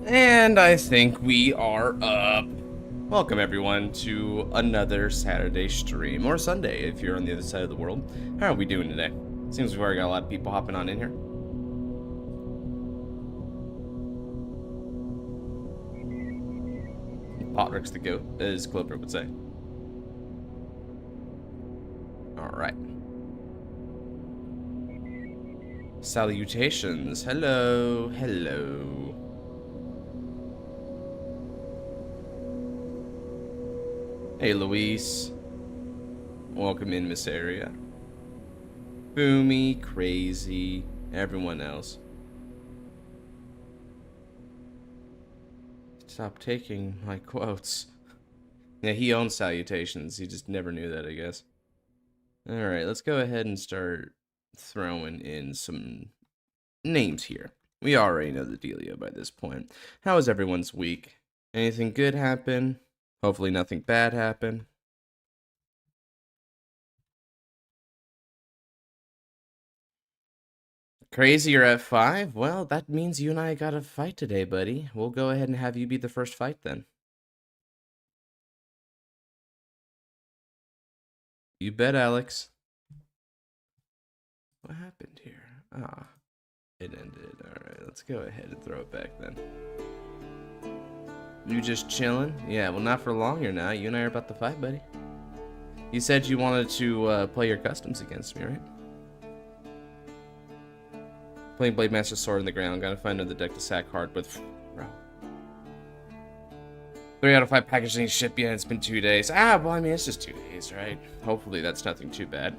And I think we are up. Welcome everyone to another Saturday stream, or Sunday if you're on the other side of the world. How are we doing today? Seems we've already got a lot of people hopping on in here. Potrix the goat, as Clover would say. Alright. Salutations. Hello. Hello. Hey, Luis. Welcome in, Miss Area. Boomy, Crazy, everyone else. Stop taking my quotes. Yeah, he owns Salutations. He just never knew that, I guess. Alright, let's go ahead and start throwing in some names here. We already know the dealio by this point. How was everyone's week? Anything good happen? Hopefully nothing bad happen. Crazy, you're at 5? Well, that means you and I got a fight today, buddy. We'll go ahead and have you be the first fight then. You bet, Alex. What happened here? Ah, it ended. Alright, let's go ahead and throw it back then. You just chilling? Yeah, well, not for long here now. You and I are about to fight, buddy. You said you wanted to play your customs against me, right? Playing Blade Master Sword in the ground. Gotta find another deck to sack hard with. Bro. 3 out of 5 packages ain't shipped yet. It's been 2 days. Ah, well, I mean, it's just 2 days, right? Hopefully that's nothing too bad.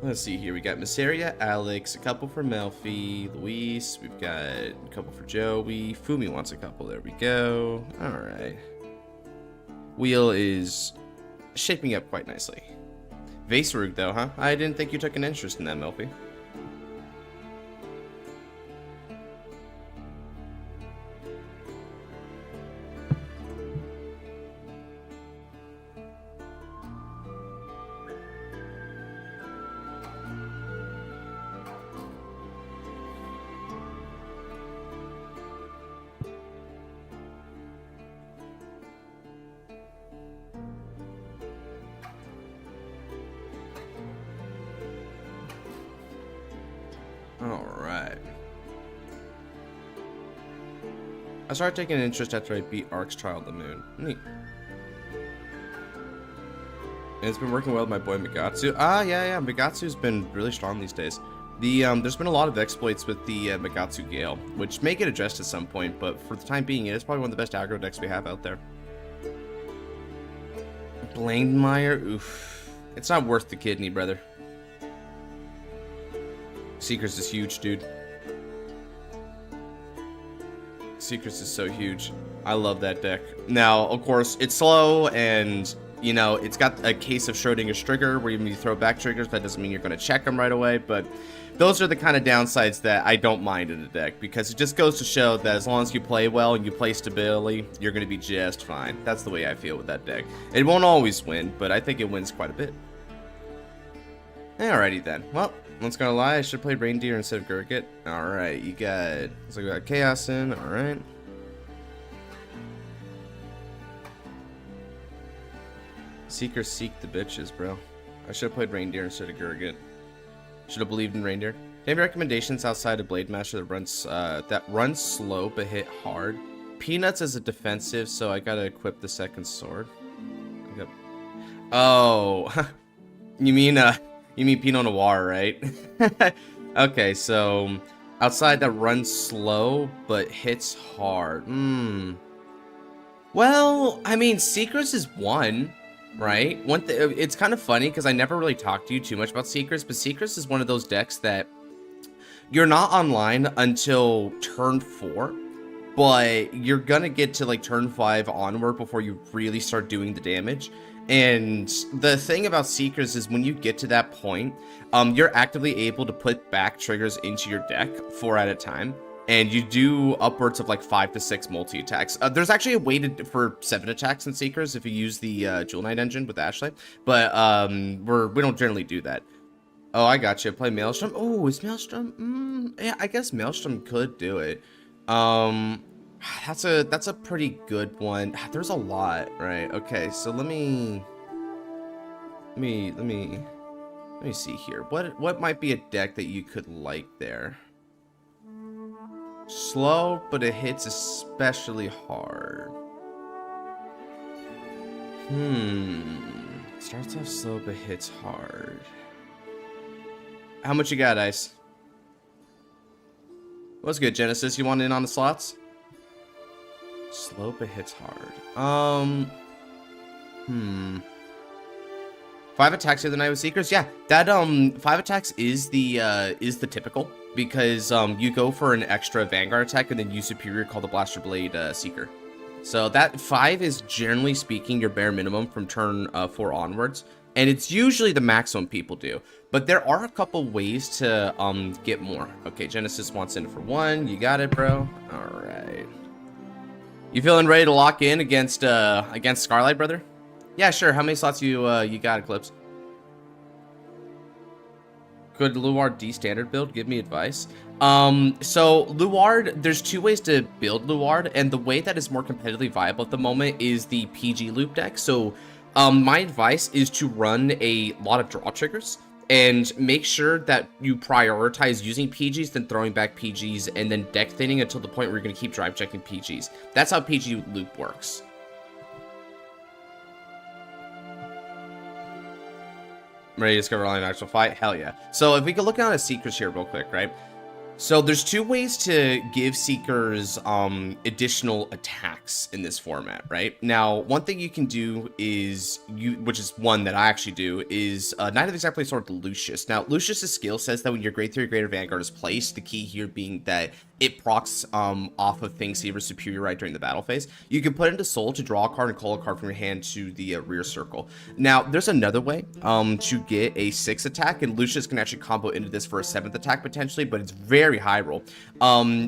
Let's see here. We got Misseria, Alex, a couple for Melfi, Luis. We've got a couple for Joey. Fumi wants a couple. There we go. All right. Wheel is shaping up quite nicely. Vaserug, though, huh? I didn't think you took an interest in that, Melfi. Alright. I started taking an interest after I beat Ark's Child of the Moon. Neat. And it's been working well with my boy Megatsu. Ah, yeah, Megatsu's been really strong these days. There's been a lot of exploits with the Megatsu Gale, which may get addressed at some point, but for the time being, it is probably one of the best aggro decks we have out there. Blademeyer, oof. It's not worth the kidney, brother. Secrets is huge, dude. Secrets is so huge. I love that deck. Now, of course, it's slow and, you know, it's got a case of Schrodinger's trigger where you throw back triggers. That doesn't mean you're going to check them right away, but those are the kind of downsides that I don't mind in a deck, because it just goes to show that as long as you play well and you play stably, you're going to be just fine. That's the way I feel with that deck. It won't always win, but I think it wins quite a bit. Alrighty then. Well, not gonna lie, I should have played Reindeer instead of Gurgit. Alright, you got... Looks like we got Chaos in, alright. Seeker seek the bitches, bro. I should have played Reindeer instead of Gurgit. Should have believed in Reindeer. Do you have any recommendations outside of Blade Master that runs slow but hit hard? Peanuts as a defensive, so I gotta equip the second sword. Oh, you mean Pinot Noir, right? Okay, so outside that runs slow but hits hard. Well, I mean, Secrets is one, right? It's kind of funny because I never really talked to you too much about Secrets, but Secrets is one of those decks that you're not online until turn 4, but you're gonna get to like turn 5 onward before you really start doing the damage. And the thing about Seekers is when you get to that point, you're actively able to put back triggers into your deck 4 at a time. And you do upwards of like 5 to 6 multi-attacks. There's actually a way for 7 attacks in Seekers if you use the Jewel Knight engine with Ashley. But we don't generally do that. Oh, I got you. Play Maelstrom. Oh, is Maelstrom? Yeah, I guess Maelstrom could do it. That's a pretty good one. There's a lot, right? Okay, so let me see here. What might be a deck that you could like there? Slow, but it hits especially hard. Starts off slow, but hits hard. How much you got, Ice? What's good, Genesis? You want in on the slots? Slow, but hits hard. 5 attacks the other night with Seekers. Yeah, that 5 attacks is the typical, because you go for an extra Vanguard attack and then use Superior, call the Blaster Blade Seeker. So that 5 is generally speaking your bare minimum from turn 4 onwards, and it's usually the maximum people do. But there are a couple ways to get more. Okay, Genesis wants in for 1. You got it, bro. All right. You feeling ready to lock in against Scarlight, brother? Yeah, sure. How many slots you got, Eclipse? Could Luard D standard build? Give me advice. So Luard, there's 2 ways to build Luard, and the way that is more competitively viable at the moment is the PG loop deck. So my advice is to run a lot of draw triggers and make sure that you prioritize using PGs, then throwing back PGs, and then deck thinning until the point where you're going to keep drive checking PGs. That's how PG loop works. Ready to discover online actual fight? Hell yeah. So if we could look down at Seekers here real quick, right? So there's 2 ways to give Seekers additional attacks in this format, right? Now, one thing you can do is, which is one that I actually do, is Knight of Exact Sword to Lucius. Now, Lucius's skill says that when your Grade 3 or greater Vanguard is placed, the key here being that it procs off of Fang Saber's Superior right during the battle phase. You can put into Soul to draw a card and call a card from your hand to the rear circle. Now, there's another way to get a 6 attack, and Lucius can actually combo into this for a 7th attack potentially, but it's very high roll.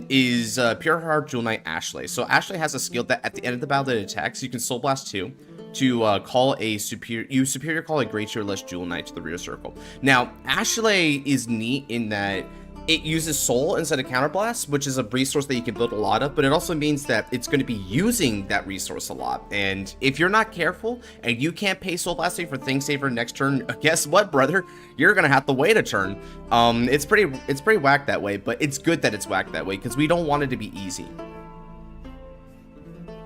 Is Pure Heart Jewel Knight Ashley. So Ashley has a skill that at the end of the battle that it attacks, you can Soul Blast 2 to call a superior call a Great Tier Less Jewel Knight to the rear circle. Now, Ashley is neat in that it uses Soul instead of Counterblast, which is a resource that you can build a lot of, but it also means that it's going to be using that resource a lot. And if you're not careful and you can't pay Soul Blasting for Thing Saver next turn, guess what, brother? You're going to have to wait a turn. It's pretty whack that way, but it's good that it's whack that way because we don't want it to be easy.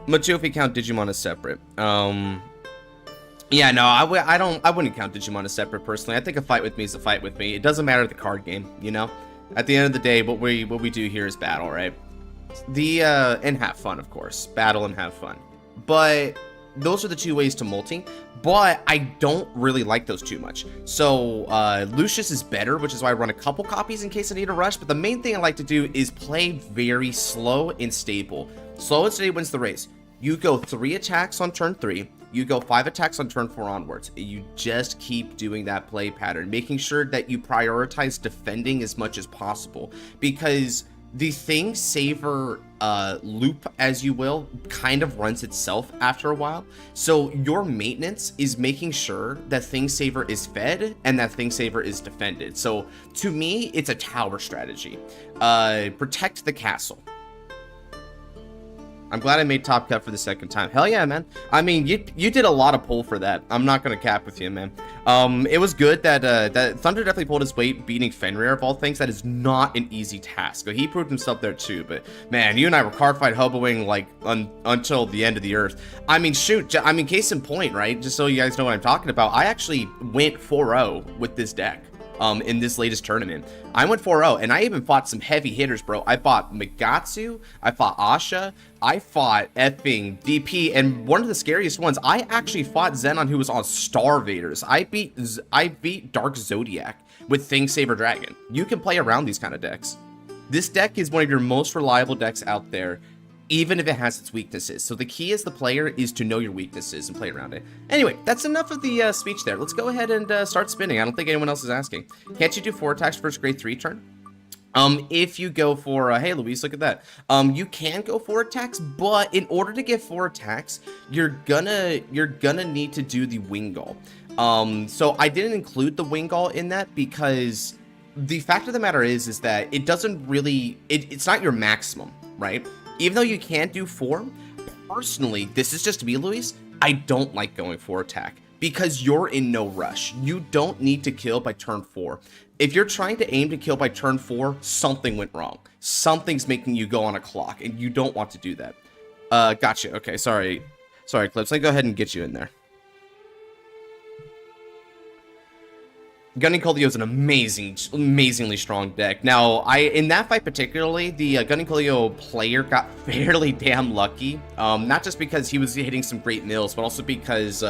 Machu, if you count Digimon as separate. Yeah, no, I wouldn't count Digimon as separate personally. I think a fight with me is a fight with me. It doesn't matter the card game, you know? At the end of the day, what we do here is battle, right? And have fun, of course. Battle and have fun. But those are the 2 ways to multi. But I don't really like those too much. So Lucius is better, which is why I run a couple copies in case I need a rush. But the main thing I like to do is play very slow and stable. Slow and stable wins the race. You go 3 attacks on turn 3. You go 5 attacks on turn 4 onwards. You just keep doing that play pattern, making sure that you prioritize defending as much as possible, because the Thing Saver loop, as you will, kind of runs itself after a while. So your maintenance is making sure that Thing Saver is fed and that Thing Saver is defended. So to me, it's a tower strategy. Protect the castle. I'm glad I made top cut for the 2nd time. Hell yeah, man. I mean, you did a lot of pull for that. I'm not gonna cap with you, man. It was good that that Thunder definitely pulled his weight beating Fenrir of all things. That is not an easy task. He proved himself there too, but man, you and I were cardfight hoboing like until the end of the earth. I mean, shoot, I mean, case in point, right? Just so you guys know what I'm talking about, I actually went 4-0 with this deck. In this latest tournament, I went 4-0, and I even fought some heavy hitters, bro. I fought Megatsu, I fought Asha, I fought effing DP, and one of the scariest ones, I actually fought Zenon, who was on Starvaders. I beat Dark Zodiac with Thing Saber Dragon. You can play around these kind of decks. This deck is one of your most reliable decks out there, even if it has its weaknesses. So the key as the player is to know your weaknesses and play around it. Anyway, that's enough of the speech there. Let's go ahead and start spinning. I don't think anyone else is asking. Can't you do 4 attacks first grade 3 turn? If you go for, hey Luis, look at that. You can go 4 attacks, but in order to get 4 attacks, you're gonna need to do the Wingull. So I didn't include the Wingull in that because the fact of the matter is that it doesn't really, it's not your maximum, right? Even though you can do 4, personally, this is just me, Luis, I don't like going for attack because you're in no rush. You don't need to kill by turn 4. If you're trying to aim to kill by turn 4, something went wrong. Something's making you go on a clock, and you don't want to do that. Gotcha. Okay, sorry. Sorry, Clips. Let me go ahead and get you in there. Gunning Coolio is an amazingly strong deck. Now, in that fight particularly, the Gunning Coolio player got fairly damn lucky. Not just because he was hitting some great mills, but also because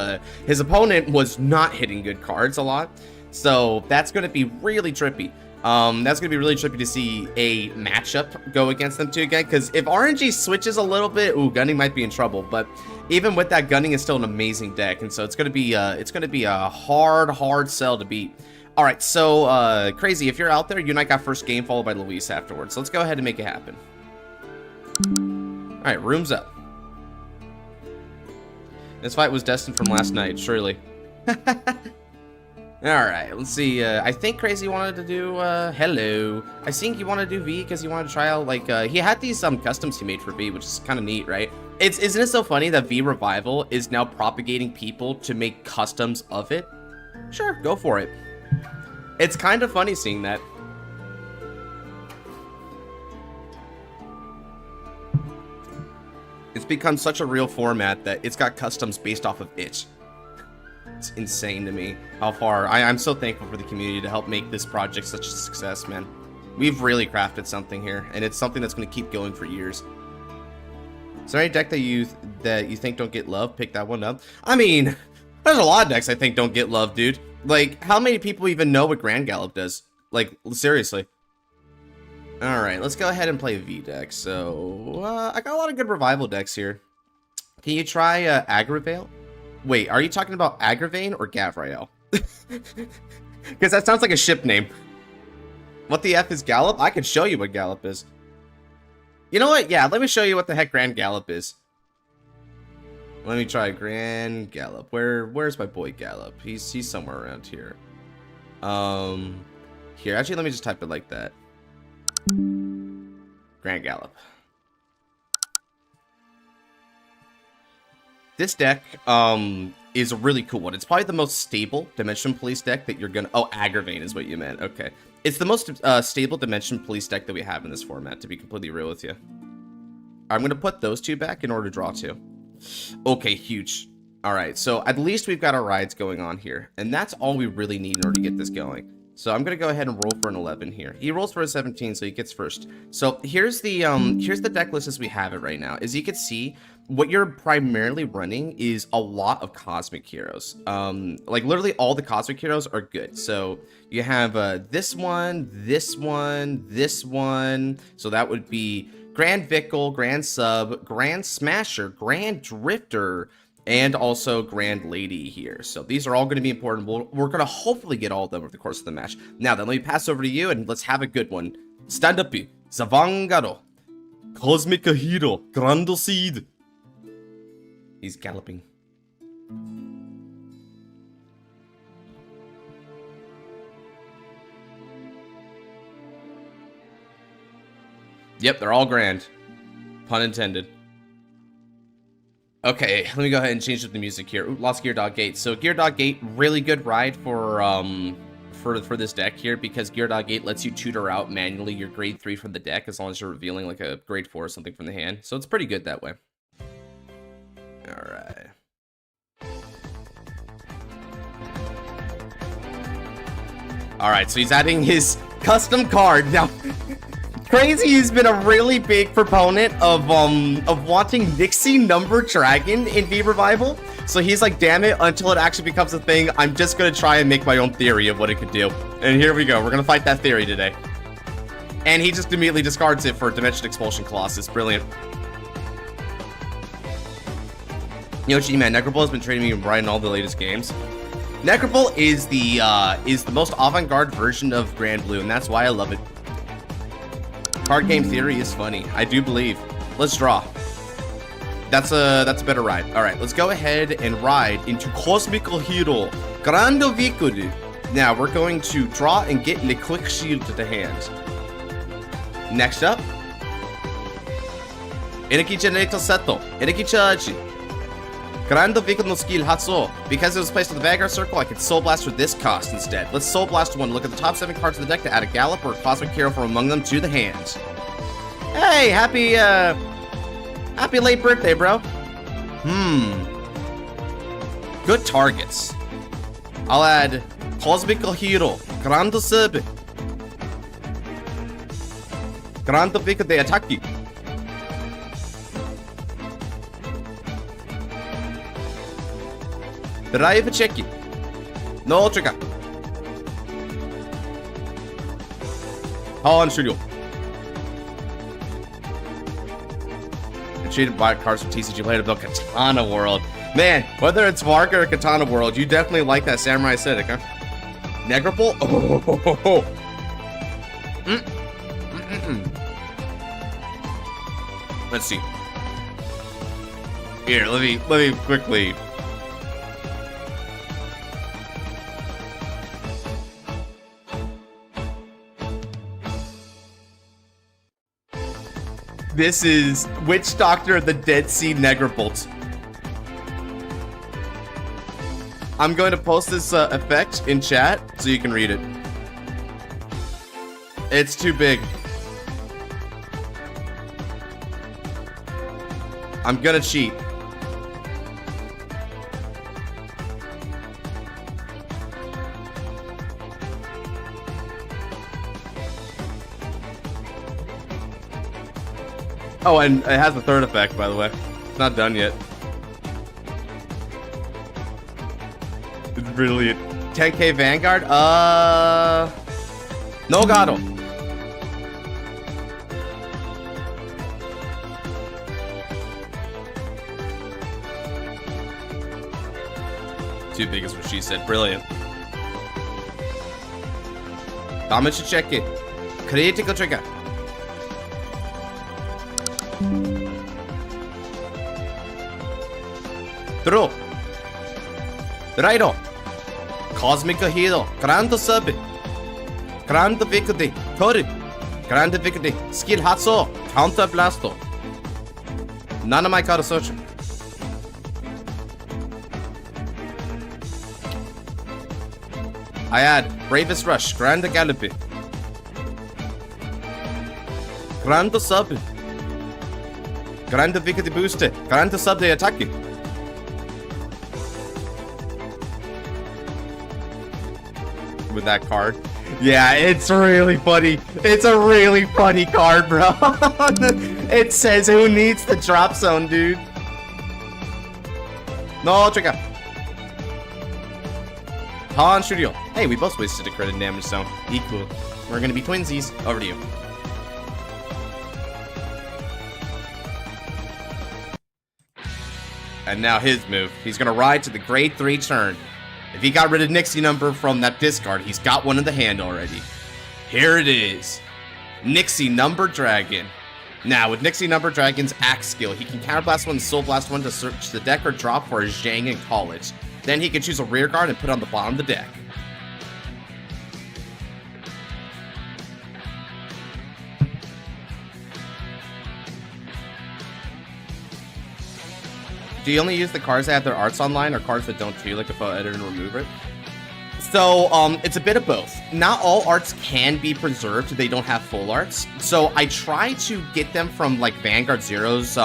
his opponent was not hitting good cards a lot. So that's going to be really trippy. That's going to be really trippy to see a matchup go against them two again. Because if RNG switches a little bit, ooh, Gunning might be in trouble. But even with that, Gunning is still an amazing deck, and so it's going to be a hard sell to beat. All right, so Crazy, if you're out there, you and I got first game followed by Luis afterwards. So let's go ahead and make it happen. All right, rooms up. This fight was destined from last night, surely. Alright, let's see. I think Crazy wanted to do, hello. I think he wanted to do V because he wanted to try out, like, he had these customs he made for V, which is kind of neat, right? Isn't it so funny that V Revival is now propagating people to make customs of it? Sure, go for it. It's kind of funny seeing that. It's become such a real format that it's got customs based off of it. It's insane to me how far I'm so thankful for the community to help make this project such a success, man. We've really crafted something here, and it's something that's going to keep going for years. Is there any deck that you think don't get love? Pick that one up. I mean, there's a lot of decks I think don't get love, dude. Like, how many people even know what Grand Gallop does? Like, seriously. All right, let's go ahead and play V deck. So I got a lot of good revival decks here. Can you try Agravale? Wait, are you talking about Agravane or Gavrael? Because that sounds like a ship name. What the F is Gallop? I could show you what Gallop is. You know what? Yeah, let me show you what the heck Grand Gallop is. Let me try Grand Gallop. Where's my boy Gallop? He's somewhere around here. Here, actually, let me just type it like that. Grand Gallop. This deck is a really cool one. It's probably the most stable Dimension Police deck that you're gonna... Oh, Agravane is what you meant. Okay. It's the most stable Dimension Police deck that we have in this format, to be completely real with you. I'm gonna put those two back in order to draw two. Okay, huge. Alright, so at least we've got our rides going on here. And that's all we really need in order to get this going. So I'm gonna go ahead and roll for an 11 here. He rolls for a 17, so he gets first. So here's the deck list as we have it right now. As you can see, what you're primarily running is a lot of Cosmic Heroes. Like literally all the Cosmic Heroes are good. So you have this one, this one, this one. So that would be Grand Vickle, Grand Sub, Grand Smasher, Grand Drifter, and also Grand Lady here. So these are all going to be important. We're going to hopefully get all of them over the course of the match. Now then, let me pass over to you and let's have a good one. Stand up, Vanguard, Cosmic Hero, Grand Seed. He's galloping. Yep, they're all grand. Pun intended. Okay, let me go ahead and change up the music here. Ooh, lost Gear Dog Gate. So Gear Dog Gate, really good ride for this deck here, because Gear Dog Gate lets you tutor out manually your grade 3 from the deck as long as you're revealing like a grade 4 or something from the hand. So it's pretty good that way. Alright. Alright, so he's adding his custom card. Now, Crazy has been a really big proponent of wanting Nixie Number Dragon in V Revival. So he's like, damn it, until it actually becomes a thing, I'm just gonna try and make my own theory of what it could do. And here we go, we're gonna fight that theory today. And he just immediately discards it for Dimension Expulsion Colossus. Brilliant. Yo, G-Man, Necropole has been trading me right in all the latest games. Necropole is the most avant-garde version of Grand Blue, and that's why I love it. Card game theory is funny. I do believe. Let's draw. That's a better ride. All right, let's go ahead and ride into Cosmical Hero Grande Victory. Now we're going to draw and get the Quick Shield to the hand. Next up, Energy Generator Seto, Energy Charge. Grande Victory no skill Hatsu. Because it was placed in the Vanguard circle, I can Soul Blast for this cost instead. Let's Soul Blast one. Look at the top 7 cards of the deck to add a Gallop or a Cosmic Hero from among them to the hand. Hey, happy late birthday, bro. Good targets. I'll add Cosmical Hero, Grande Sub, Grande Vic de Attacki. Drive check. No trigger. On studio. Treated by cards from TCG played about Katana World. Man, whether it's Varga or Katana World, you definitely like that Samurai aesthetic, huh? Negrapple? Oh. Let's see. Here, let me quickly. This is Witch Doctor of the Dead Sea Negrapult. I'm going to post this effect in chat so you can read it. It's too big. I'm gonna cheat. Oh, and it has a third effect, by the way. It's not done yet. It's brilliant. 10k Vanguard? No Gado. Too big is what she said. Brilliant. Damage check it. Critical trigger. Throw. Righto. Cosmic Hero. Grande Sub. Grande Victory. Tori. Grande Victory. Skill Hatsu. Counter Blasto. None of my cards search. I add Bravest Rush. Grande Gallopy. Grande Sub. Grande Victory Booster. Grande Sub de Attacki. With that card. Yeah, it's really funny. It's a really funny card, bro. It says who needs the drop zone, dude. No trigger. Han Studio. Hey, we both wasted a credit damage zone. Equal. We're gonna be twinsies. Over to you. And now his move. He's gonna ride to the grade 3 turn. If he got rid of Nixie number from that discard, he's got one in the hand already. Here it is. Nixie Number Dragon. Now, with Nixie Number Dragon's Axe skill, he can counterblast one and soul blast one to search the deck or drop for a Zhang in college. Then he can choose a rear guard and put it on the bottom of the deck. Do you only use the cards that have their arts online or cards that don't too, like if I edit and remove it? So, it's a bit of both. Not all arts can be preserved. They don't have full arts. So I try to get them from like Vanguard Zero's.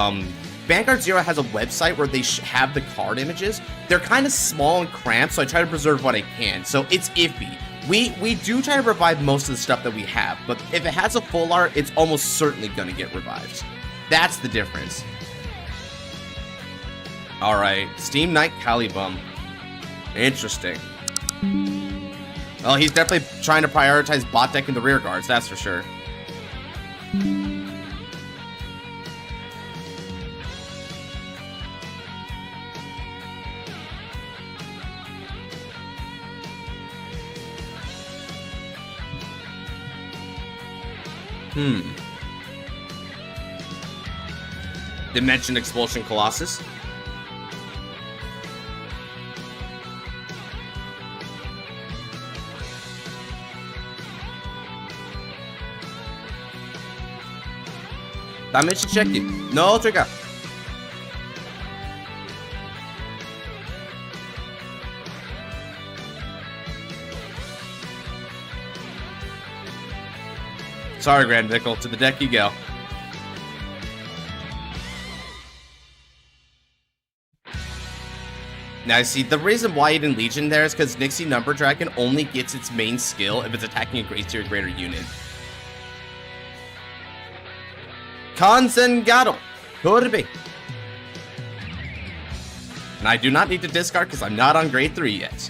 Vanguard Zero has a website where they have the card images. They're kind of small and cramped, so I try to preserve what I can. So it's iffy. We do try to revive most of the stuff that we have, but if it has a full art, it's almost certainly gonna get revived. That's the difference. Alright, Steam Knight Calibum. Interesting. Well, he's definitely trying to prioritize bot deck and the rear guards, that's for sure. Dimension Expulsion Colossus. Damage check it. No trigger. Sorry, Grand Nickel. To the deck you go. Now, see, the reason why you didn't Legion there is because Nixie Number Dragon only gets its main skill if it's attacking a Great Tier Greater unit. Consengado. Could be. And I do not need to discard because I'm not on grade 3 yet.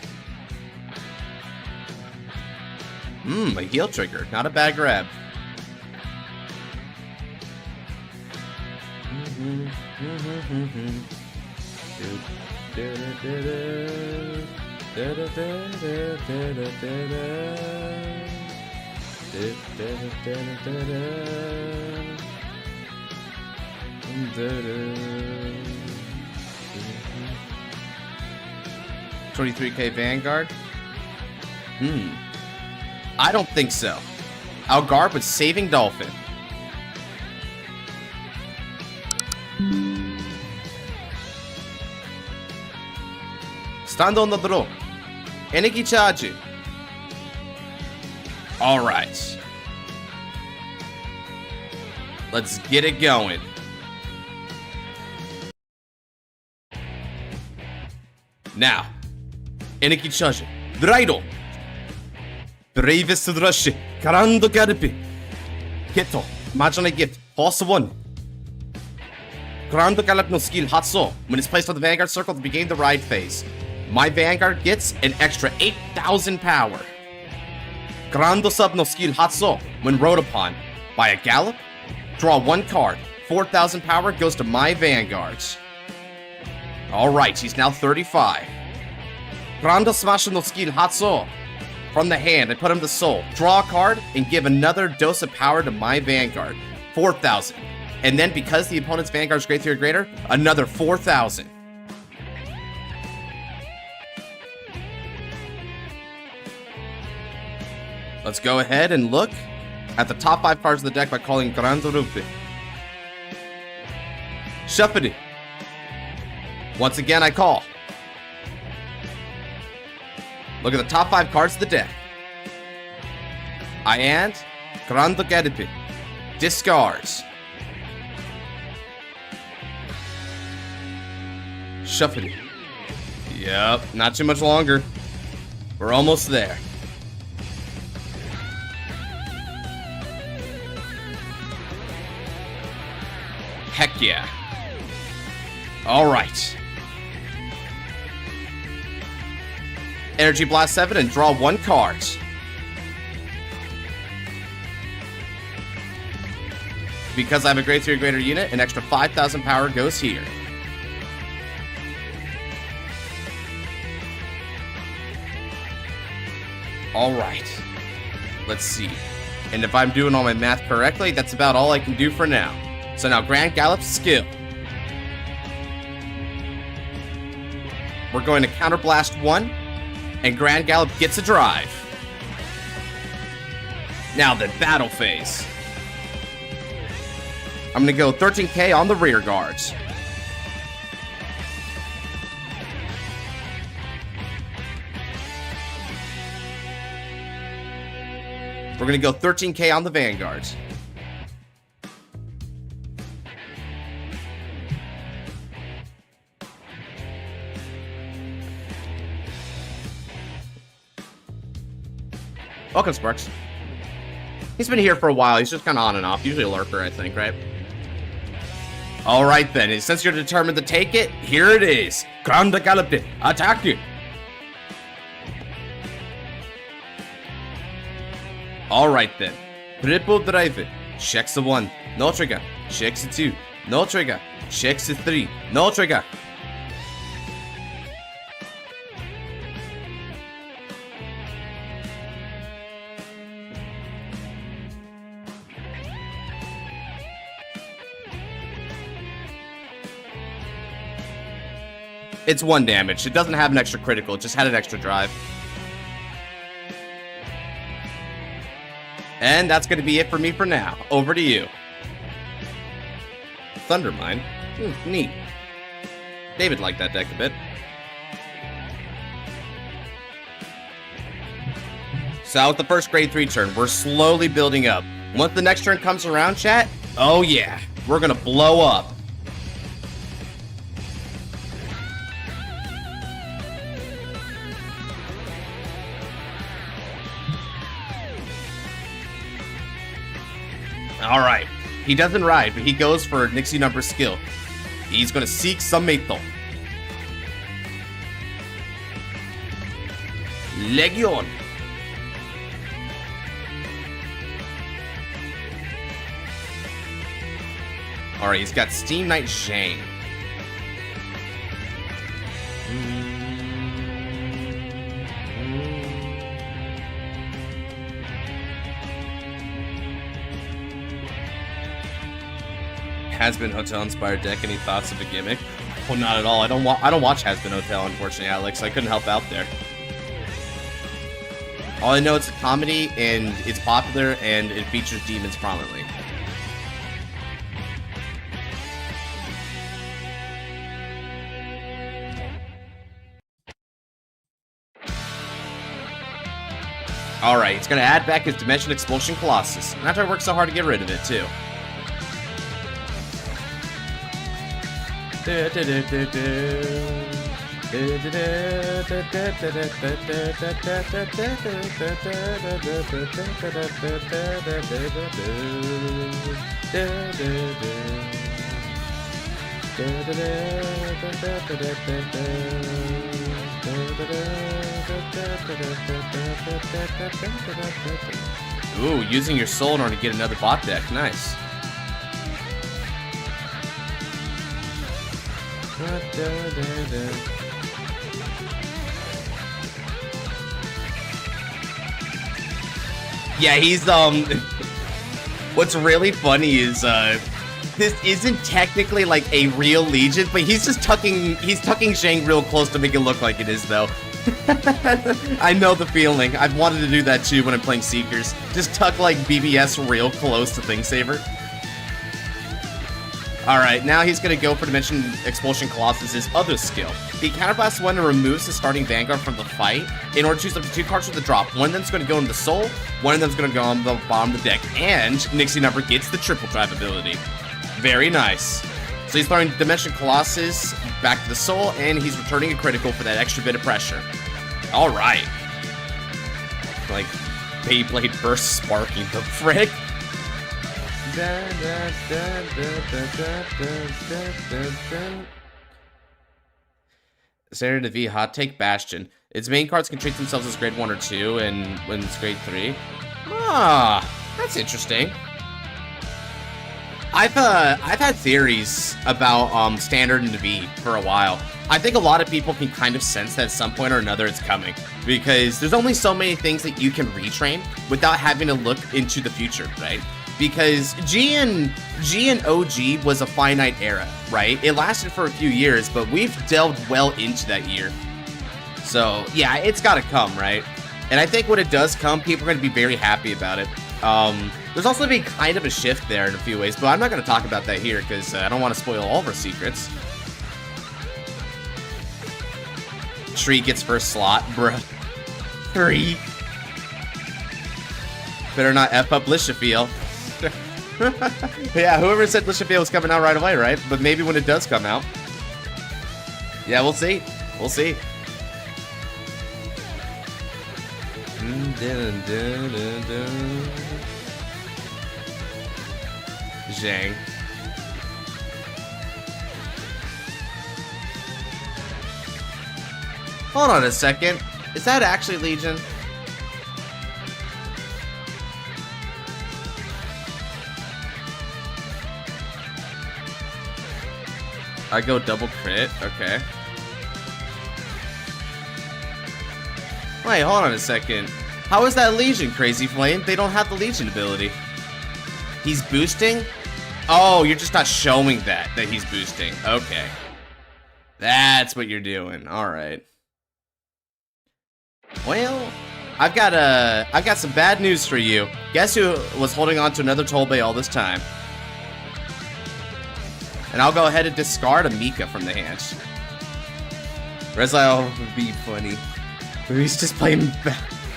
A heal trigger. Not a bad grab. $23K Vanguard? I don't think so. Algarve with Saving Dolphin. Stand on the draw. Energy charge. Alright. Let's get it going. Now, Energy charge. Draidol. Bravest Rush. Karando Garpi. Keto. Major Gift. Force 1. Karando Gallop no skill Hatso. When it's placed on the Vanguard circle to begin the ride phase. My Vanguard gets an extra 8,000 power. Grando Sub no skill Hatso. When rode upon by a Gallop, draw 1 card. 4,000 power goes to my Vanguards. Alright, he's now 35. Grando Smash no skill Hatso. From the hand, I put him to soul. Draw a card and give another dose of power to my Vanguard. 4,000. And then because the opponent's Vanguard's Great Tier Greater, another 4,000. Let's go ahead and look at the top 5 cards of the deck by calling Grando Rupi. Shuffle it. Once again, I call. Look at the top 5 cards of the deck. I and Grando Garipi. Discards. Shuffle it. Yep, not too much longer. We're almost there. Heck yeah. Alright. Energy Blast 7 and draw 1 card. Because I have a Great Tier Greater unit, an extra 5,000 power goes here. Alright. Let's see. And if I'm doing all my math correctly, that's about all I can do for now. So now Grand Gallop's skill. We're going to Counterblast 1, and Grand Gallop gets a drive. Now the battle phase. I'm going to go 13k on the rear guards. We're going to go 13k on the Vanguards. Welcome, Sparks. He's been here for a while. He's just kind of on and off. Usually a lurker, I think, right? Alright then. And since you're determined to take it, here it is. Grande Galope. Attack you. Alright then. Triple drive. Checks a 1. No trigger. Checks a 2. No trigger. Checks a 3. No trigger. It's 1 damage. It doesn't have an extra critical. It just had an extra drive. And that's going to be it for me for now. Over to you. Thundermine. Neat. David liked that deck a bit. So out with the first grade 3 turn, we're slowly building up. Once the next turn comes around, chat, oh yeah, we're gonna blow up. Alright, he doesn't ride, but he goes for Nixie number skill. He's gonna seek Sameto. Legion. Alright, he's got Steam Knight Zhang. Has Been Hotel inspired deck. Any thoughts of a gimmick? Well, not at all. I don't watch Has Been Hotel, unfortunately, Alex. I couldn't help out there. All I know, it's a comedy and it's popular and it features demons prominently. Alright, it's gonna add back his Dimension Expulsion Colossus. And after I worked so hard to get rid of it, too. Ooh, using your soul in order to get another bot deck. Nice. Yeah, he's what's really funny is this isn't technically like a real Legion, but he's tucking Zhang real close to make it look like it is, though. I know the feeling. I've wanted to do that too when I'm playing Seekers. Just tuck like BBS real close to Thingsaver. Alright, now he's gonna go for Dimension Expulsion Colossus' other skill. He counterblasts one and removes his starting Vanguard from the fight in order to choose up to 2 cards with the drop. One of them's gonna go into the soul, one of them's gonna go on the bottom of the deck, and Nixie Number gets the triple drive ability. Very nice. So he's throwing Dimension Colossus back to the soul, and he's returning a critical for that extra bit of pressure. Alright. Like, Beyblade Burst Sparking the frick. Sarah DeV, hot take Bastion. Its main cards can treat themselves as grade 1 or 2, and when it's grade 3. Ah, that's interesting. I've had theories about Standard and V for a while. I think a lot of people can kind of sense that at some point or another it's coming, because there's only so many things that you can retrain without having to look into the future, right? Because G and OG was a finite era, right? It lasted for a few years, but we've delved well into that year. So yeah, it's gotta come, right? And I think when it does come, people are gonna be very happy about it. There's also been kind of a shift there in a few ways, but I'm not going to talk about that here because I don't want to spoil all of our secrets. Tree gets first slot, bruh. 3. Better not F up Lishafiel. Yeah, whoever said Lishafiel was coming out right away, right? But maybe when it does come out. Yeah, we'll see. We'll see. Zhang. Hold on a second. Is that actually Legion? I go double crit? Okay. Wait, hold on a second. How is that Legion, Crazy Flame? They don't have the Legion ability. He's boosting? Oh, you're just not showing that he's boosting. Okay. That's what you're doing. All right. Well, I've got some bad news for you. Guess who was holding on to another Tolbay all this time? And I'll go ahead and discard a Mika from the hand. Rezile would be funny. He's just playing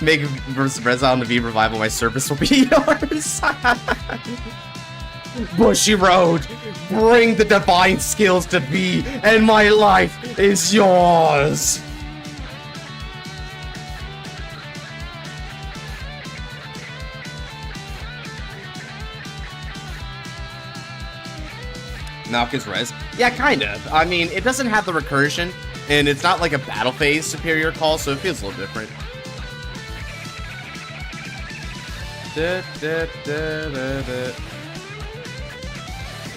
Mega versus Rezile in the V Revival. My service will be yours. Bushy Road, bring the divine skills to V, and my life is yours. Malkus Res? Yeah, kind of. I mean, it doesn't have the recursion, and it's not like a battle phase superior call, so it feels a little different. Da, da, da, da, da.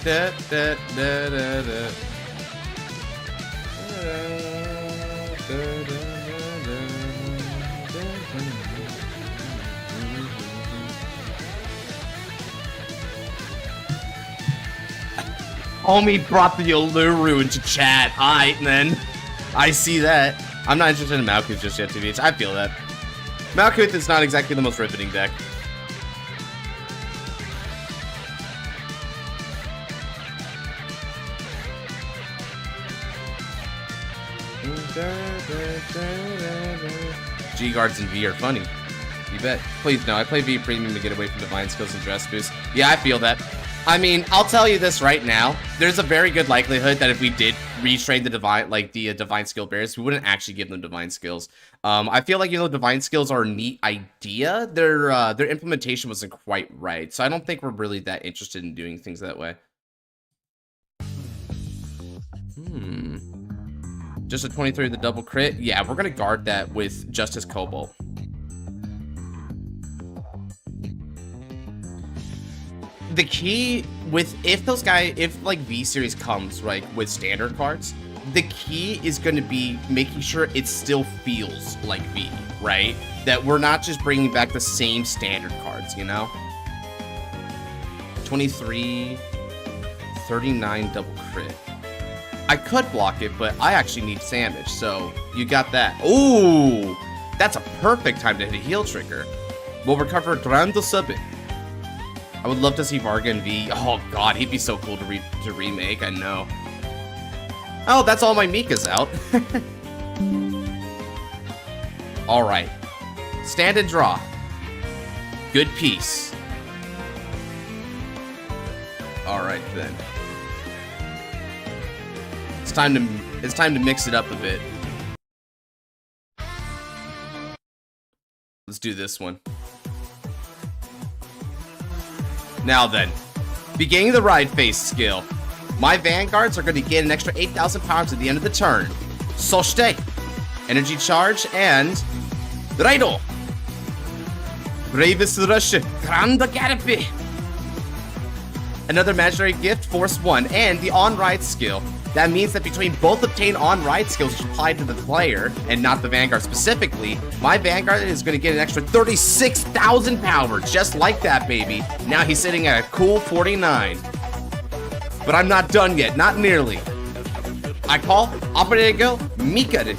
Da, da, da, da, da. Homie brought the Uluru into chat. Aight, then. I see that. I'm not interested in Malkuth just yet, TBH. I feel that. Malkuth is not exactly the most riveting deck. G-Guards and V are funny. You bet. Please no, I play V Premium to get away from Divine Skills and Dress Boost. Yeah, I feel that. I mean, I'll tell you this right now. There's a very good likelihood that if we did retrain the Divine, like the Divine Skill Bears, we wouldn't actually give them Divine Skills. I feel like, you know, Divine Skills are a neat idea. Their implementation wasn't quite right. So I don't think we're really that interested in doing things that way. Just a 23 the double crit? Yeah, we're gonna guard that with Justice Cobalt. The key with, if like V series comes, right, with standard cards, the key is gonna be making sure it still feels like V, right? That we're not just bringing back the same standard cards, you know? 23, 39 double crit. I could block it, but I actually need damage, so you got that. Ooh, that's a perfect time to hit a heal trigger. We'll recover Grando Subit. I would love to see Varga and V. Oh god, he'd be so cool to remake, I know. Oh, that's all my Mika's out. Alright. Stand and draw. Good piece. Alright then. It's time to mix it up a bit. Let's do this one. Now then, beginning the ride phase skill, my Vanguards are going to get an extra 8,000 pounds at the end of the turn. Soshite, energy charge, and Raido. Bravest Rush, Grande Garipi. Another imaginary gift, Force 1, and the on-ride skill. That means that between both obtained on-ride skills applied to the player, and not the Vanguard specifically, my Vanguard is going to get an extra 36,000 power, just like that, baby. Now he's sitting at a cool 49. But I'm not done yet, not nearly. I call Operego Mika.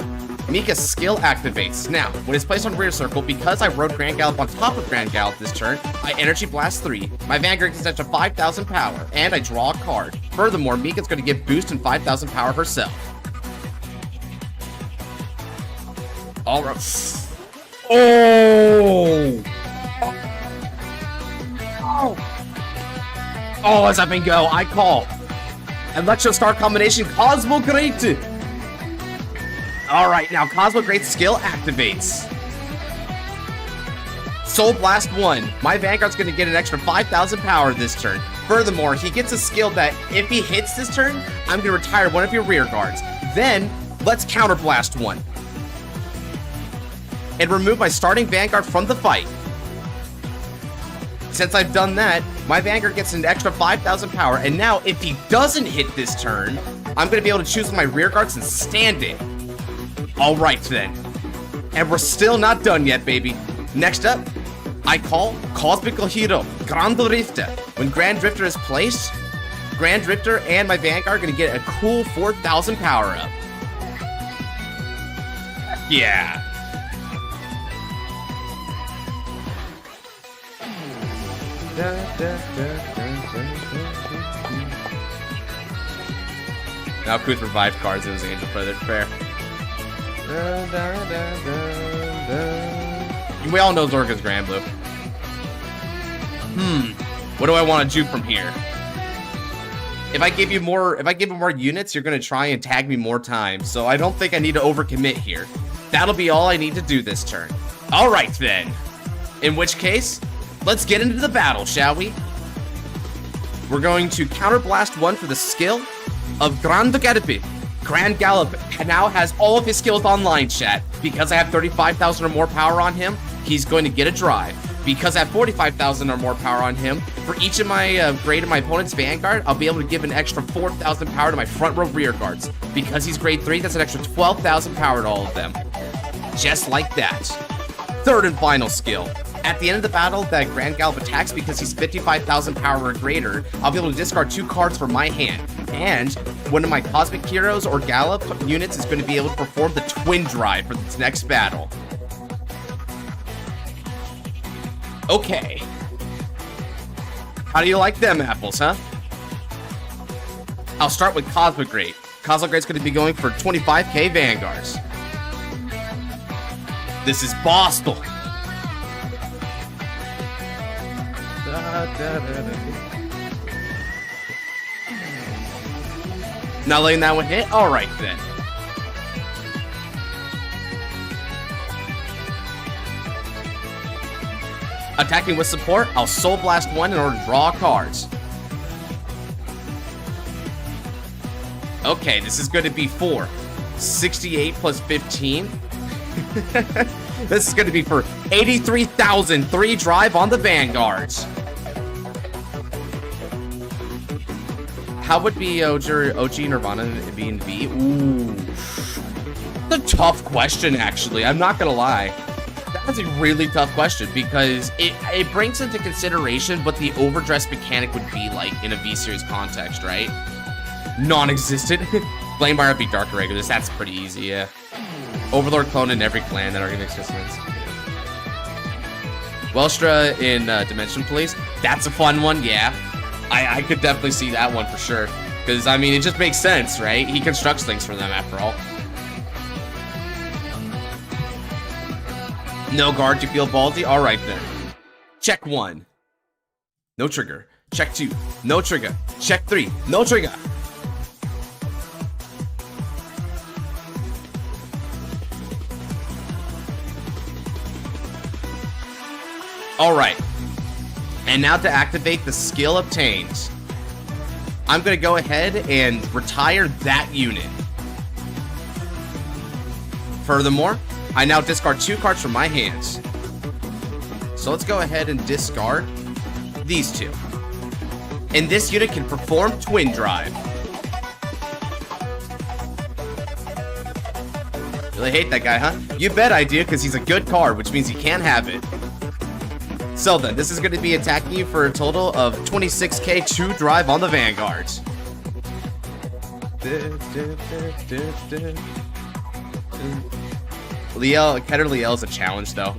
Mika's skill activates. Now, when it's placed on rear circle, because I rode Grand Gallop on top of Grand Gallop this turn, I Energy Blast 3. My Vanguard gets extra 5,000 power, and I draw a card. Furthermore, Mika's going to get boost and 5,000 power herself. Alright. Oh! Oh, as up and go, I call Electro Star combination Cosmo Great. Alright, now Cosmo Great skill activates. Soul Blast 1. My Vanguard's going to get an extra 5,000 power this turn. Furthermore, he gets a skill that if he hits this turn, I'm going to retire one of your rear guards. Then, let's Counter Blast 1. And remove my starting Vanguard from the fight. Since I've done that, my Vanguard gets an extra 5,000 power. And now, if he doesn't hit this turn, I'm going to be able to choose my rear guards and stand it. Alright then. And we're still not done yet, baby. Next up, I call Cosmical Hero, Grand Drifter. When Grand Drifter is placed, Grand Drifter and my Vanguard are going to get a cool 4,000 power up. yeah. Now Kuth revived cards in his Angel Predator. Fair. We all know Zorka's Grand Blue. What do I want to do from here? If I give him more units, you're gonna try and tag me more times. So I don't think I need to overcommit here. That'll be all I need to do this turn. All right then. In which case, let's get into the battle, shall we? We're going to counterblast one for the skill of Grand Gallop. Grand Gallop now has all of his skills online, chat. Because I have 35,000 or more power on him, he's going to get a drive. Because I have 45,000 or more power on him, for each of my grade of my opponent's Vanguard, I'll be able to give an extra 4,000 power to my front row rear guards. Because he's grade 3, that's an extra 12,000 power to all of them. Just like that. Third and final skill. At the end of the battle, that Grand Gallop attacks because he's 55,000 power or greater. I'll be able to discard 2 cards from my hand. And one of my Cosmic Heroes or Gallop units is going to be able to perform the Twin Drive for this next battle. Okay. How do you like them apples, huh? I'll start with Cosmic Grade. Cosmic Grade's going to be going for 25k Vanguards. This is Boston. Not letting that one hit? Alright then. Attacking with support, I'll Soul Blast one in order to draw cards. Okay, this is going to be 4. 68 plus 15. This is going to be for 83,000 3 drive on the Vanguards. How would be OG Nirvana be in V? Ooh. That's a tough question, actually. I'm not going to lie. That's a really tough question because it brings into consideration what the Overdress mechanic would be like in a V-Series context, right? Non-existent. Flamefire would be Dark Regulars. That's pretty easy, yeah. Overlord clone in every clan that are in existence. Welstra in Dimension Police. That's a fun one, yeah. I could definitely see that one for sure. Because, I mean, it just makes sense, right? He constructs things for them after all. No guard to feel ballsy? Alright then. Check 1. No trigger. Check 2. No trigger. Check 3. No trigger. Alright. And now to activate the skill obtained, I'm going to go ahead and retire that unit. Furthermore, I now discard 2 cards from my hands. So let's go ahead and discard these 2. And this unit can perform Twin Drive. Really hate that guy, huh? You bet I do, because he's a good card, which means you can't have it. So then, this is going to be attacking you for a total of 26k 2 drive on the Vanguards. Keter Liel is a challenge, though.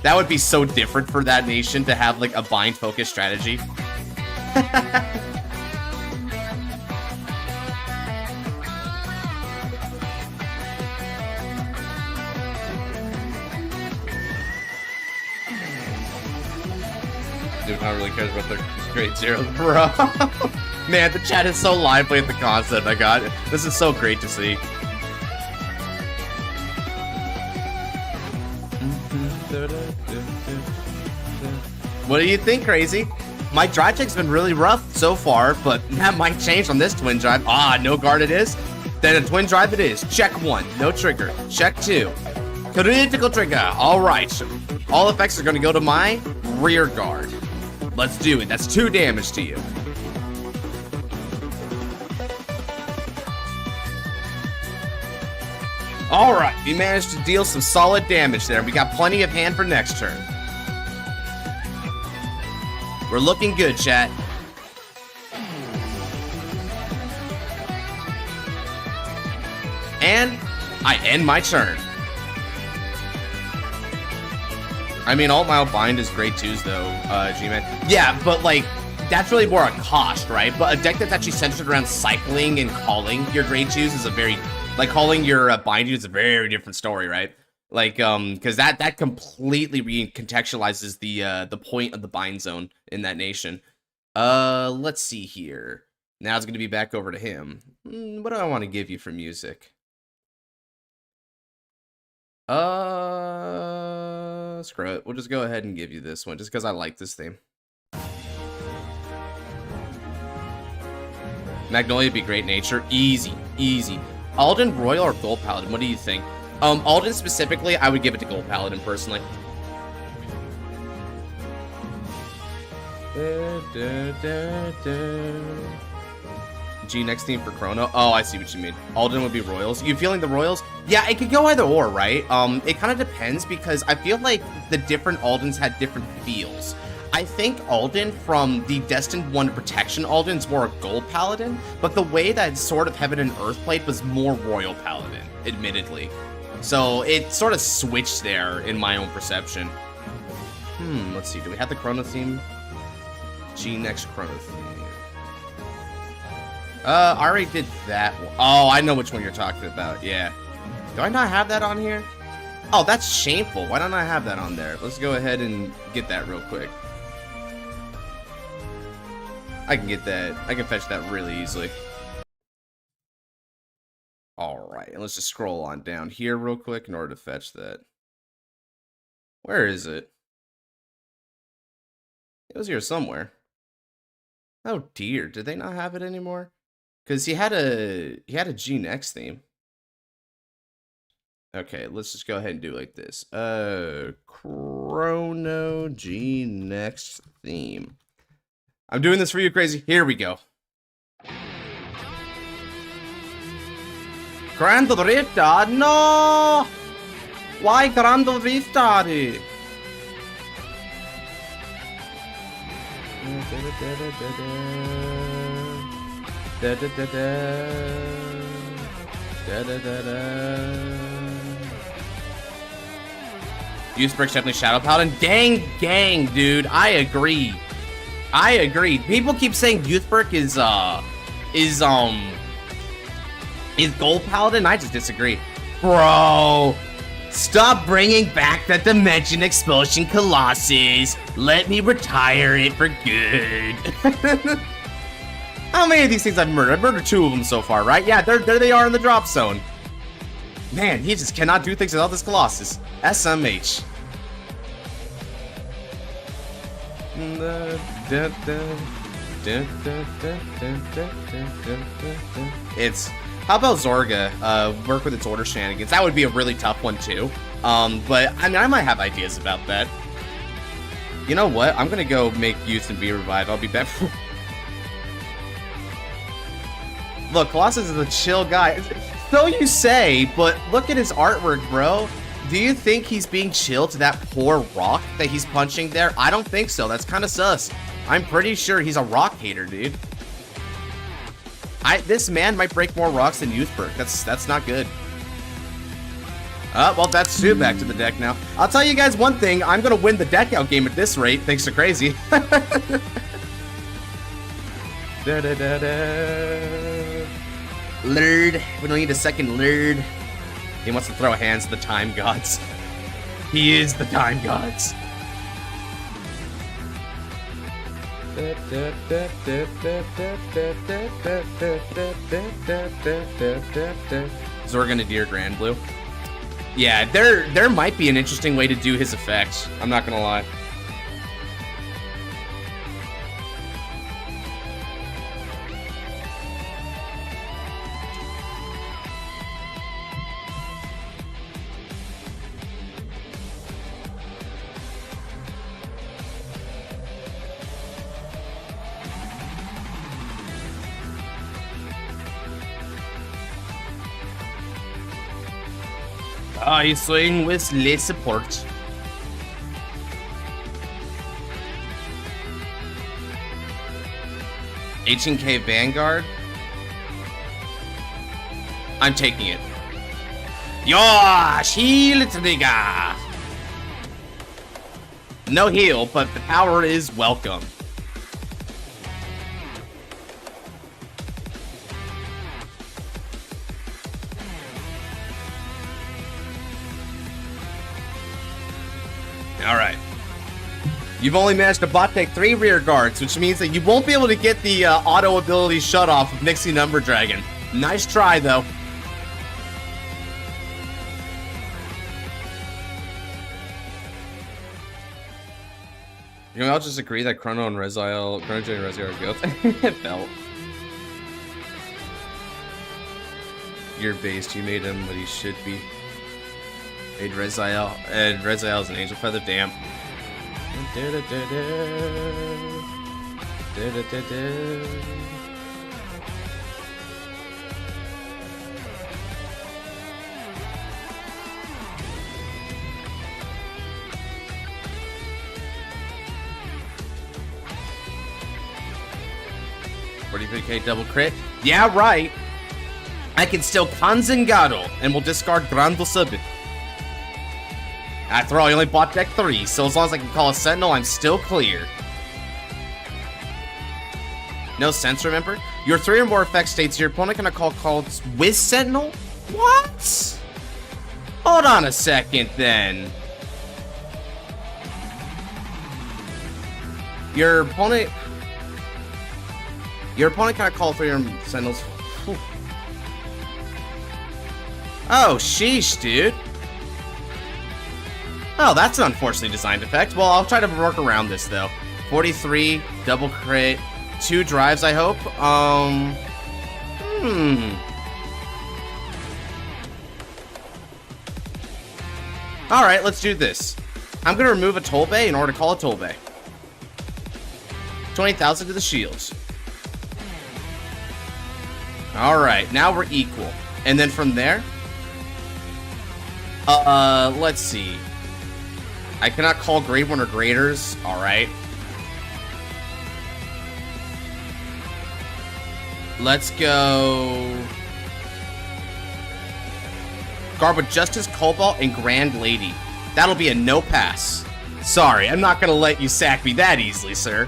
That would be so different for that nation to have, like, a bind-focused strategy. Dude, not really cares about their grade 0, bro. Man, the chat is so lively at the concept. I got it. This is so great to see. What do you think, Crazy? My drive check's been really rough so far, but that might change on this twin drive. Ah, no guard it is? Then a twin drive it is. Check 1, no trigger. Check 2, critical trigger. All right. All effects are going to go to my rear guard. Let's do it. That's 2 damage to you. Alright, we managed to deal some solid damage there. We got plenty of hand for next turn. We're looking good, chat. And I end my turn. I mean, Alt Mile Bind is grade 2s though, G-Man. Yeah, but like, that's really more a cost, right? But a deck that's actually centered around cycling and calling your grade 2s is a very, like calling your binding is a very different story, right? Like, because that completely recontextualizes the point of the bind zone in that nation. Let's see here. Now it's gonna be back over to him. What do I want to give you for music? Screw it. We'll just go ahead and give you this one, just because I like this theme. Magnolia would be great nature. Easy, easy. Alden, Royal, or Gold Paladin? What do you think? Alden specifically, I would give it to Gold Paladin personally. G next theme for Chrono. Oh, I see what you mean. Alden would be Royals. You feeling the Royals? Yeah, it could go either or, right? It kind of depends because I feel like the different Aldens had different feels. I think Alden from the Destined 1 Protection Alden's more a Gold Paladin, but the way that Sword of Heaven and Earth played was more Royal Paladin, admittedly. So it sort of switched there in my own perception. Let's see. Do we have the Chrono theme? G next Chrono theme. I already did that one. Oh, I know which one you're talking about. Yeah. Do I not have that on here? Oh, that's shameful. Why don't I have that on there? Let's go ahead and get that real quick. I can get that. I can fetch that really easily. Alright, and let's just scroll on down here real quick in order to fetch that. Where is it? It was here somewhere. Oh dear, did they not have it anymore? Because he had a G next theme. Okay, let's just go ahead and do it like this. Chrono G next theme. I'm doing this for you, crazy. Here we go. Grand restart? No! Why grand restart? Youthbrick's definitely Shadow Paladin. Gang, dude. I agree. People keep saying Youthbrick is Gold Paladin. I just disagree. Bro, stop bringing back that Dimension Expulsion Colossus. Let me retire it for good. How many of these things I've murdered? I've murdered 2 of them so far, right? Yeah, there they are in the drop zone. Man, he just cannot do things without this Colossus. SMH. It's... How about Zorga work with its order shenanigans? That would be a really tough one too. But I mean, I might have ideas about that. You know what? I'm gonna go make Youth and be revived. I'll be back. Look, Colossus is a chill guy. So you say, but look at his artwork, bro. Do you think he's being chill to that poor rock that he's punching there? I don't think so. That's kind of sus. I'm pretty sure he's a rock hater, dude. This man might break more rocks than Youthberg. That's not good. Well, that's 2 back to the deck now. I'll tell you guys one thing. I'm going to win the deck out game at this rate, thanks to Crazy. Lurd. We don't need a second Lurd. He wants to throw hands to the time gods. He is the time gods. Zorga Nadir Grand Blue. Yeah, there might be an interesting way to do his effects. I'm not gonna lie. He's swinging with less support. H&K Vanguard. I'm taking it. Yosh, heal it, nigga. No heal, but the power is welcome. Alright. You've only managed to bot take 3 rear guards, which means that you won't be able to get the auto ability shut off of Nixie Number Dragon. Nice try, though. You know, I'll just agree that Chrono and Chrono J and Reziel are good. Belt. You're based. You made him what he should be. Made Reziel, and Reziel is an Angel Feather. Damn. $43K double crit? Yeah, right. I can still Kanzengado and will discard Grando Sub. After all, I only bought deck 3, so as long as I can call a Sentinel, I'm still clear. No sense, remember? Your 3 or more effect states your opponent can call calls with Sentinel? What? Hold on a second, then. Your opponent can call 3 or more Sentinels. Whew. Oh, sheesh, dude. Oh, that's an unfortunately designed effect. Well, I'll try to work around this, though. 43, double crit, 2 drives, I hope. Alright, let's do this. I'm gonna remove a Toll Bay in order to call a Toll Bay. 20,000 to the shields. Alright, now we're equal. And then from there... let's see. I cannot call Grade 1 or Graders. Alright. Let's go... Guard with Justice, Cobalt, and Grand Lady. That'll be a no pass. Sorry, I'm not gonna let you sack me that easily, sir.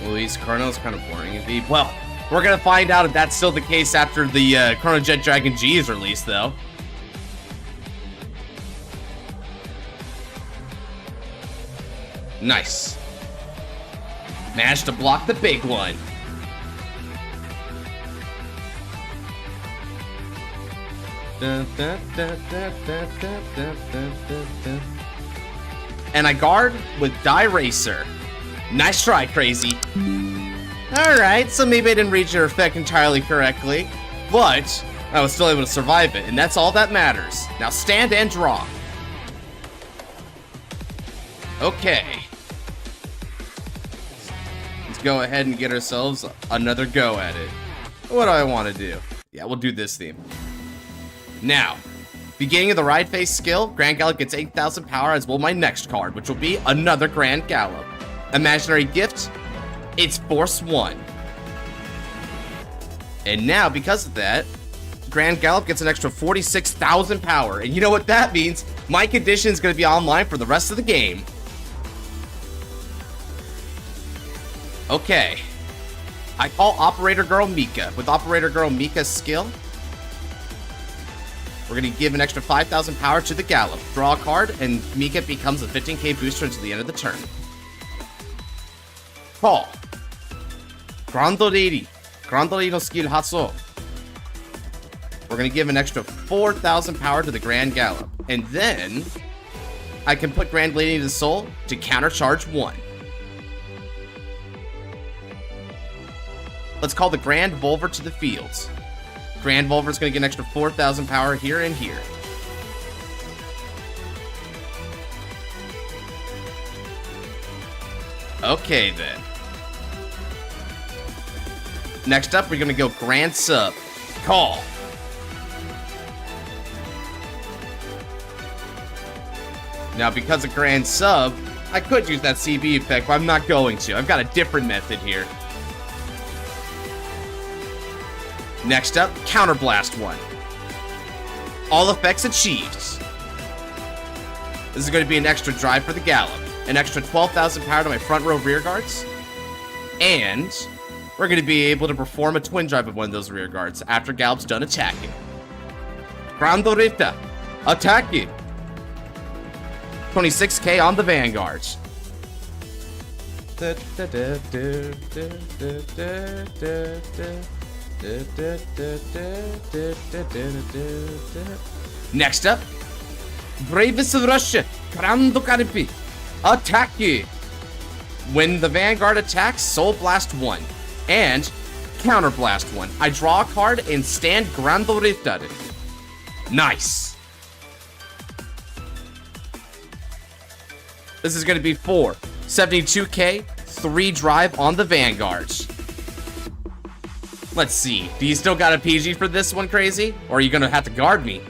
Luis Carno's kind of boring indeed. Well, we're gonna find out if that's still the case after the Chrono Jet Dragon G is released, though. Nice. Managed to block the big one. And I guard with Die Racer. Nice try, Crazy. Alright, so maybe I didn't read your effect entirely correctly, but I was still able to survive it, and that's all that matters. Now stand and draw. Okay. Let's go ahead and get ourselves another go at it. What do I want to do? Yeah, we'll do this theme. Now, beginning of the Ride Phase skill, Grand Gallop gets 8,000 power, as will my next card, which will be another Grand Gallop. Imaginary Gift, it's Force 1. And now, because of that, Grand Gallop gets an extra 46,000 power. And you know what that means? My condition is going to be online for the rest of the game. Okay. I call Operator Girl Mika. With Operator Girl Mika's skill, we're going to give an extra 5,000 power to the Gallop. Draw a card, and Mika becomes a 15k booster until the end of the turn. Call. Grandolini. Grandolino skill Hatsu. We're going to give an extra 4,000 power to the Grand Gallop. And then, I can put Grand Lady to the Soul to countercharge 1. Let's call the Grand Volver to the fields. Grand Volver is going to get an extra 4,000 power here and here. Okay, then. Next up, we're going to go Grand Sub. Call. Now, because of Grand Sub, I could use that CB effect, but I'm not going to. I've got a different method here. Next up, Counterblast 1. All effects achieved. This is going to be an extra drive for the Gallop. An extra 12,000 power to my front row rear guards. And we're going to be able to perform a twin drive of one of those rear guards after Gallop's done attacking. Grandorita, attacking. 26k on the Vanguard. Next up, Bravest of Russia, Grandokarpi, attack you. When the Vanguard attacks, Soul Blast 1 and Counter Blast 1. I draw a card and stand Grandorita. Nice. This is going to be 4 72k, 3 drive on the Vanguard. Let's see. Do you still got a PG for this one, Crazy? Or are you going to have to guard me?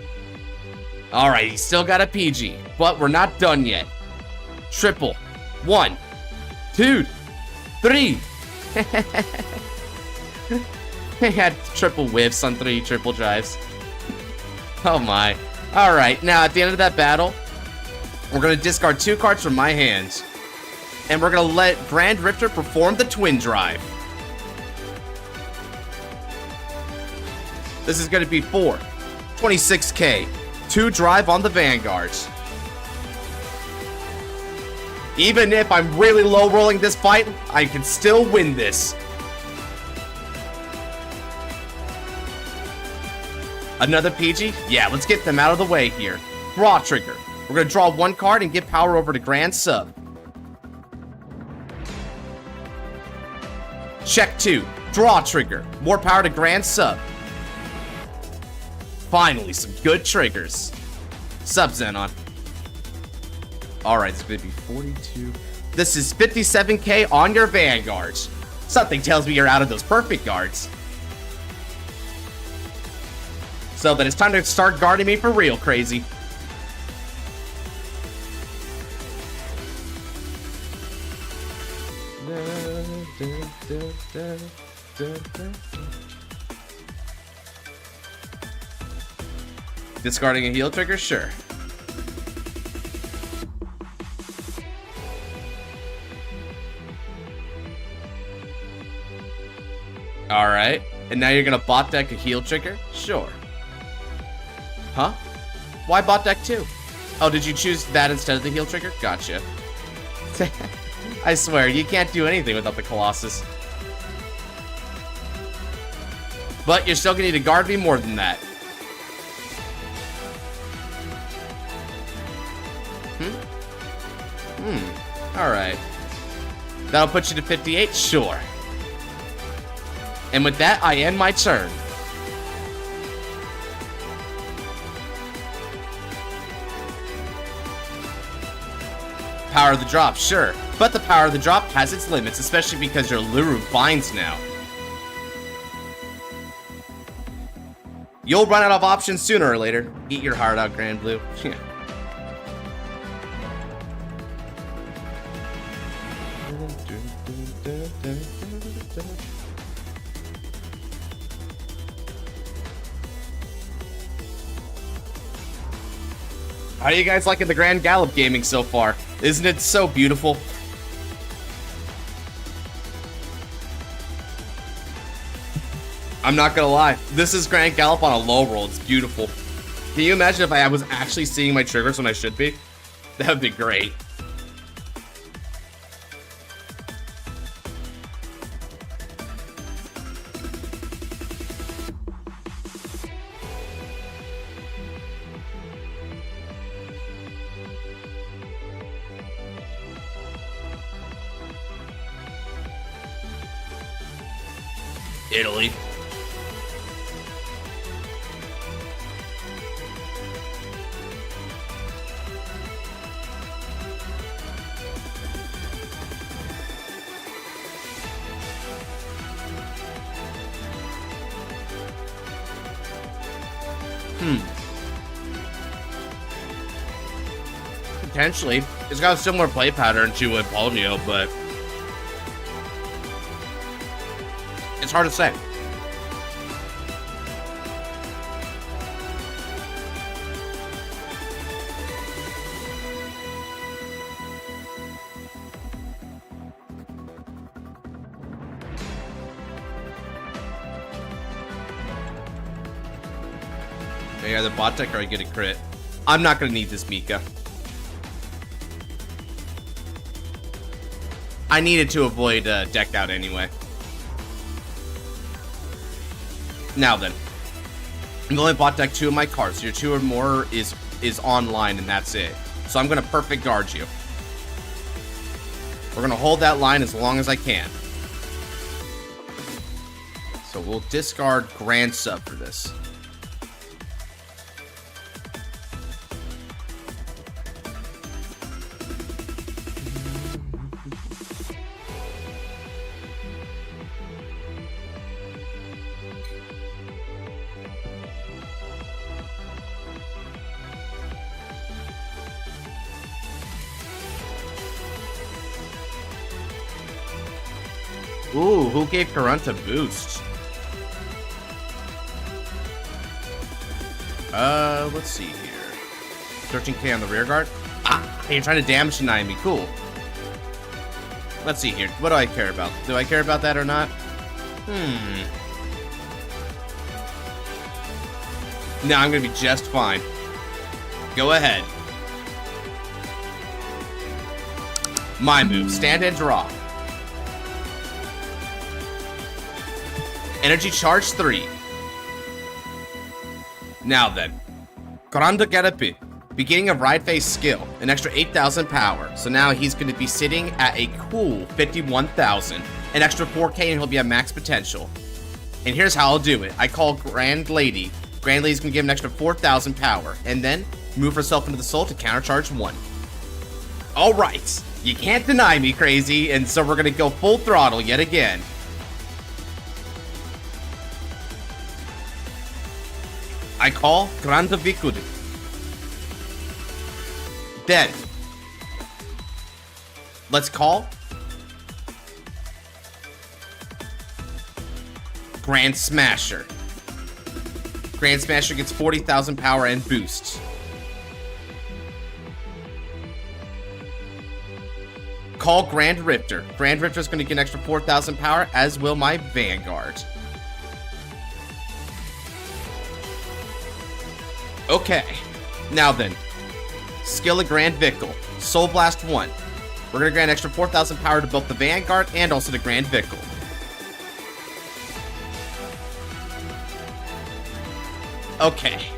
Alright, he's still got a PG. But we're not done yet. Triple. 1, 2, 3. He had triple whiffs on 3 triple drives. Oh my. Alright, now at the end of that battle, we're going to discard 2 cards from my hands. And we're going to let Grand Rifter perform the twin drive. This is going to be 4 26k, 2 drive on the Vanguards. Even if I'm really low rolling this fight, I can still win this. Another PG? Yeah, let's get them out of the way here. Draw trigger. We're going to draw 1 card and give power over to Grand Sub. Check 2. Draw trigger. More power to Grand Sub. Finally, some good triggers. Sub Xenon. Alright, it's going to be 42. This is 57k on your Vanguards. Something tells me you're out of those perfect guards. So then it's time to start guarding me for real, Crazy. Discarding a heal trigger? Sure. Alright. And now you're gonna bot deck a heal trigger? Sure. Huh? Why bot deck 2? Oh, did you choose that instead of the heal trigger? Gotcha. I swear, you can't do anything without the Colossus. But you're still gonna need to guard me more than that. Alright. That'll put you to 58? Sure. And with that, I end my turn. Power of the drop, sure. But the power of the drop has its limits, especially because your Luru binds now. You'll run out of options sooner or later. Eat your heart out, Grand Blue. How are you guys liking the Grand Gallop gaming so far? Isn't it so beautiful? I'm not gonna lie, this is Grand Gallop on a low roll. It's beautiful. Can you imagine if I was actually seeing my triggers when I should be? That would be great. Italy. Potentially. It's got a similar play pattern to Polio, but it's hard to say. Yeah, the bot deck or I get a crit. I'm not gonna need this Mika. I needed to avoid deck out anyway. Now then, I'm going to bot deck 2 of my cards. Your 2 or more is online, and that's it. So I'm gonna perfect guard you. We're gonna hold that line as long as I can. So we'll discard Grand Sub for this. Ooh, who gave Karant a boost? Let's see here. 13k on the rear guard. Ah, you're trying to damage deny me. Cool. Let's see here. What do I care about? Do I care about that or not? No, I'm gonna be just fine. Go ahead. My move. Stand and draw. Energy charge 3. Now then. Grande Garapi. Beginning of Ride Phase skill. An extra 8,000 power. So now he's going to be sitting at a cool 51,000. An extra 4k and he'll be at max potential. And here's how I'll do it. I call Grand Lady. Grand Lady's going to give an extra 4,000 power. And then move herself into the soul to countercharge 1. Alright. You can't deny me, crazy. And so we're going to go full throttle yet again. I call Grande Vikud. Then, let's call Grand Smasher. Grand Smasher gets 40,000 power and boost. Call Grand Rifter. Grand Rifter is going to get an extra 4,000 power, as will my Vanguard. Okay, now then, skill of Grand Vickle, Soul Blast 1. We're gonna grant extra 4,000 power to both the Vanguard and also the Grand Vickle. Okay.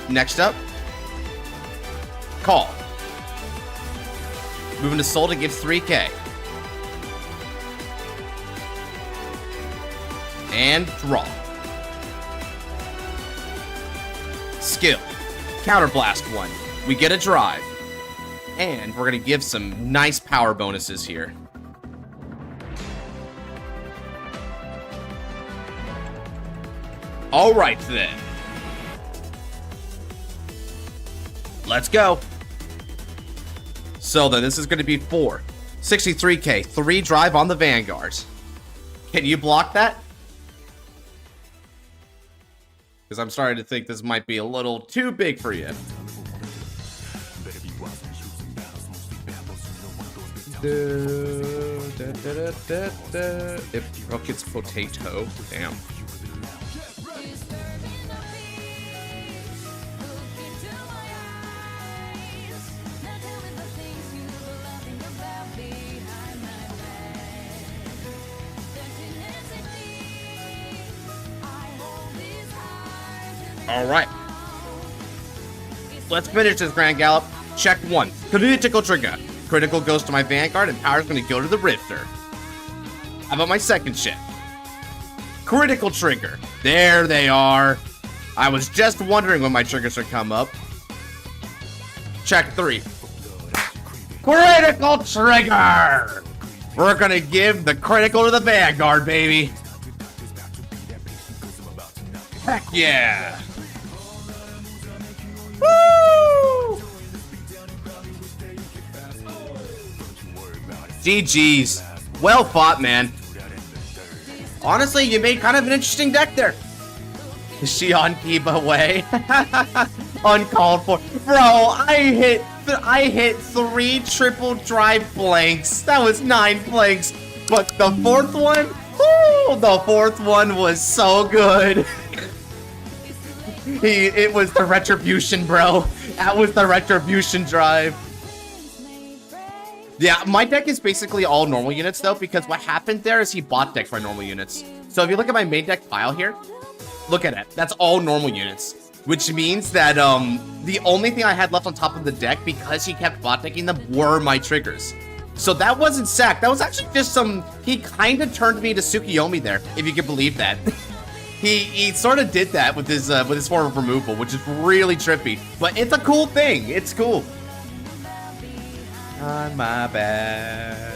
Next up, call. Moving to Soul to give 3k. And draw. Skill. Counter Blast 1. We get a drive. And we're going to give some nice power bonuses here. Alright then. Let's go. So then this is going to be 4. 63k. 3 drive on the Vanguard. Can you block that? Because I'm starting to think this might be a little too big for you. If Brook gets potato, damn. Alright. Let's finish this Grand Gallop. Check 1. Critical trigger. Critical goes to my Vanguard and power's going to go to the Rifter. How about my second ship? Critical trigger. There they are. I was just wondering when my triggers would come up. Check 3. Critical trigger. We're going to give the critical to the Vanguard, baby. Heck yeah. Woo! GG's. Well fought, man. Honestly, you made kind of an interesting deck there. Is she on Kiba way? Uncalled for. Bro, I hit 3 triple drive blanks. That was 9 blanks. But the 4th one, whoo, the 4th one was so good. It was the retribution, bro. That was the retribution drive. Yeah, my deck is basically all normal units though, because what happened there is he bot decked my normal units. So if you look at my main deck file here, look at it. That's all normal units, which means that the only thing I had left on top of the deck, because he kept bot decking them, were my triggers. So that wasn't sack. That was actually just some. He kind of turned me to Tsukiyomi there, if you can believe that. He sort of did that with his form of removal, which is really trippy. But it's a cool thing. It's cool. On my back.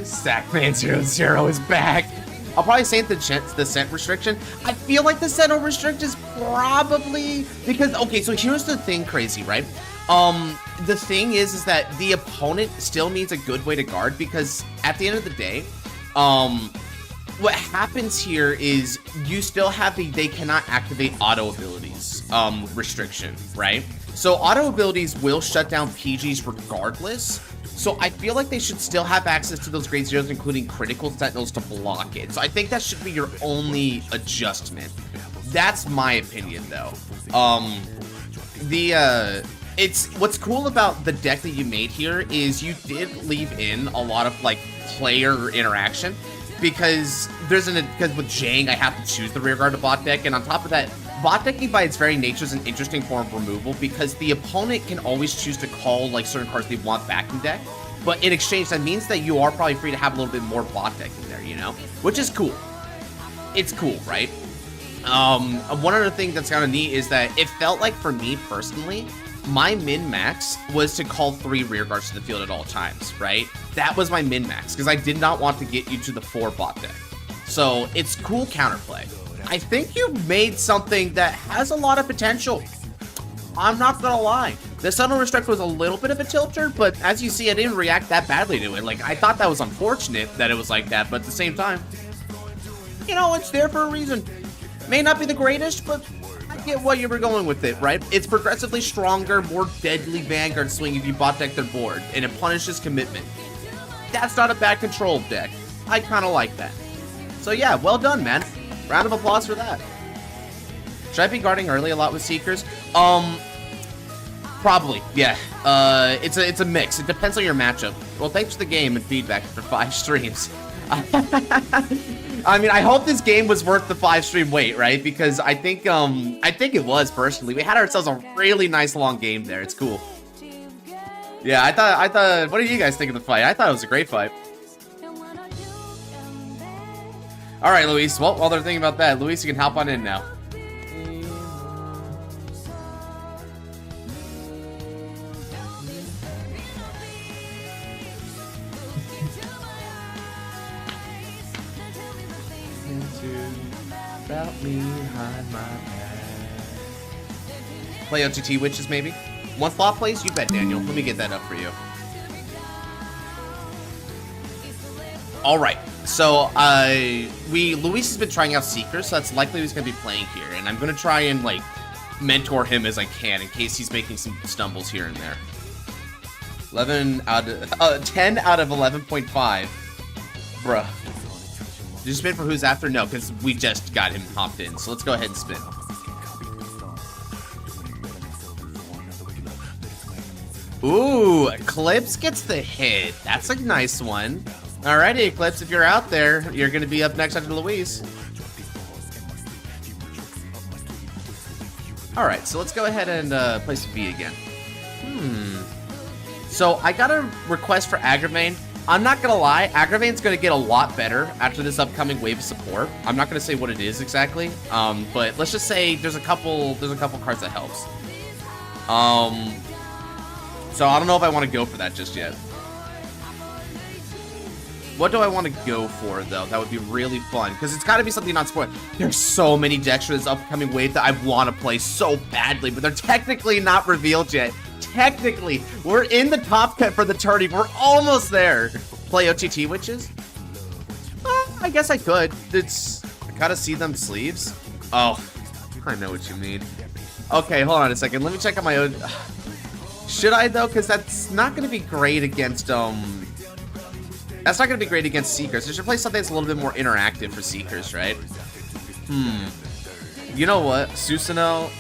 Sackman00 is back. I'll probably say the scent restriction. I feel like the scent restrict is probably because, okay, so here's the thing, crazy, right? The thing is that the opponent still needs a good way to guard, because at the end of the day, what happens here is you still have they cannot activate auto abilities restriction, right? So auto abilities will shut down PGs regardless. So I feel like they should still have access to those grade zeros, including critical sentinels, to block it. So I think that should be your only adjustment. That's my opinion, though. It's what's cool about the deck that you made here is you did leave in a lot of like player interaction, because with Jang I have to choose the rearguard to bot deck, and on top of that, bot decking by its very nature is an interesting form of removal, because the opponent can always choose to call like certain cards they want back in deck, but in exchange that means that you are probably free to have a little bit more bot decking there, you know, which is cool. It's cool, right? One other thing that's kind of neat is that it felt like, for me personally, my min-max was to call 3 rearguards to the field at all times, right? That was my min-max, because I did not want to get you to the 4 bot deck. So it's cool counterplay. I think you made something that has a lot of potential. I'm not gonna lie. The Subtle Restrict was a little bit of a tilter, but as you see, I didn't react that badly to it. Like, I thought that was unfortunate that it was like that, but at the same time, you know, it's there for a reason. May not be the greatest, but I get what you were going with it, right? It's progressively stronger, more deadly Vanguard swing if you bot deck their board, and it punishes commitment. That's not a bad control deck. I kind of like that. So yeah, well done, man. Round of applause for that. Should I be guarding early a lot with Seekers? Probably, yeah. It's a mix. It depends on your matchup. Well, thanks for the game and feedback after 5 streams. I mean, I hope this game was worth the 5 stream wait, right? Because I think it was, personally. We had ourselves a really nice long game there. It's cool. Yeah, I thought, what did you guys think of the fight? I thought it was a great fight. All right, Luis. Well, while they're thinking about that, Luis, you can hop on in now. About me behind my back. Play OTT Witches, maybe? One slot plays? You bet, Daniel. Let me get that up for you. All right. So, Luis has been trying out Seekers, so that's likely he's going to be playing here. And I'm going to try and, like, mentor him as I can in case he's making some stumbles here and there. 10 out of 11.5. Bruh. Did you spin for who's after? No, because we just got him hopped in. So let's go ahead and spin. Ooh, Eclipse gets the hit. That's a nice one. Alrighty, Eclipse, if you're out there, you're going to be up next after Louise. Alright, so let's go ahead and play some V again. So I got a request for Agravain. I'm not going to lie, Agravain's going to get a lot better after this upcoming wave of support. I'm not going to say what it is exactly, but let's just say there's a couple cards that helps. So I don't know if I want to go for that just yet. What do I want to go for, though? That would be really fun, because it's got to be something not spoiled. There's so many decks for this upcoming wave that I want to play so badly, but they're technically not revealed yet. technically, we're in the top cut for the tourney. We're almost there. Play OTT witches? I guess I could. I gotta see them sleeves. Oh, I know what you mean. Okay, hold on a second. Let me check out my own. Should I though? Because that's not gonna be great against That's not gonna be great against Seekers. I should play something that's a little bit more interactive for Seekers, right? You know what? Susanoo.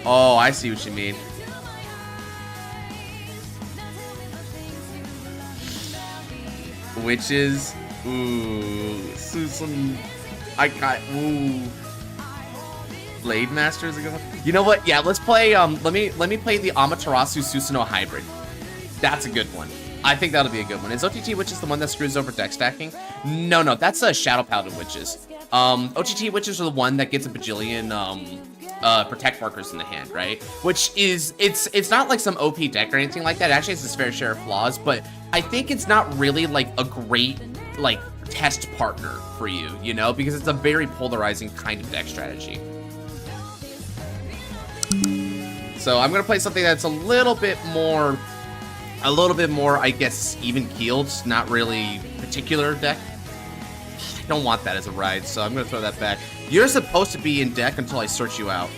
Oh, I see what you mean. Witches. Ooh, Susan. I got. Ooh. Blade Master is a good one. You know what? Yeah, let's play. Let me play the Amaterasu Susanoo hybrid. That's a good one. I think that'll be a good one. Is OTT Witches the one that screws over deck stacking? No, that's a Shadow Paladin Witches. OTT Witches are the one that gets a bajillion protect markers in the hand, right? Which is it's not like some OP deck or anything like that. It actually has its fair share of flaws, but I think it's not really like a great like test partner for you, you know, because it's a very polarizing kind of deck strategy. So I'm gonna play something that's a little bit more, I guess, even keeled, not really particular deck. I don't want that as a ride, so I'm gonna throw that back. You're supposed to be in deck until I sort you out.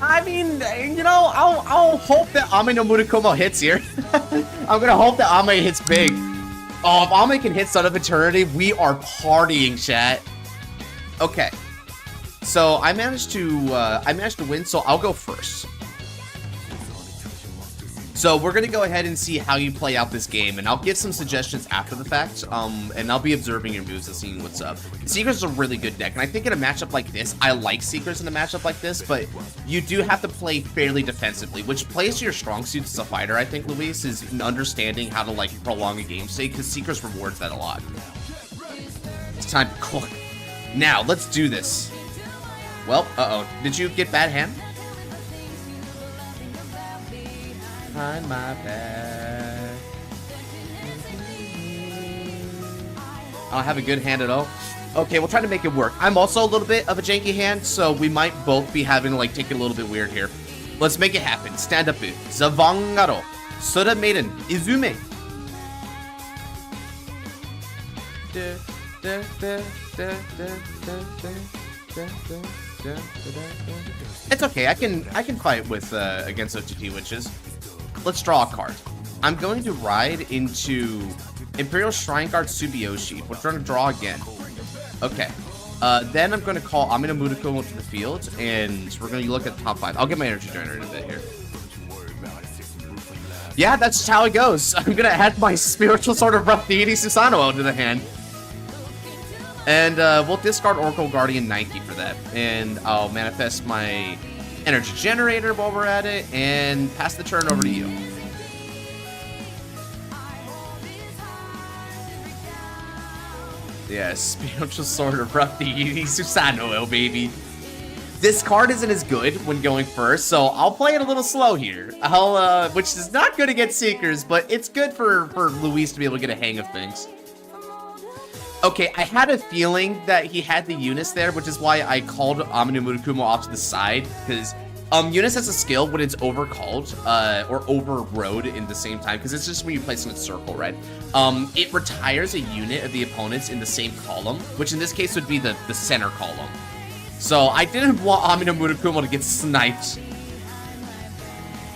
I mean, you know, I'll hope that Ame no Murakumo hits here. I'm gonna hope that Ame hits big. Oh, if Ame can hit Son of Eternity, we are partying, chat. Okay. So I managed to win, so I'll go first. So we're gonna go ahead and see how you play out this game, and I'll give some suggestions after the fact, and I'll be observing your moves and seeing what's up. Seekers is a really good deck, and I think in a matchup like this, I like Seekers in a matchup like this, but you do have to play fairly defensively, which plays to your strong suits as a fighter, I think, Luis, is understanding how to, like, prolong a game state, because Seekers rewards that a lot. It's time to cook. Now, let's do this. Well, uh-oh. Did you get bad hand? Behind my back. I don't have a good hand at all. Okay, we'll try to make it work. I'm also a little bit of a janky hand, so we might both be having to like take it a little bit weird here. Let's make it happen. Stand up. The Vanguard. Soda Maiden. Izume. It's okay. I can fight with against OTT Witches. Let's draw a card. I'm going to ride into Imperial Shrine Guard Tsubiyoshi. We're trying to draw again. Okay. Then I'm going to call Ame no Murakumo to the field, and we're going to look at the top 5. I'll get my energy generator in a bit here. Yeah, that's how it goes. I'm going to add my Spiritual Sword of Rough Deity Susanoo to the hand. And we'll discard Oracle Guardian Nike for that. And I'll manifest my energy generator while we're at it, and pass the turn over to you. Yeah, Spiritual Sword of Rough Deity Susanoo, baby. This card isn't as good when going first, so I'll play it a little slow here. Which is not good against Seekers, but it's good for Luis to be able to get a hang of things. Okay, I had a feeling that he had the Eunice there, which is why I called Ame no Murakumo off to the side, because Eunice has a skill when it's overcalled, or overrode in the same time, because it's just when you place them in circle, right? It retires a unit of the opponents in the same column, which in this case would be the center column. So I didn't want Ame no Murakumo to get sniped.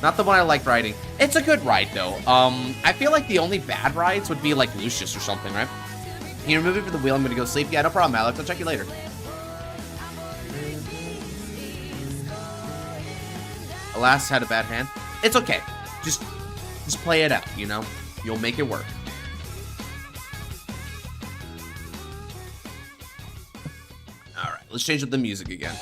Not the one I like riding. It's a good ride, though. I feel like the only bad rides would be like Lucius or something, right? You remove it from the wheel, I'm gonna go sleep. Yeah, no problem, Alex. I'll check you later. Alas, had a bad hand. It's okay. Just play it out, you know? You'll make it work. Alright, let's change up the music again.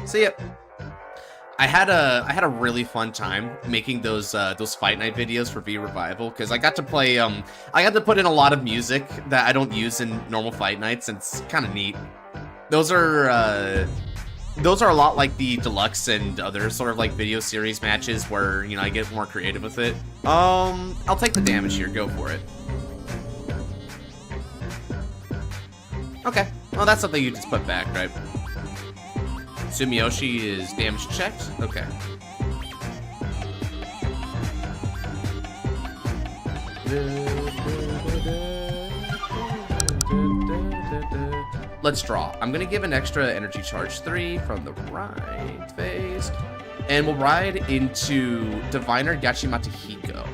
See ya. I had a really fun time making those fight night videos for V Revival, because I got to play I got to put in a lot of music that I don't use in normal fight nights, and it's kind of neat. Those are a lot like the deluxe and other sort of like video series matches where, you know, I get more creative with it. I'll take the damage here. Go for it. Okay, well that's something you just put back, right? Sumiyoshi is damage checked? Okay. Let's draw. I'm gonna give an extra energy charge 3 from the right phase. And we'll ride into Diviner Yachimata Hiko.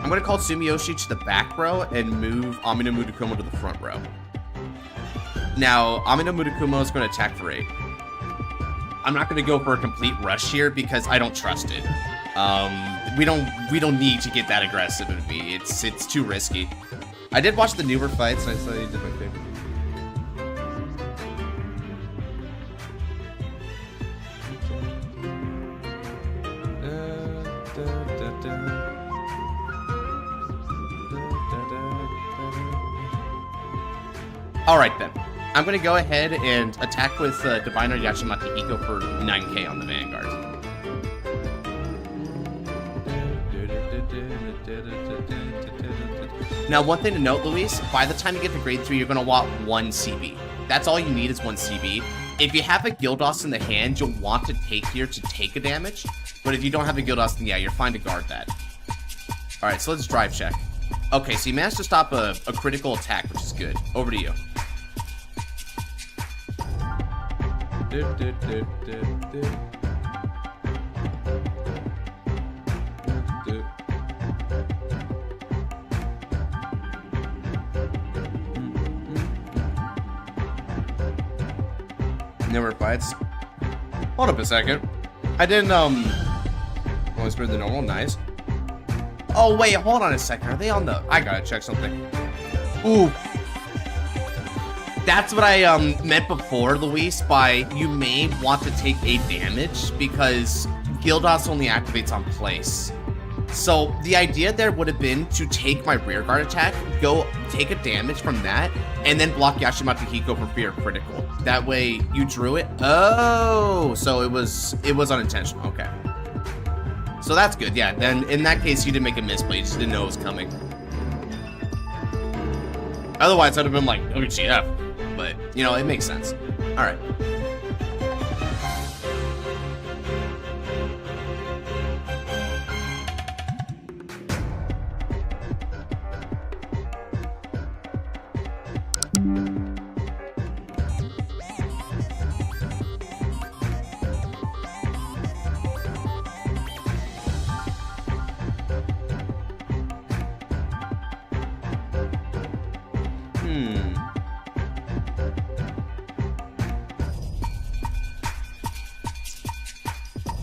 I'm gonna call Sumiyoshi to the back row and move Amino Mutakumo to the front row. Now, Amino Mutakumo is gonna attack for 8. I'm not gonna go for a complete rush here because I don't trust it. We don't need to get that aggressive with me. It's too risky. I did watch the newer fights, and I saw you did my favorite. Alright then. I'm gonna go ahead and attack with Diviner Yachimata Hiko for 9k on the Vanguard. Now, one thing to note, Luis, by the time you get to grade 3, you're going to want 1 CB. That's all you need is 1 CB. If you have a Gildos in the hand, you'll want to take here to take a damage. But if you don't have a Gildos, then yeah, you're fine to guard that. Alright, so let's drive check. Okay, so you managed to stop a critical attack, which is good. Over to you. Never fights. Hold up a second. I didn't, always heard the normal, nice. Oh, wait, hold on a second. Are they on the... I gotta check something. Ooh. That's what I, meant before, Luis, by you may want to take a damage because Gildos only activates on place. So the idea there would have been to take my rear guard attack, go take a damage from that, and then block Yachimata Hiko for fear critical. That way you drew it. Oh, so it was unintentional. Okay. So that's good. Yeah, then in that case you didn't make a misplay, you just didn't know it was coming. Otherwise I'd have been like, WTF. But, you know, it makes sense. Alright.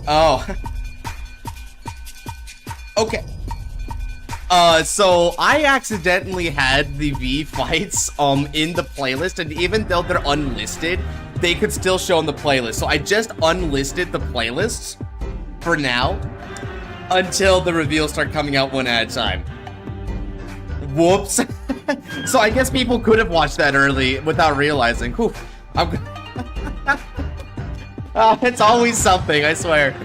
Oh. Okay. So I accidentally had the V fights in the playlist, and even though they're unlisted, they could still show in the playlist. So I just unlisted the playlists for now until the reveals start coming out one at a time. Whoops. So I guess people could have watched that early without realizing. Whew. It's always something, I swear.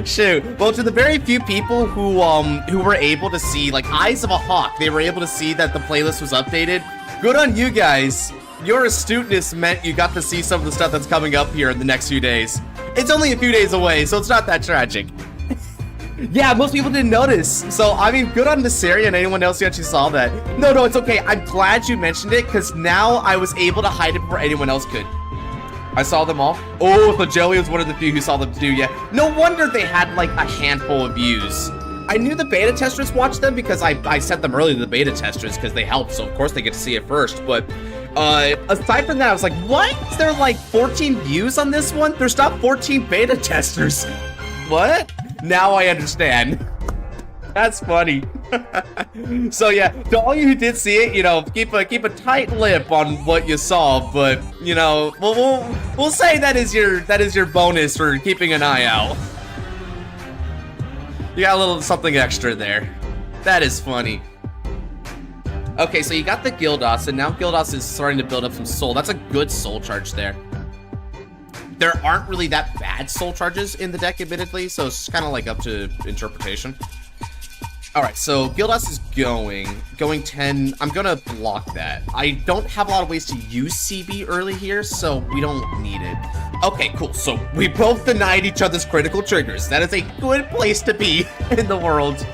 Shoot. Well, to the very few people who were able to see, like, Eyes of a Hawk, they were able to see that the playlist was updated. Good on you guys. Your astuteness meant you got to see some of the stuff that's coming up here in the next few days. It's only a few days away, so it's not that tragic. Yeah, most people didn't notice. So, I mean, good on Visseria and anyone else who actually saw that. No, it's okay. I'm glad you mentioned it, because now I was able to hide it before anyone else could. I saw them all. Oh, so Joey was one of the few who saw them too, yeah. No wonder they had, like, a handful of views. I knew the beta testers watched them because I sent them early to the beta testers because they helped, so of course they get to see it first. But, aside from that, I was like, what? Is there, like, 14 views on this one? There's not 14 beta testers. What? Now I understand. That's funny. So yeah, to all you who did see it, you know, keep a tight lip on what you saw, but you know, we'll say that is your bonus for keeping an eye out. You got a little something extra there. That is funny. Okay, so you got the Gildos, and now Gildos is starting to build up some soul. That's a good soul charge there. There aren't really that bad soul charges in the deck, admittedly, so it's kind of like up to interpretation. Alright, so Gildas is going 10. I'm gonna block that. I don't have a lot of ways to use CB early here, so we don't need it. Okay, cool. So we both denied each other's critical triggers. That is a good place to be in the world.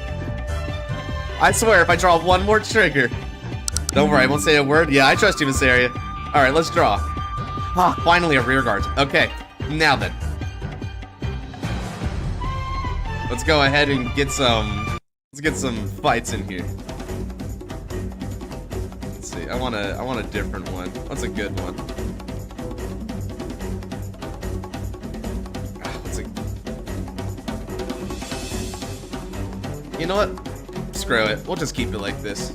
I swear, if I draw one more trigger. Don't worry, I won't say a word. Yeah, I trust you, Miss Area. Alright, let's draw. Ah, finally a rear guard. Okay, now then. Let's go ahead and get some... Let's get some fights in here. Let's see. I want a different one. What's a good one? You know what? Screw it. We'll just keep it like this.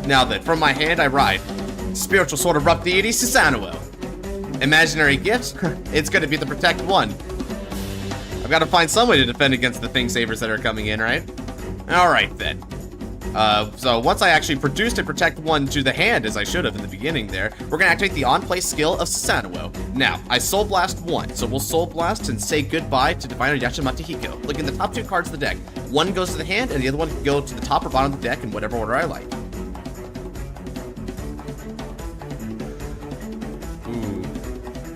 Now then, from my hand I ride Spiritual Sword of Rough Deity, Susanoo. Imaginary gifts? It's gonna be the Protect one. I've got to find some way to defend against the Thing Savers that are coming in, right? Alright then. So once I actually produced a Protect 1 to the hand, as I should have in the beginning there, we're going to activate the on-play skill of Susanoo. Now, I Soul Blast 1, so we'll Soul Blast and say goodbye to Diviner Yashimata Hiko. Look at the top 2 cards of the deck. One goes to the hand, and the other one can go to the top or bottom of the deck in whatever order I like. Ooh.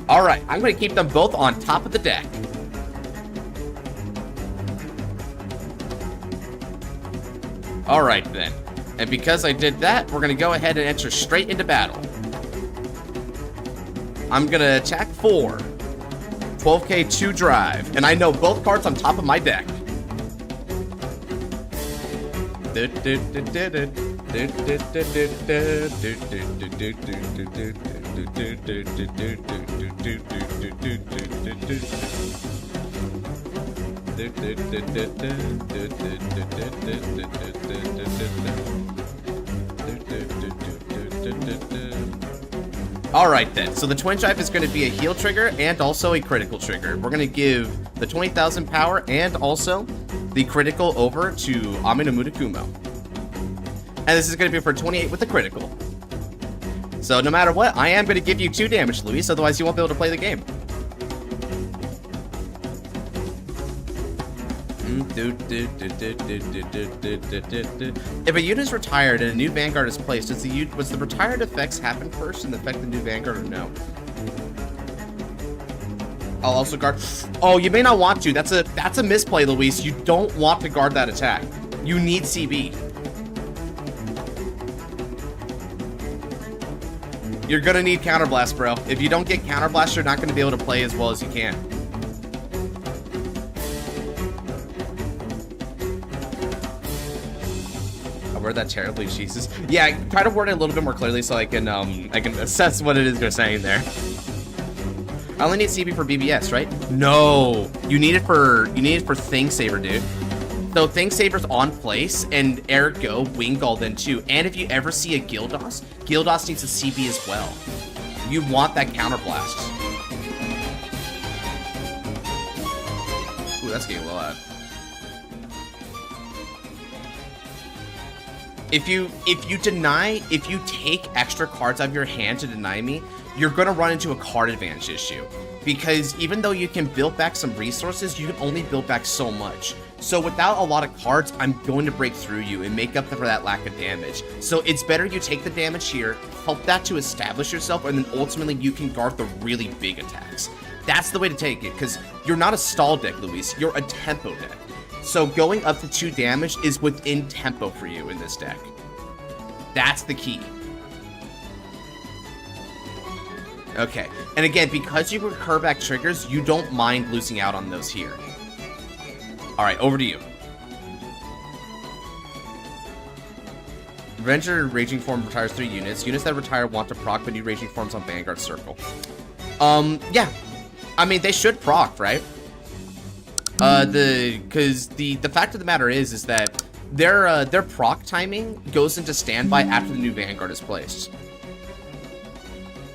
Alright, I'm going to keep them both on top of the deck. Alright then, and because I did that, we're gonna go ahead and enter straight into battle. I'm gonna attack 4, 12k 2 drive, and I know both cards on top of my deck. Alright then, so the Twin Drive is going to be a heal trigger and also a critical trigger. We're going to give the 20,000 power and also the critical over to Amino Mutakumo. And this is going to be for 28 with the critical. So no matter what, I am going to give you 2 damage, Luis, otherwise you won't be able to play the game. If a unit is retired and a new Vanguard is placed, does the retired effects happen first and affect the new Vanguard or no? I'll also guard. Oh, you may not want to. That's a misplay, Luis. You don't want to guard that attack. You need CB. You're gonna need Counterblast, bro. If you don't get Counterblast, you're not gonna be able to play as well as you can. Word that terribly, Jesus. Yeah, try to word it a little bit more clearly so I can assess what it is you're saying there. I only need CB for BBS, right? No, you need it for Thing Saver, dude. So Thing Saver's on place, and ergo Wingull then too. And if you ever see a Gildas needs a CB as well. You want that Counterblast. Ooh, that's getting low out. If you take extra cards out of your hand to deny me, you're gonna run into a card advantage issue. Because even though you can build back some resources, you can only build back so much. So without a lot of cards, I'm going to break through you and make up for that lack of damage. So it's better you take the damage here, help that to establish yourself, and then ultimately you can guard the really big attacks. That's the way to take it, because you're not a stall deck, Luis. You're a tempo deck. So going up to 2 damage is within tempo for you in this deck. That's the key. Okay, and again, because you recur back triggers, you don't mind losing out on those here. Alright, over to you. Revenger Raging Form retires 3 units. Units that retire want to proc, but need Raging Forms on Vanguard Circle. Yeah. I mean, they should proc, right? Because the fact of the matter is that their proc timing goes into standby after the new Vanguard is placed.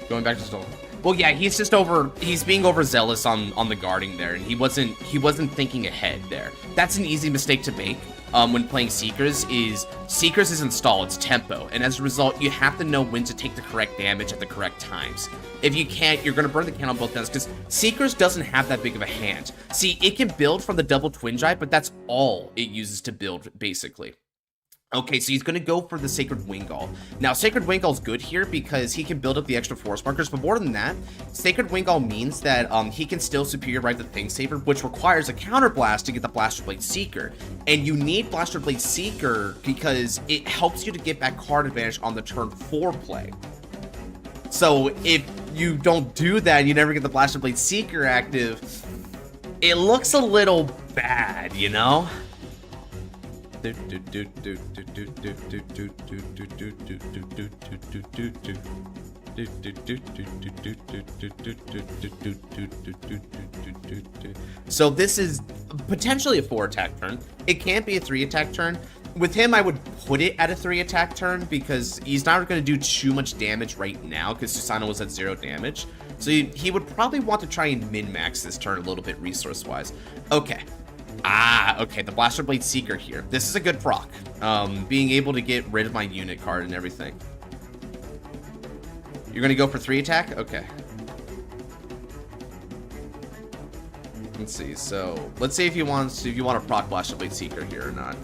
Going back to Stolen. Well, yeah, he's being overzealous on the guarding there, and he wasn't thinking ahead there. That's an easy mistake to make when playing Seekers isn't stall, it's tempo, and as a result, you have to know when to take the correct damage at the correct times. If you can't, you're going to burn the count on both guns, because Seekers doesn't have that big of a hand. See, it can build from the double Twin Drive, but that's all it uses to build, basically. Okay, so he's going to go for the Sacred Wingull. Now, Sacred Wingull's good here because he can build up the extra force markers, but more than that, Sacred Wingull means that he can still Superior Ride the Thing Saver, which requires a Counter Blast to get the Blaster Blade Seeker. And you need Blaster Blade Seeker because it helps you to get back card advantage on the turn 4 play. So if you don't do that, you never get the Blaster Blade Seeker active, it looks a little bad, you know? So this is potentially a 4 attack turn. It can't be a 3 attack turn. With him, I would put it at a 3 attack turn because he's not going to do too much damage right now because Susanoo was at 0 damage. So he would probably want to try and min-max this turn a little bit resource-wise. Okay. Okay, the Blaster Blade Seeker here. This is a good proc. Being able to get rid of my unit card and everything. You're gonna go for 3 attack? Okay. Let's see, so let's see if you want to proc Blaster Blade Seeker here or not.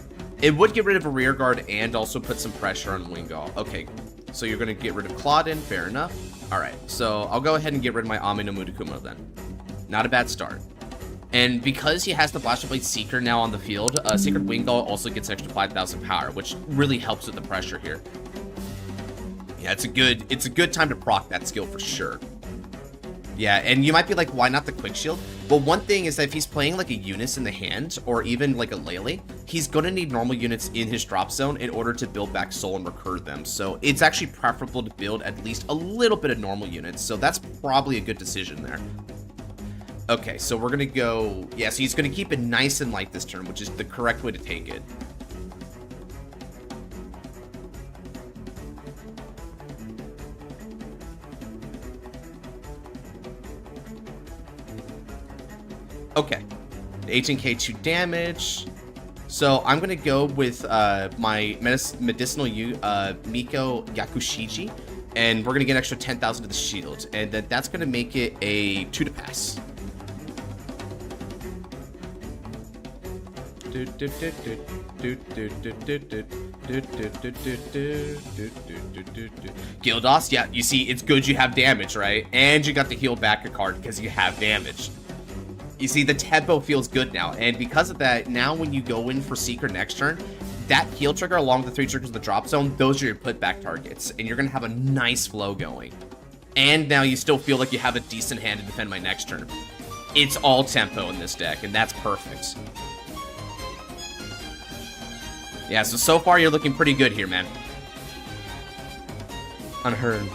It would get rid of a rear guard and also put some pressure on Wingull. Okay, so you're gonna get rid of Claudin, fair enough. Alright, so I'll go ahead and get rid of my Ame no Mutakumo then. Not a bad start. And because he has the Blaster Blade Seeker now on the field, Sacred Wingull also gets extra 5,000 power, which really helps with the pressure here. Yeah, it's a good time to proc that skill for sure. Yeah, and you might be like, why not the Quick Shield? Well, one thing is that if he's playing like a Eunice in the hand, or even like a Lele, he's gonna need normal units in his drop zone in order to build back soul and recur them. So it's actually preferable to build at least a little bit of normal units. So that's probably a good decision there. Okay, so we're gonna go... Yeah, so he's gonna keep it nice and light this turn, which is the correct way to take it. Okay. 18k 2 damage. So I'm gonna go with my medicinal Miko Yakushiji, and we're gonna get an extra 10,000 to the shield, and that's gonna make it a 2 to pass. Gildos, yeah, you see, it's good you have damage, right? And you got to heal back a card because you have damage. You see, the tempo feels good now, and because of that, now when you go in for Seeker next turn, that heal trigger along with the 3 triggers of the drop zone, those are your put-back targets, and you're going to have a nice flow going. And now you still feel like you have a decent hand to defend my next turn. It's all tempo in this deck, and that's perfect. Yeah, so far you're looking pretty good here, man. Unheard.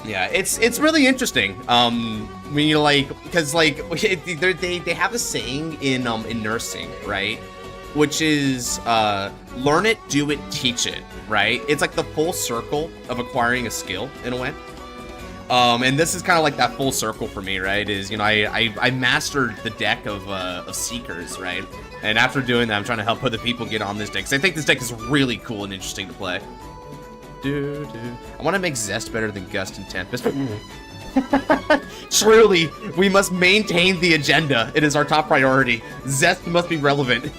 Yeah, it's really interesting. When you like, because like they have a saying in nursing, right? Which is learn it, do it, teach it, right? It's like the full circle of acquiring a skill in a way. And this is kind of like that full circle for me, right? Is, you know, I mastered the deck of Seekers, right? And after doing that, I'm trying to help other people get on this deck, because I think this deck is really cool and interesting to play. I want to make Zest better than Gust and Tempest. Truly, we must maintain the agenda. It is our top priority. Zest must be relevant.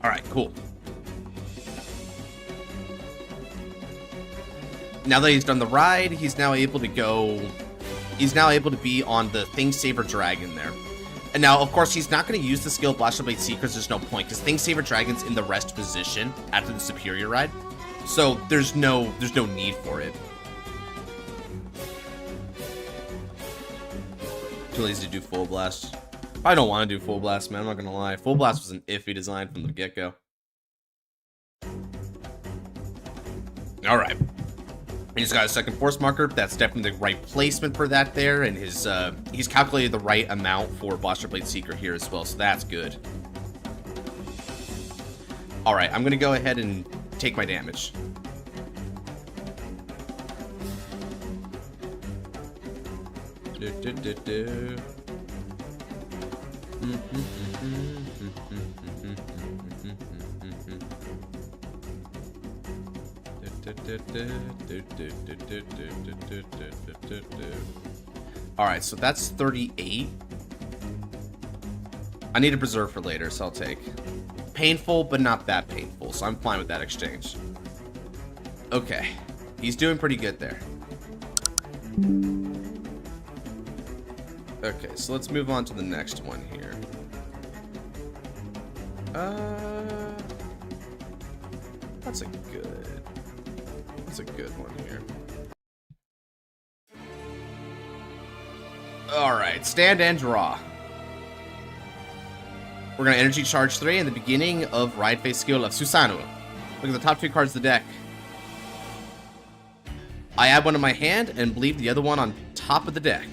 Alright, cool. Now that he's done the ride, he's now able to go... He's now able to be on the Thing Saver Dragon there. And now, of course, he's not going to use the skill Blaster Blade Seekers. There's no point, because Thing Saver Dragon's in the rest position after the Superior Ride. So there's no need for it. Too lazy to do Full Blast. I don't want to do Full Blast, man. I'm not going to lie. Full Blast was an iffy design from the get-go. Alright. He's got a second force marker. That's definitely the right placement for that there, and his he's calculated the right amount for Blaster Blade Seeker here as well, so that's good. Alright, I'm gonna go ahead and take my damage. Alright, so that's 38. I need a preserve for later, so I'll take. Painful, but not that painful, so I'm fine with that exchange. Okay. He's doing pretty good there. Okay, so let's move on to the next one here. That's a good one here. Alright, stand and draw. We're gonna energy charge 3 in the beginning of Ride Phase skill of Susanoo. Look at the top 2 cards of the deck. I add one in my hand and leave the other one on top of the deck.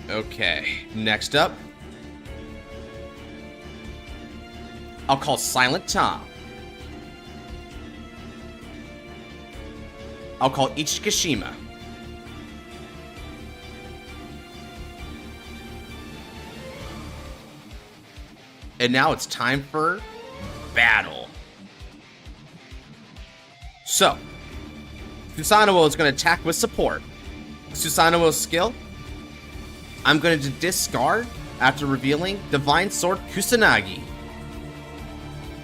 Okay, next up, I'll call Silent Tom. I'll call Ichikashima. And now it's time for battle. So, Susanoo is going to attack with support. Susanoo's skill, I'm going to discard after revealing Divine Sword Kusanagi.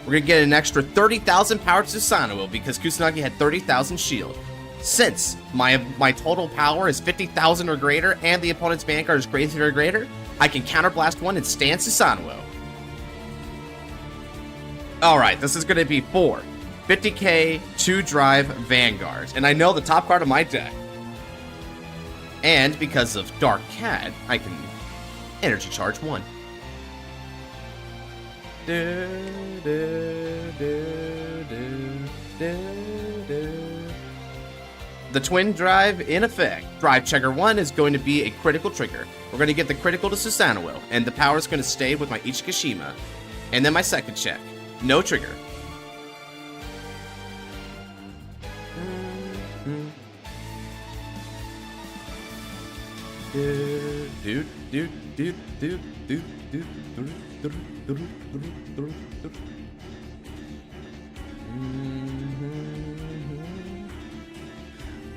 We're going to get an extra 30,000 power to Susanoo because Kusanagi had 30,000 shield. Since my total power is 50,000 or greater and the opponent's Vanguard is greater or greater, I can counterblast one and stand Susanoo. Alright, this is going to be 4 50k 2-drive Vanguards. And I know the top card of my deck. And because of Dark Cat, I can energy charge 1. The twin drive in effect. Drive checker 1 is going to be a critical trigger. We're going to get the critical to Susanoo, and the power is going to stay with my Ichikashima. And then my second check. No trigger.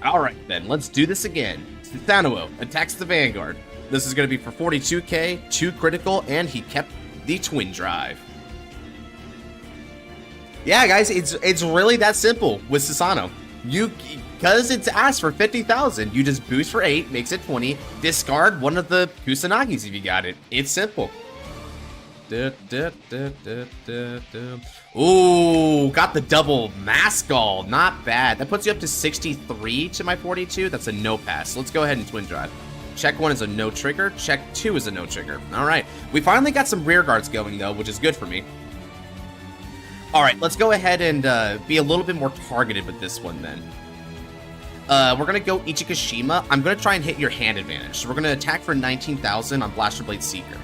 Alright then, let's do this again. Susanoo attacks the Vanguard. This is going to be for 42k, 2 critical, and he kept the twin drive. Yeah, guys, it's really that simple with Susanoo. Because it's asked for 50,000, you just boost for 8, makes it 20, discard one of the Kusanagis if you got it. It's simple. Ooh, got the double Maskall. Not bad. That puts you up to 63 to my 42. That's a no pass. Let's go ahead and twin drive. Check 1 is a no trigger. Check 2 is a no trigger. All right. We finally got some rear guards going, though, which is good for me. All right, let's go ahead and be a little bit more targeted with this one, then. We're going to go Ichikashima. I'm going to try and hit your hand advantage. So we're going to attack for 19,000 on Blaster Blade Seeker.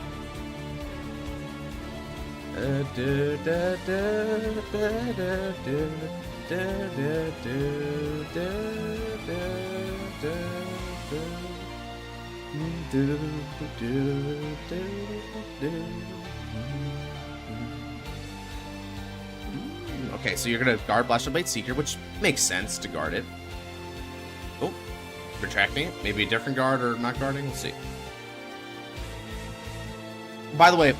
Okay, so you're going to guard Blaster Blade Seeker, which makes sense to guard it. Oh, retracting it. Maybe a different guard or not guarding. Let's see. By the way,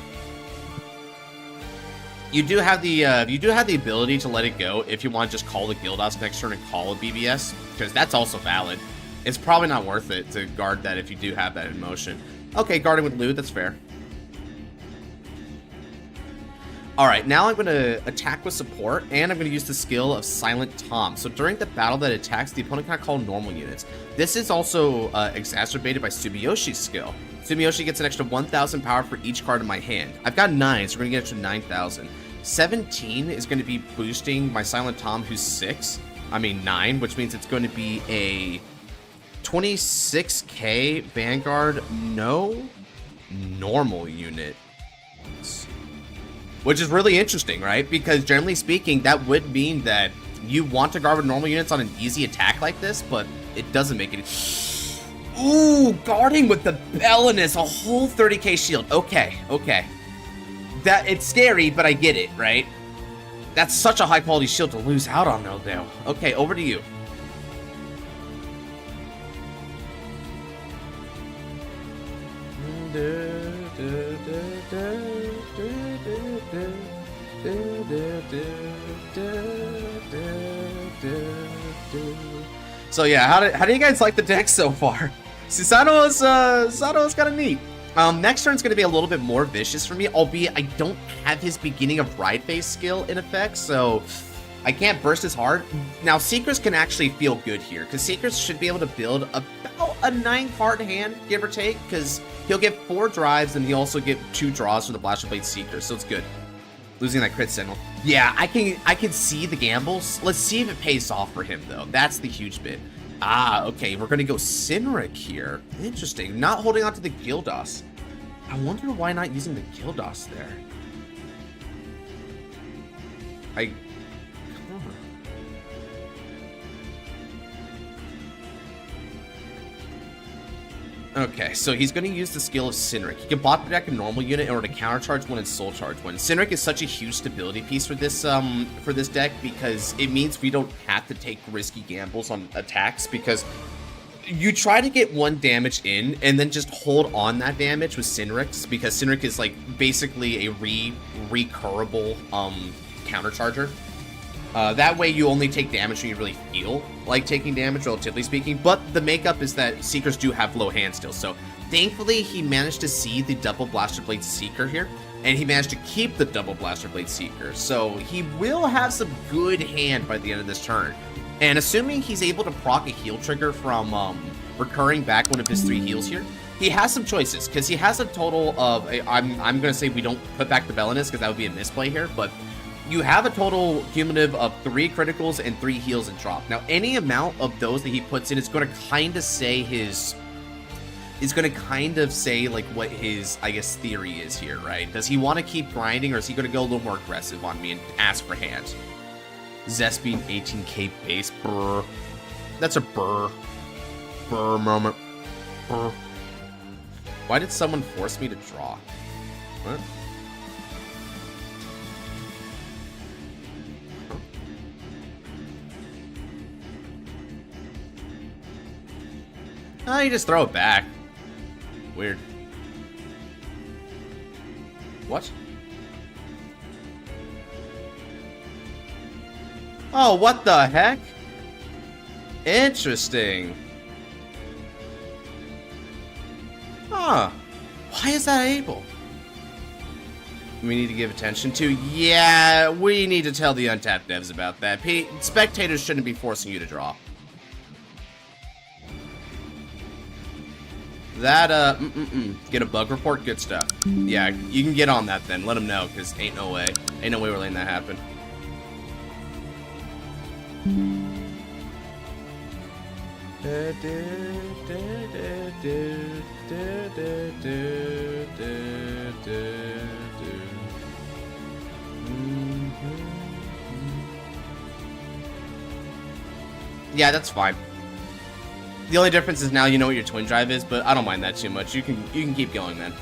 you do have the ability to let it go if you want to just call the Guildhouse next turn and call a BBS, because that's also valid. It's probably not worth it to guard that if you do have that in motion. Okay, guarding with loot, that's fair. Alright, now I'm going to attack with support, and I'm going to use the skill of Silent Tom. So during the battle that attacks, the opponent cannot call normal units. This is also exacerbated by Sumiyoshi's skill. Sumiyoshi gets an extra 1,000 power for each card in my hand. I've got 9, so we're going to get an extra 9,000. 17 is going to be boosting my Silent Tom, who's 9, which means it's going to be a 26k Vanguard, no normal unit. Which is really interesting, right? Because generally speaking, that would mean that you want to guard with normal units on an easy attack like this, but it doesn't make it... Ooh, guarding with the Belinus, a whole 30k shield. Okay, okay. It's scary, but I get it, right? That's such a high quality shield to lose out on though. Okay, over to you. So yeah, how do you guys like the deck so far? Susano's kind of neat. Next turn's going to be a little bit more vicious for me, albeit I don't have his beginning of Ride Phase skill in effect, so I can't burst as hard. Now, Seekers can actually feel good here, because Seekers should be able to build about a 9-card hand, give or take, because he'll get 4 drives, and he'll also get 2 draws from the Blaster Blade Seekers, so it's good. Losing that crit signal. Yeah, I can see the gambles. Let's see if it pays off for him, though. That's the huge bit. Ah, okay, we're going to go Cynric here. Interesting. Not holding on to the Gildos. I wonder why not using the Gildos there. Okay, so he's going to use the skill of Cynric. He can bot the deck a normal unit in order to countercharge one and soul charge one. Cynric is such a huge stability piece for this deck because it means we don't have to take risky gambles on attacks, because you try to get 1 damage in and then just hold on that damage with Cynric, because Cynric is like basically a recurrable countercharger. That way you only take damage when you really feel like taking damage, relatively speaking, but the makeup is that Seekers do have low hand still, so thankfully he managed to see the double Blaster Blade Seeker here, and he managed to keep the double Blaster Blade Seeker, so he will have some good hand by the end of this turn. And assuming he's able to proc a heal trigger from recurring back one of his 3 heals here, he has some choices, because he has a total of, I'm going to say we don't put back the Belinus, because that would be a misplay here, but you have a total cumulative of 3 criticals and 3 heals and drop. Now, any amount of those that he puts in is going to kind of say like what his, I guess, theory is here, right? Does he want to keep grinding, or is he going to go a little more aggressive on me and ask for hands? Zespine 18k base, brr. That's a brr. Brr moment. Brr. Why did someone force me to draw? What? Oh, you just throw it back. Weird. What? Oh, what the heck? Interesting. Huh. Why is that able? We need to give attention to? Yeah, we need to tell the Untap devs about that. Spectators shouldn't be forcing you to draw. That, get a bug report, good stuff. Yeah, you can get on that then, let them know, because ain't no way we're letting that happen. Yeah, that's fine. The only difference is now you know what your twin drive is, but I don't mind that too much. You can keep going, man.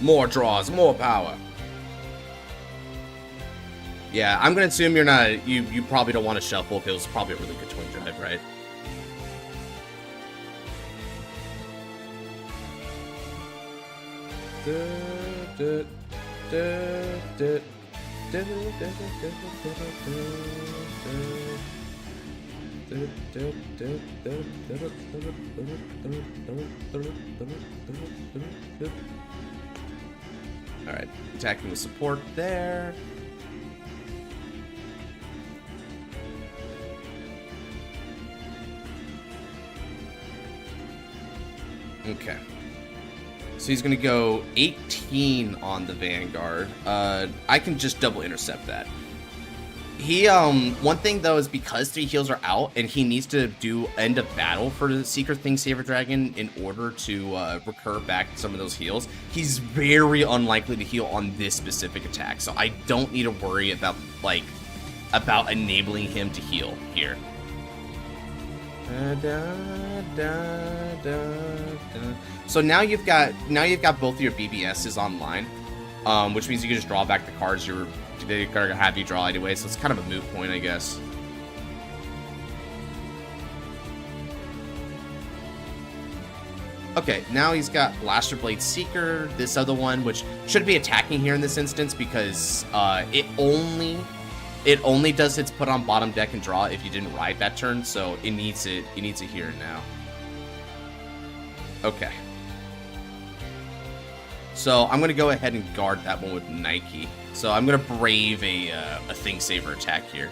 More draws, more power. Yeah, I'm gonna assume you're not. You probably don't want to shuffle because it's probably a really good twin drive, right? Alright, attacking with support there. Okay. So he's going to go 18 on the Vanguard. I can just double intercept that. He one thing though is because 3 heals are out and he needs to do end of battle for the Secret Thing Saber Dragon in order to recur back some of those heals. He's very unlikely to heal on this specific attack, so I don't need to worry about enabling him to heal here. So now you've got both of your BBSs online, which means you can just draw back the cards they're gonna have you draw anyway. So it's kind of a moot point, I guess. Okay, now he's got Blaster Blade Seeker, this other one, which should be attacking here in this instance because it only does its put on bottom deck and draw if you didn't ride that turn, so it needs it here and now. Okay. So I'm gonna go ahead and guard that one with Nike. So I'm gonna brave a Thing Saver attack here.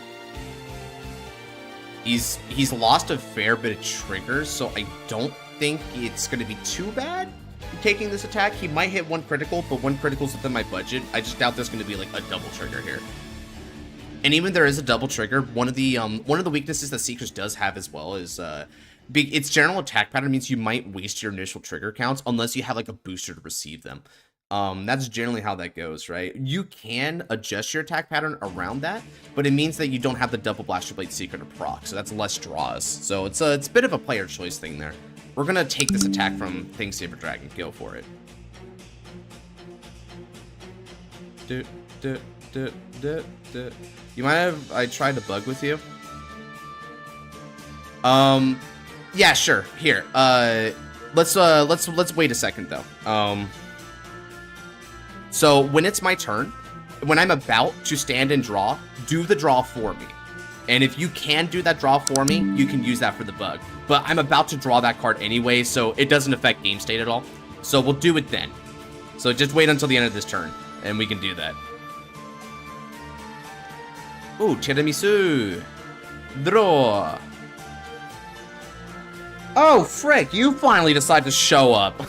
He's lost a fair bit of triggers, so I don't think it's gonna be too bad taking this attack. He might hit 1 critical, but 1 critical's within my budget. I just doubt there's gonna be like a double trigger here. And even there is a double trigger, one of the weaknesses that Secrets does have as well is its general attack pattern means you might waste your initial trigger counts unless you have like a booster to receive them. That's generally how that goes, right? You can adjust your attack pattern around that, but it means that you don't have the double Blaster Blade Secret to proc, so that's less draws. So it's a bit of a player choice thing there. We're gonna take this attack from Thing Saber Dragon. Go for it. You might have I tried to bug with you. Yeah, sure. Here. Let's wait a second though. So when it's my turn, when I'm about to stand and draw, do the draw for me. And if you can do that draw for me, you can use that for the bug. But I'm about to draw that card anyway, so it doesn't affect game state at all. So we'll do it then. So just wait until the end of this turn, and we can do that. Ooh, tiramisu. Draw. Oh, frick, you finally decided to show up.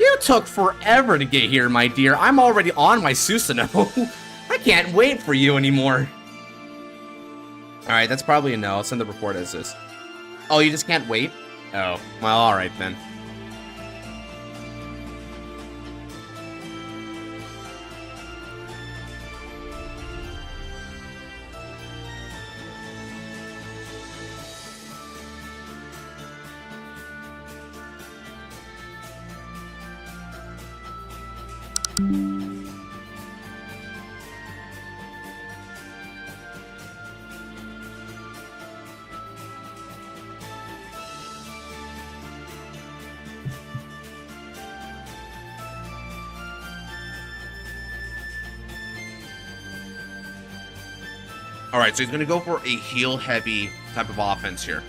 You took forever to get here, my dear. I'm already on my Susanoo. I can't wait for you anymore. Alright, that's probably a no. I'll send the report as this. Oh, you just can't wait? Oh, well, alright then. Alright, so he's going to go for a heal-heavy type of offense here.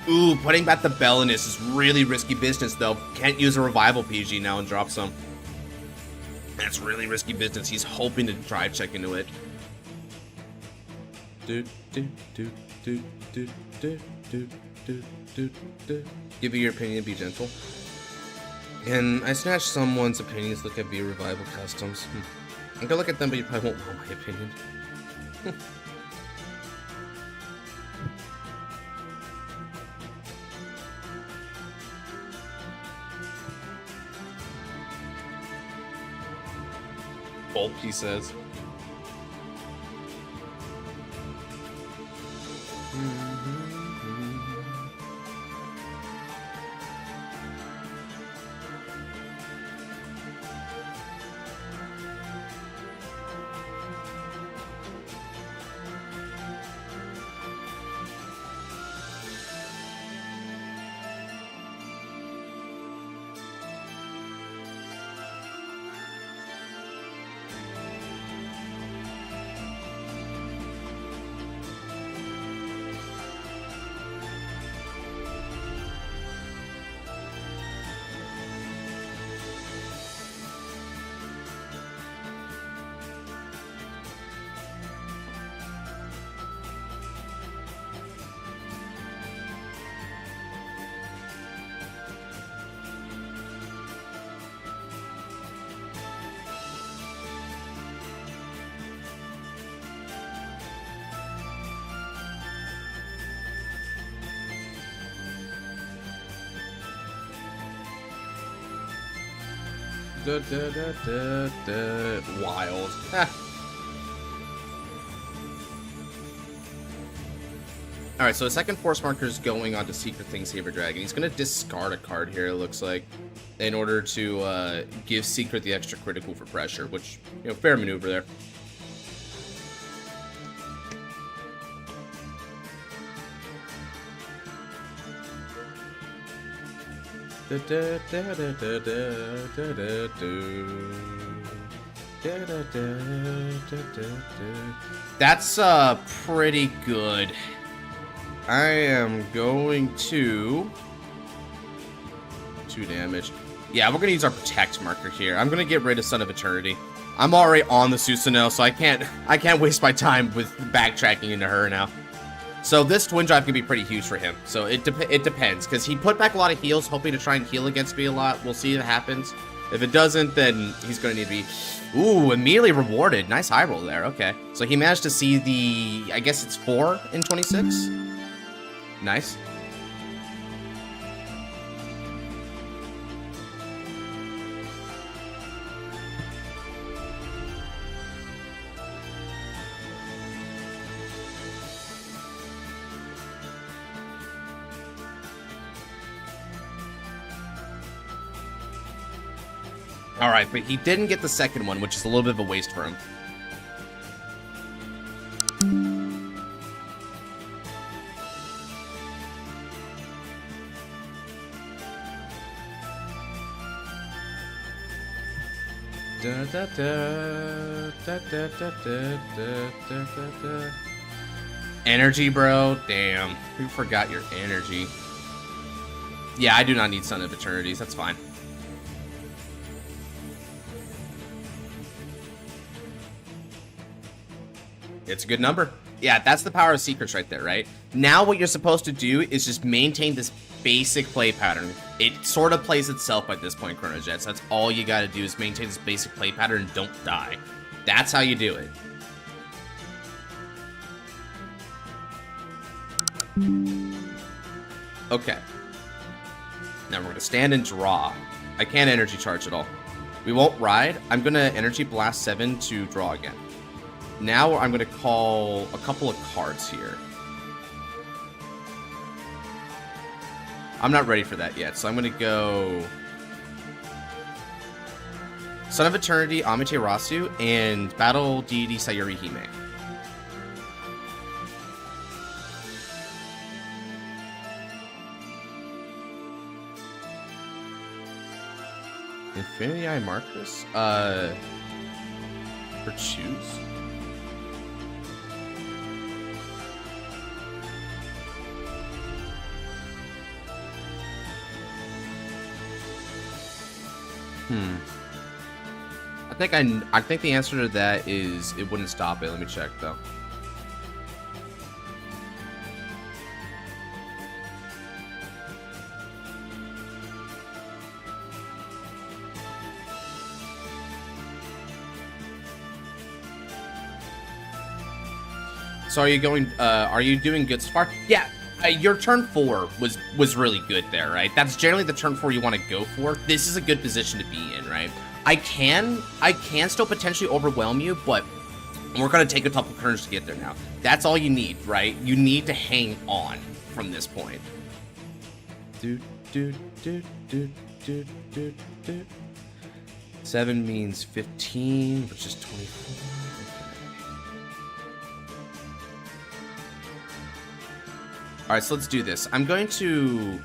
Ooh, putting back the Bellinus is really risky business, though. Can't use a Revival PG now and drop some. That's really risky business. He's hoping to drive check into it. Give you your opinion, be gentle. And I snatched someone's opinions, look at V Revival Customs. I'm gonna look at them, but you probably won't want my opinion. Bulk, he says. Wild. Alright, so the second force marker is going on to Secret Thing Saber Dragon. He's going to discard a card here, it looks like, in order to give Secret the extra critical for pressure, which, you know, fair maneuver there. That's pretty good. I am going to 2 damage. Yeah, we're gonna use our protect marker here. I'm gonna get rid of Son of Eternity. I'm already on the Susanoo, so I can't waste my time with backtracking into her now. So this twin drive can be pretty huge for him. So it depends, because he put back a lot of heals, hoping to try and heal against me a lot. We'll see if it happens. If it doesn't, then he's going to need to be... Ooh, immediately rewarded. Nice high roll there. Okay. So he managed to see the... I guess it's 4 in 26? Nice. Alright, but he didn't get the second one, which is a little bit of a waste for him. Energy, bro? Damn. Who forgot your energy? Yeah, I do not need Son of Eternities. That's fine. It's a good number. Yeah, that's the power of secrets right there, right? Now what you're supposed to do is just maintain this basic play pattern. It sort of plays itself at this point, Chrono Jets. That's all you gotta do is maintain this basic play pattern and don't die. That's how you do it. Okay. Now we're gonna stand and draw. I can't energy charge at all. We won't ride. I'm gonna energy blast 7 to draw again. Now I'm going to call a couple of cards here. I'm not ready for that yet, so I'm going to go Son of Eternity, Amaterasu, and Battle Deity Sayuri Hime. Infinity Eye Marcus? For choose? I think the answer to that is it wouldn't stop it. Let me check though. So are you doing good so far? Yeah. Your turn 4 was really good there, right? That's generally the turn 4 you want to go for. This is a good position to be in, right? I can still potentially overwhelm you, but we're going to take a couple turns to get there now. That's all you need, right? You need to hang on from this point. 7 means 15, which is 24. Alright, so let's do this. I'm going to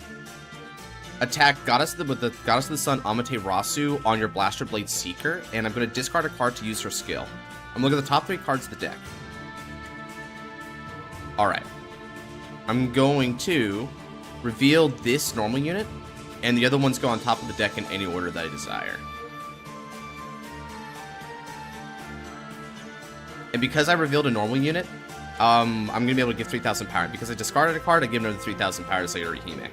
attack with the Goddess of the Sun Amaterasu on your Blaster Blade Seeker, and I'm going to discard a card to use her skill. I'm looking at the top 3 cards of the deck. Alright. I'm going to reveal this normal unit, and the other ones go on top of the deck in any order that I desire. And because I revealed a normal unit, I'm going to be able to give 3,000 power. Because I discarded a card, I give another 3,000 power to Sayuri Hime.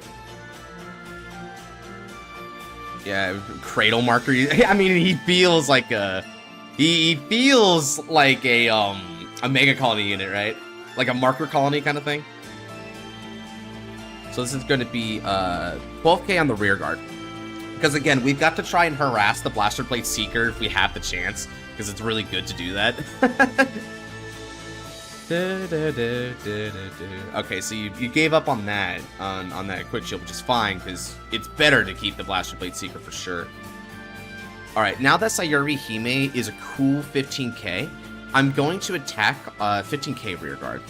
Yeah, Cradle Marker. I mean, he feels like a... He feels like a Mega Colony unit, right? Like a Marker Colony kind of thing. So this is going to be 12k on the rear guard. Because again, we've got to try and harass the Blaster Blade Seeker if we have the chance, because it's really good to do that. Okay, so you gave up on that, on that quick shield, which is fine, because it's better to keep the Blaster Blade Seeker for sure. Alright, now that Sayuri Hime is a cool 15k, I'm going to attack 15k rear guard.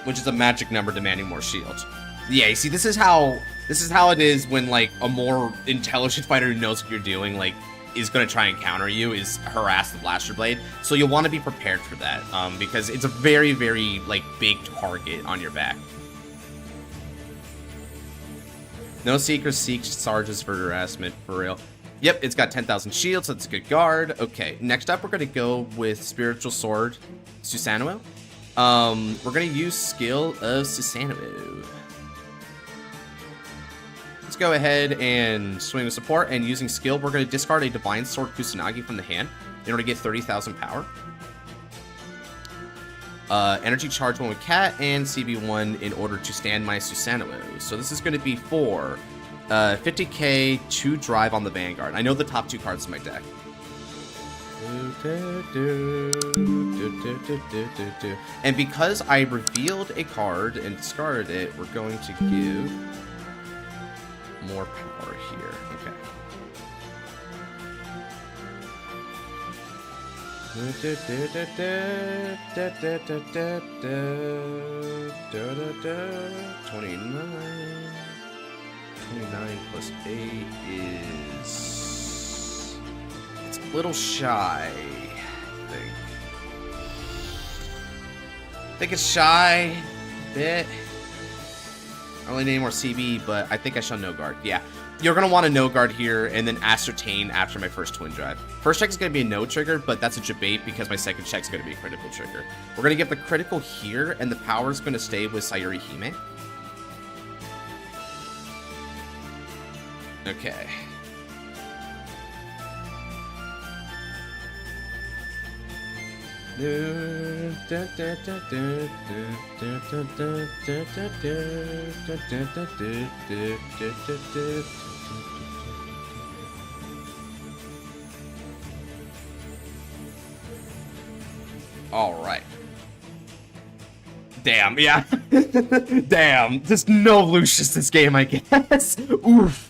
Which is a magic number demanding more shield. Yeah, you see, this is how it is when, like, a more intelligent fighter who knows what you're doing, like, is going to try and counter you, is harass the Blaster Blade. So you'll want to be prepared for that, because it's a very, very, like, big target on your back. No Seekers seek charges for harassment, for real. Yep, it's got 10,000 shields, so that's a good guard. Okay, next up we're going to go with Spiritual Sword Susanoo. We're going to use Skill of Susanoo. Let's go ahead and swing with support, and using skill, we're going to discard a Divine Sword Kusanagi from the hand in order to get 30,000 power. Energy charge 1 with Cat, and CB1 in order to stand my Susanoo. So this is going to be for 50k to drive on the Vanguard. I know the top 2 cards in my deck. And because I revealed a card and discarded it, we're going to give more power here. Okay. $29 plus 8 is... It's a little shy, I think. I think it's shy a bit. I only need any more CB, but I think I shall no guard. Yeah, you're going to want a no guard here and then ascertain after my first twin drive. First check is going to be a no trigger, but that's a debate because my second check is going to be a critical trigger. We're going to get the critical here, and the power is going to stay with Sayuri Hime. Okay. All right. Damn, yeah. Damn, there's no Lucius this game, I guess. Oof.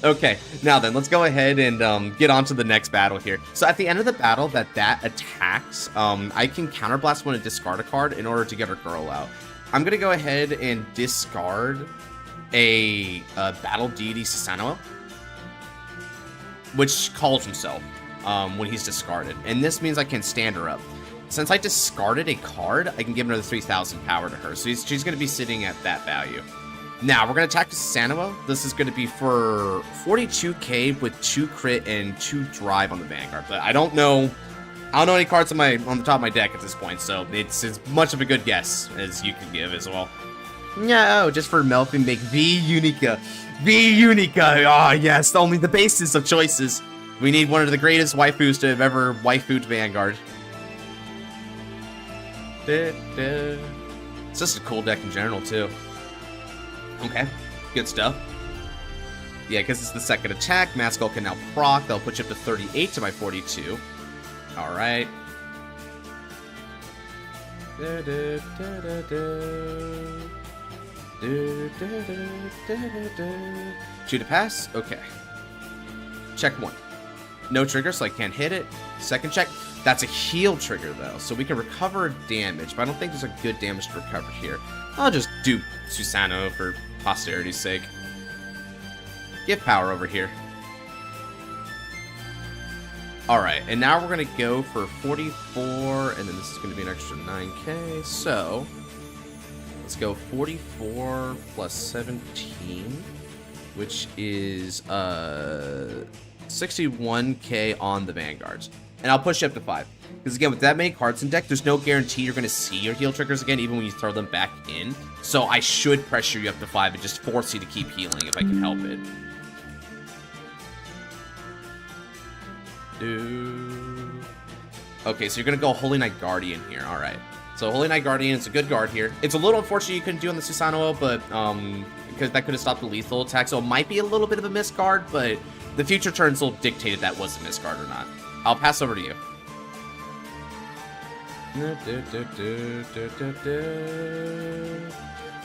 Okay, now then, let's go ahead and get on to the next battle here. So at the end of the battle that attacks, I can counterblast one and discard a card in order to get our girl out. I'm going to go ahead and discard a Battle Deity Susanoo, which calls himself when he's discarded. And this means I can stand her up. Since I discarded a card, I can give another 3,000 power to her. So she's going to be sitting at that value. Now, we're going to attack Susanoo. This is going to be for 42k with 2 crit and 2 drive on the Vanguard. But I don't know any cards on the top of my deck at this point, so it's as much of a good guess as you can give as well. No, just for Melfin, make V Unica. V Unica! Ah, yes, only the basis of choices. We need one of the greatest waifus to have ever waifu'd Vanguard. It's just a cool deck in general, too. Okay, good stuff. Yeah, because it's the second attack. Maskull can now proc. That'll put you up to 38 to my 42. Alright. 2 to pass? Okay. Check 1. No trigger, so I can't hit it. Second check. That's a heal trigger, though, so we can recover damage, but I don't think there's a good damage to recover here. I'll just do Susanoo for posterity's sake. Give power over here. Alright, and now we're going to go for 44, and then this is going to be an extra 9k, so let's go 44 plus 17, which is 61k on the Vanguards. And I'll push you up to 5. Because again, with that many cards in deck, there's no guarantee you're going to see your heal triggers again, even when you throw them back in. So I should pressure you up to 5 and just force you to keep healing if I can help it. Okay, so you're going to go Holy Knight Guardian here. Alright. So Holy Knight Guardian is a good guard here. It's a little unfortunate you couldn't do on the Susanoo, but because that could have stopped the lethal attack, so it might be a little bit of a misguard, but the future turns will dictate if that was a misguard or not. I'll pass over to you.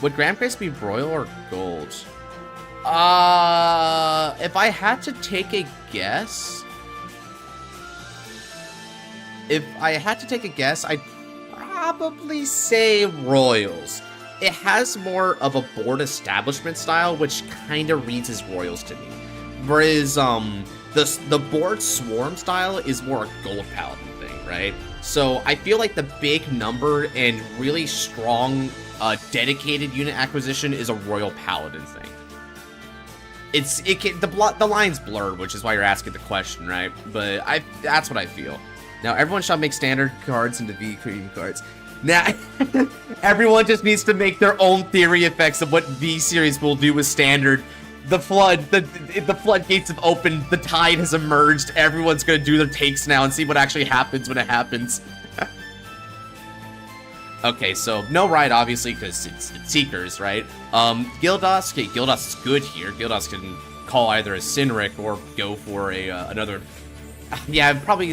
Would Grand Grace be royal or gold? If I had to take a guess, I'd probably say royals. It has more of a board establishment style, which kind of reads as royals to me. Whereas the board swarm style is more a gold paladin thing, right? So I feel like the big number and really strong dedicated unit acquisition is a royal paladin thing. The line's blurred, which is why you're asking the question, right? But that's what I feel. Now everyone shall make standard cards into V cream cards. Now everyone just needs to make their own theory effects of what V series will do with standard. The floodgates have opened, the tide has emerged, everyone's gonna do their takes now and see what actually happens when it happens. Okay, so no ride, obviously, because it's Seekers, right? Gildas, okay, Gildas is good here. Gildas can call either a Sinric or go for another... Yeah, probably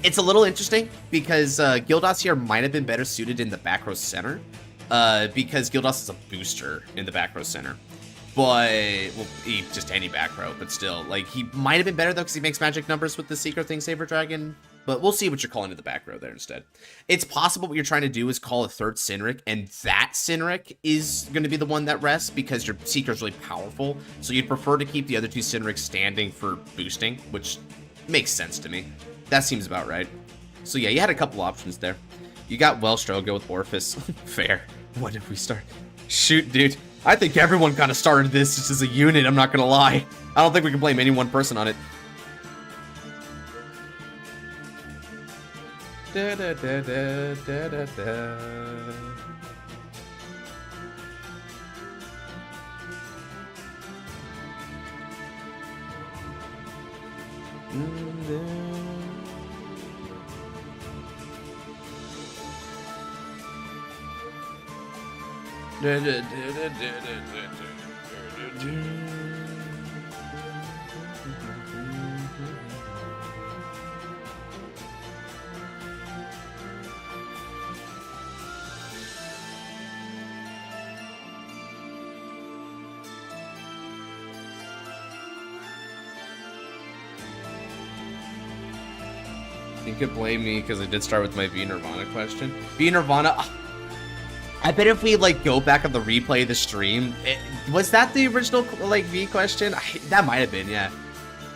It's a little interesting, because Gildas here might have been better suited in the back row center, because Gildas is a booster in the back row center. But, well, just any back row, but still, like, he might have been better, though, because he makes magic numbers with the Secret Thing Saber Dragon, but we'll see what you're calling to the back row there instead. It's possible what you're trying to do is call a third Sinric, and that Sinric is going to be the one that rests, because your Seeker's really powerful, so you'd prefer to keep the other two Sinrics standing for boosting, which makes sense to me. That seems about right. So yeah, you had a couple options there. You got Wellstroh, go with Orphis. Fair. What if we start? Shoot, dude. I think everyone kind of started this just as a unit, I'm not gonna lie. I don't think we can blame any one person on it. Da, da, da, da, da, da, da. You could blame me because I did start with my V Nirvana question. V Nirvana, I bet if we like go back on the replay of the stream, was that the original like V question? That might have been, yeah.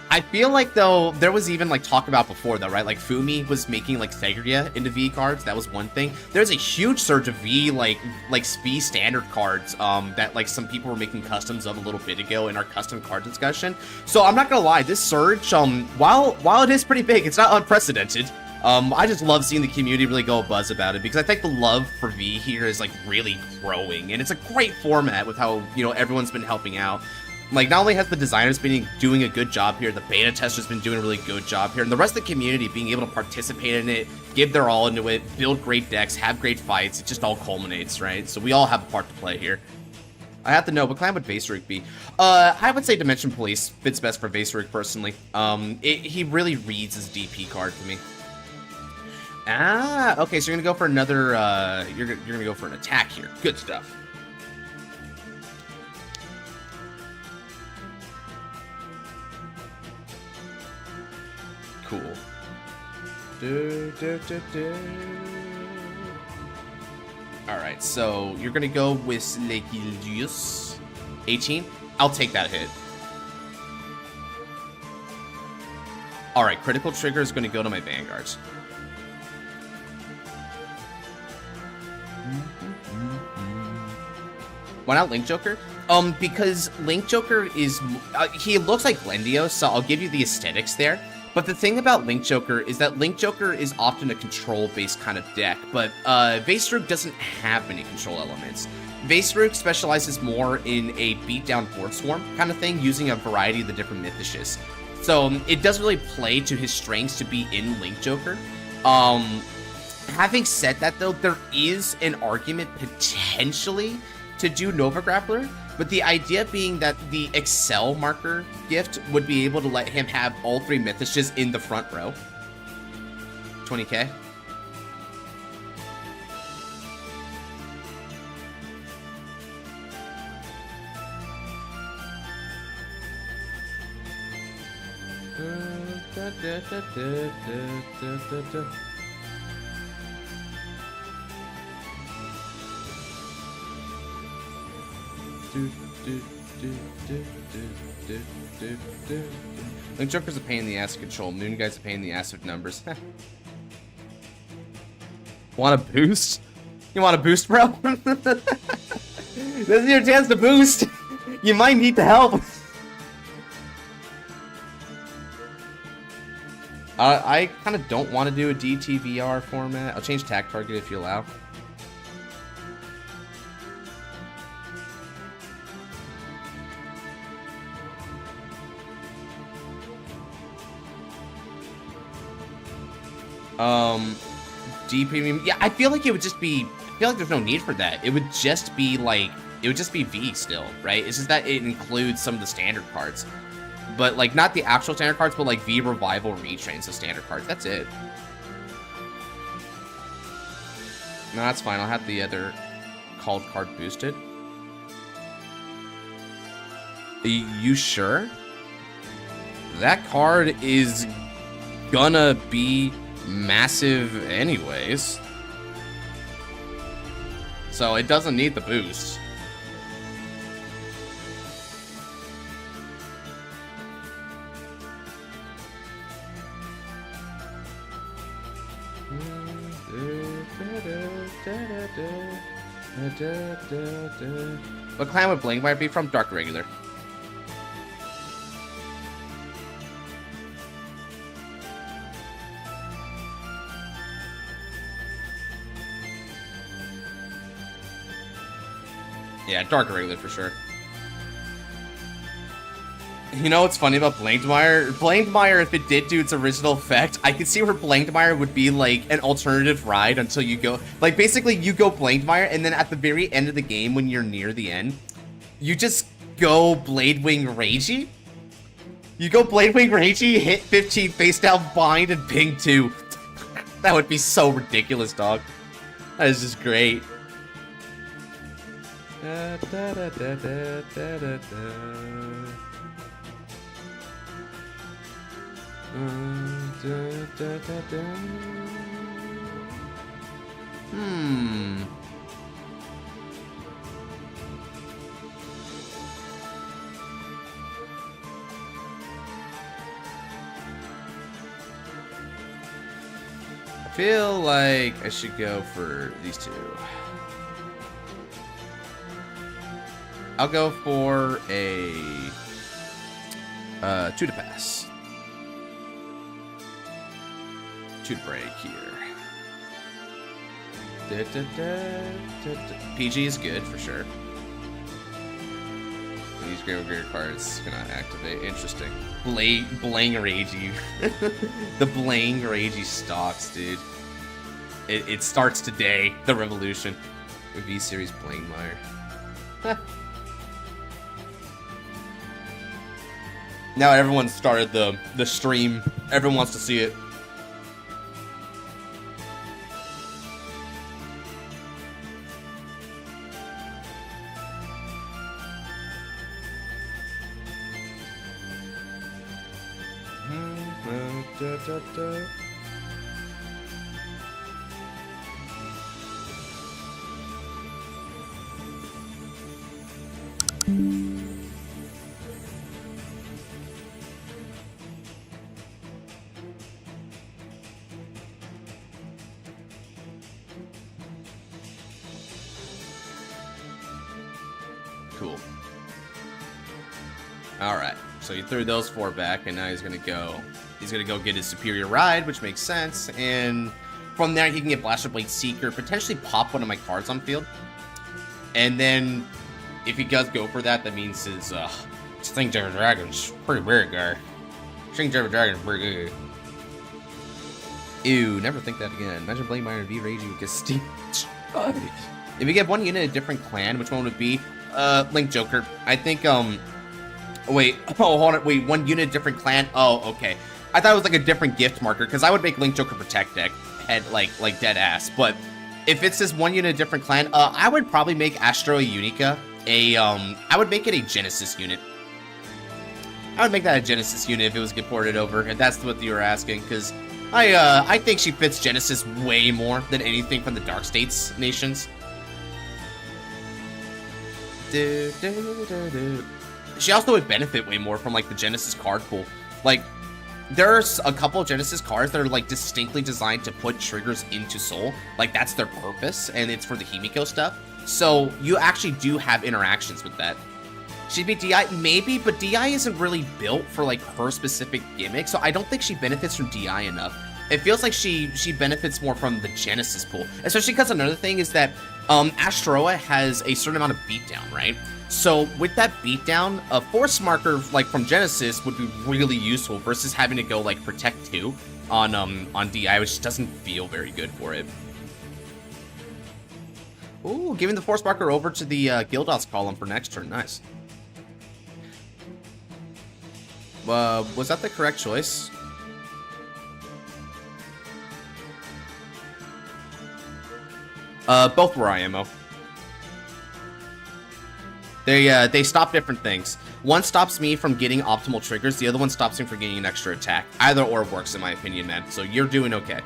I feel like though there was even like talk about before though, right? Like Fumi was making like Thegria into V cards. That was one thing. There's a huge surge of V like V standard cards that like some people were making customs of a little bit ago in our custom card discussion. So I'm not gonna lie, this surge while it is pretty big, it's not unprecedented. I just love seeing the community really go buzz about it because I think the love for V here is like really growing, and it's a great format with how, you know, everyone's been helping out. Like, not only has the designers been doing a good job here, the beta testers been doing a really good job here, and the rest of the community being able to participate in it, give their all into it, build great decks, have great fights, it just all culminates, right? So we all have a part to play here. I have to know, what clan would Vaseruk be? I would say Dimension Police fits best for Vaseruk, personally. He really reads his DP card to me. Ah, okay, so you're gonna go for another, you're gonna go for an attack here. Good stuff. Cool. Alright, so you're gonna go with Legilius 18. I'll take that hit. Alright, critical trigger is gonna go to my Vanguards. Why not Link Joker? Because Link Joker is, he looks like Glendios, so I'll give you the aesthetics there. But the thing about Link Joker is that Link Joker is often a control-based kind of deck, but Vaseruk doesn't have many control elements. Vaseruk specializes more in a beatdown board swarm kind of thing, using a variety of the different Mythicists. So it doesn't really play to his strengths to be in Link Joker. Having said that, though, there is an argument potentially to do Nova Grappler, But the idea being that the Excel marker gift would be able to let him have all 3 Mythishes in the front row. 20k. Link Joker's a pain in the ass to control. Moon Guy's a pain in the ass with numbers. Want a boost? You want a boost, bro? This is your chance to boost. You might need the help. I kind of don't want to do a DTVR format. I'll change tag target if you allow. D premium. Yeah, I feel like it would just be. I feel like there's no need for that. It would just be like. It would just be V still, right? It's just that it includes some of the standard cards. But, like, not the actual standard cards, but, like, V Revival retrains the standard cards. That's it. No, that's fine. I'll have the other called card boosted. You sure? That card is gonna be massive anyways. So, it doesn't need the boost. What clan would Blankfire be from? Dark Regular. Yeah, Dark Regular for sure. You know what's funny about Blankmire? Blankmire, if it did do its original effect, I could see where Blankmire would be like an alternative ride until you go... Like, basically, you go Blankmire, and then at the very end of the game, when you're near the end, you just go Bladewing Ragey. You go Bladewing Ragey, hit 15, face down, bind, and ping 2. That would be so ridiculous, dog. That is just great. Da, da, da, da, da, da, da, da. I feel like I should go for these two. I'll go for a 2 to pass. 2 to break here. PG is good for sure. These Graveyard cards cannot activate. Interesting. Blang Ragey. The Blang Ragey stocks, dude. It starts today. The revolution. V series Blankmire. Now everyone started the stream. Everyone wants to see it. Cool. Alright, so he threw those 4 back, and now he's gonna go get his superior ride, which makes sense, and from there he can get Blaster Blade Seeker, potentially pop one of my cards on field. And then if he does go for that, that means his Sting Jabber Dragon's pretty big, guy. Sting Jabber Dragon's pretty good. Ew, never think that again. Imagine Blankmire and V Ragey with Steve. If you get one unit in a different clan, which one would it be? Link Joker. I think, wait, oh, hold on, wait, 1 unit, different clan? Oh, okay. I thought it was like a different gift marker, because I would make Link Joker Protect deck, head, like dead ass, but if it says 1 unit, different clan, I would probably make Astro Unica I would make it a Genesis unit. I would make that a Genesis unit if it was get ported over, if that's what you were asking, because I think she fits Genesis way more than anything from the Dark States nations. She also would benefit way more from, like, the Genesis card pool. Like, there's a couple of Genesis cards that are, like, distinctly designed to put triggers into Soul. Like, that's their purpose, and it's for the Himiko stuff. So, you actually do have interactions with that. She'd be DI? Maybe, but DI isn't really built for, like, her specific gimmick, so I don't think she benefits from DI enough. It feels like she benefits more from the Genesis pool. Especially because another thing is that Astroa has a certain amount of beatdown, right? So with that beatdown, a force marker like from Genesis would be really useful versus having to go like Protect 2 on DI, which doesn't feel very good for it. Ooh, giving the force marker over to the Gildos column for next turn. Nice. Was that the correct choice? Both were IMO. They stop different things. One stops me from getting optimal triggers, the other one stops me from getting an extra attack. Either or works in my opinion, man. So you're doing okay.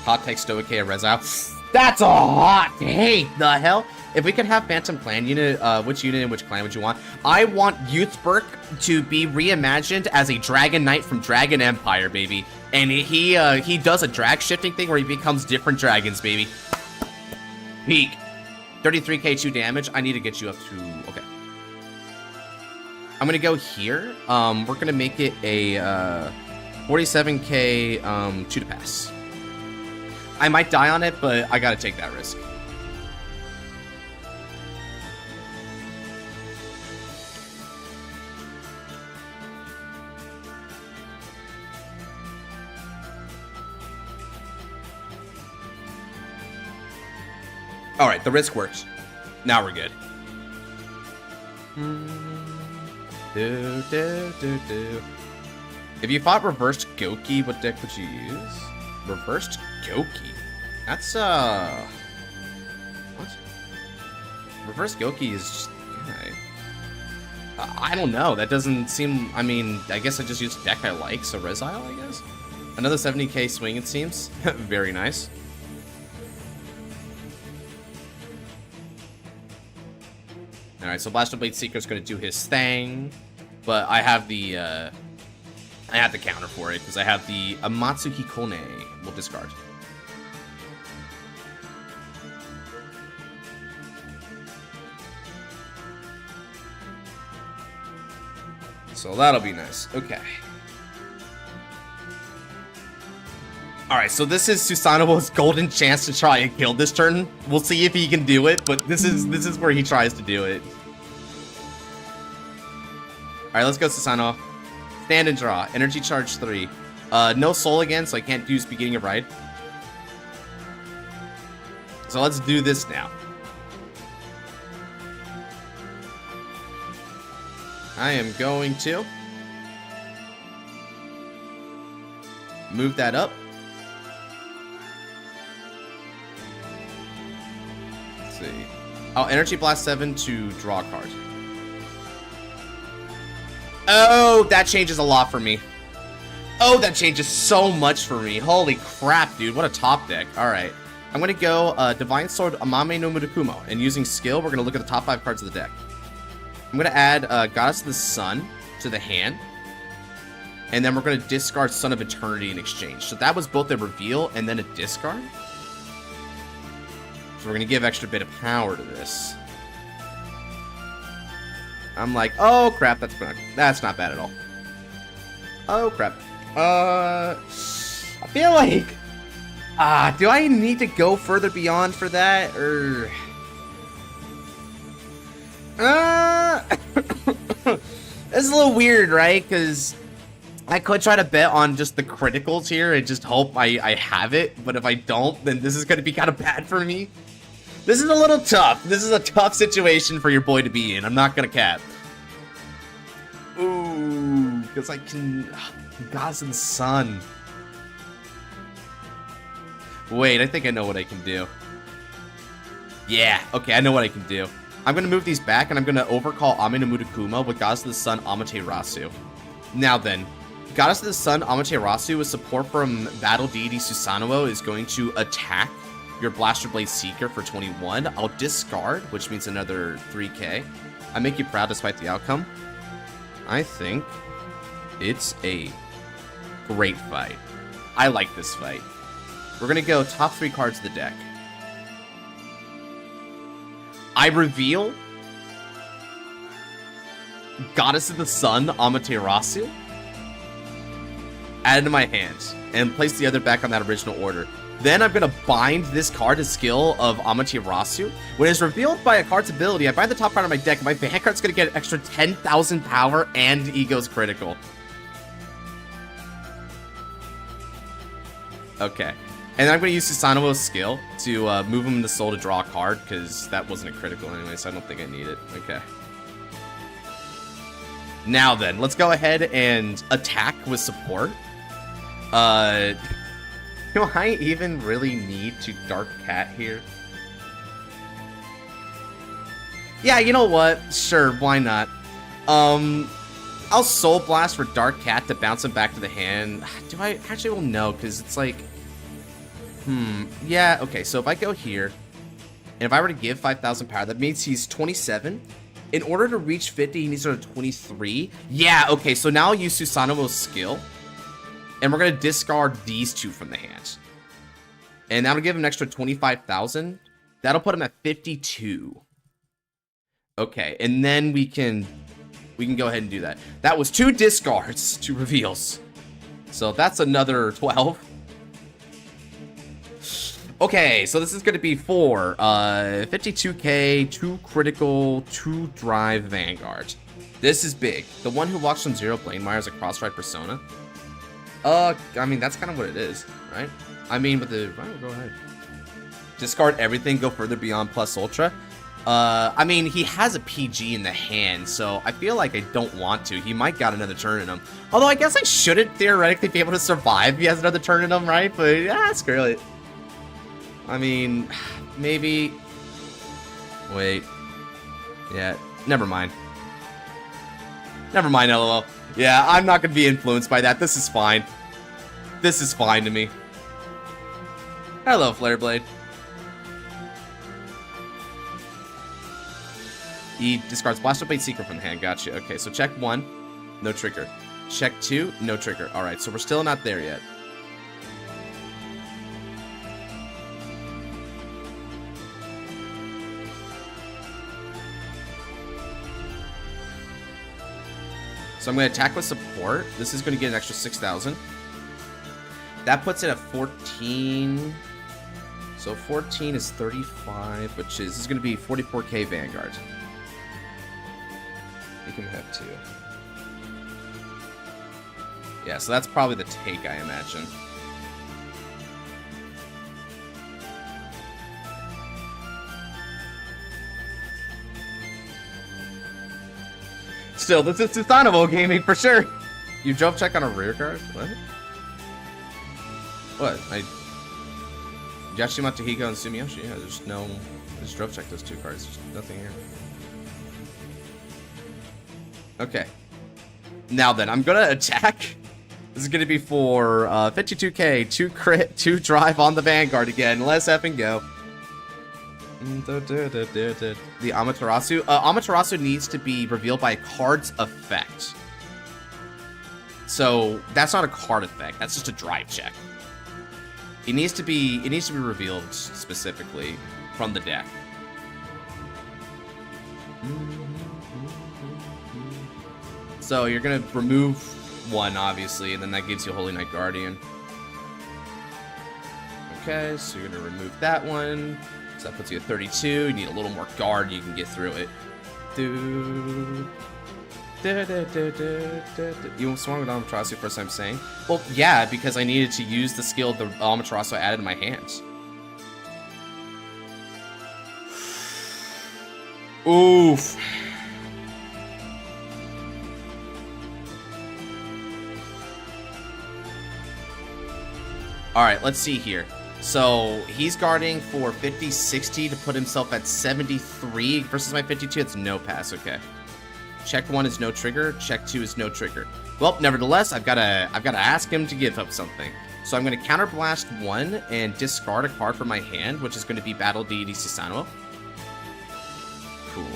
Hot take Stoic a Rezile. That's a hot take! The hell? If we could have Phantom Clan unit, which unit and which clan would you want? I want Youthberg to be reimagined as a Dragon Knight from Dragon Empire, baby. And he does a drag shifting thing where he becomes different dragons, baby. Peak. 33k 2 damage. I need to get you up to... Okay. I'm gonna go here. We're gonna make it a 47k 2 to pass. I might die on it, but I gotta take that risk. Alright, the risk works. Now we're good. If you fought reversed Goki, what deck would you use? Reversed Goki? That's, what? Reversed Goki is just... I don't know. That doesn't seem... I mean, I guess I just used a deck I like, so Rezile, I guess? Another 70k swing, it seems. Very nice. Alright, so Blaster Blade Seeker's gonna do his thing, but I have the counter for it, because I have the Amatsuki Kone. We'll discard. So that'll be nice. Okay. Alright, so this is Susanoo's golden chance to try and kill this turn. We'll see if he can do it, but this is where he tries to do it. Alright, let's go, Susanoo. Stand and draw. Energy charge 3. No soul again, so I can't use Beginning of Ride. So let's do this now. I am going to move that up. Let's see. Oh, Energy Blast 7 to draw a card. Oh, that changes a lot for me. Oh, that changes so much for me. Holy crap, dude. What a top deck. Alright. I'm going to go Divine Sword Amame no Murakumo. And using skill, we're going to look at the top 5 cards of the deck. I'm going to add Goddess of the Sun to the hand. And then we're going to discard Son of Eternity in exchange. So that was both a reveal and then a discard. So we're going to give extra bit of power to this. I'm like, oh crap, that's not bad at all. Oh crap. I feel like... do I need to go further beyond for that, or... This is a little weird, right? Because I could try to bet on just the criticals here and just hope I have it, but if I don't, then this is going to be kind of bad for me. This is a little tough. This is a tough situation for your boy to be in. I'm not going to cap. Ooh, because I can... Gods in the Sun. Wait, I think I know what I can do. Yeah, okay, I know what I can do. I'm going to move these back, and I'm going to overcall Amenemudakuma with Goddess of the Sun Amaterasu. Now then, Goddess of the Sun Amaterasu with support from Battle Deity Susanoo is going to attack your Blaster Blade Seeker for 21. I'll discard, which means another 3k. I make you proud despite the outcome. I think it's a great fight. I like this fight. We're going to go top 3 cards of the deck. I reveal Goddess of the Sun Amaterasu, add it to my hands, and place the other back on that original order. Then I'm going to bind this card to skill of Amaterasu. When it's revealed by a card's ability, I bind the top card of my deck, and my Vanguard's going to get an extra 10,000 power and Ego's critical. Okay. And I'm going to use Susanoo's skill to move him into Soul to draw a card, because that wasn't a critical anyway, so I don't think I need it. Okay. Now then, let's go ahead and attack with support. Do I even really need to Dark Cat here? Yeah, you know what? Sure, why not? I'll Soul Blast for Dark Cat to bounce him back to the hand. Do I actually? Well, no, because it's like... yeah, okay, so if I go here, and if I were to give 5,000 power, that means he's 27. In order to reach 50, he needs to go to 23. Yeah, okay, so now I'll use Susanoo's skill. And we're going to discard these two from the hand. And that'll give him an extra 25,000. That'll put him at 52. Okay, and then we can go ahead and do that. That was 2 discards, 2 reveals. So that's another 12. Okay, so this is going to be for 52k, 2 critical, 2 drive Vanguard. This is big. The one who walks from 0 Blanemire is a cross-ride persona. I mean, that's kind of what it is, right? I mean, with the... Oh, go ahead. Discard everything, go further beyond plus ultra. I mean, he has a PG in the hand, so I feel like I don't want to. He might got another turn in him. Although, I guess I shouldn't theoretically be able to survive if he has another turn in him, right? But, yeah, screw it. I mean, maybe... Wait. Yeah, never mind. Never mind, LOL. Yeah, I'm not going to be influenced by that. This is fine. This is fine to me. Hello, Flareblade. He discards Blaster Blade Secret from the hand. Gotcha. Okay, so check 1. No trigger. Check 2. No trigger. Alright, so we're still not there yet. So I'm going to attack with support. This is going to get an extra 6,000. That puts it at 14. So 14 is 35, which is, this is going to be 44k Vanguard. You can have 2. Yeah, so that's probably the take, I imagine. Still, this is Susanoo gaming for sure. You drove check on a rear guard? What? What? Yashima, Tahigo, and Sumiyoshi. Yeah, there's no... I just drove check those 2 cards. There's nothing here. Okay. Now then, I'm gonna attack. This is gonna be for 52k, 2 crit, 2 drive on the Vanguard again. Let's effing go. The Amaterasu. Amaterasu needs to be revealed by a card's effect. So that's not a card effect. That's just a drive check. It needs to be revealed specifically from the deck. So you're gonna remove 1, obviously, and then that gives you Holy Knight Guardian. Okay, so you're gonna remove that one. So that puts you at 32. You need a little more guard. You can get through it. You swung with Amaterasu first time saying? Well, yeah, because I needed to use the skill the Amaterasu I added in my hands. Oof. Alright, let's see here. So, he's guarding for 50, 60 to put himself at 73 versus my 52. It's no pass, okay. Check 1 is no trigger, check 2 is no trigger. Well, nevertheless, I've gotta ask him to give up something. So I'm gonna counterblast 1 and discard a card from my hand, which is gonna be Battle Deity Susanoo. Cool.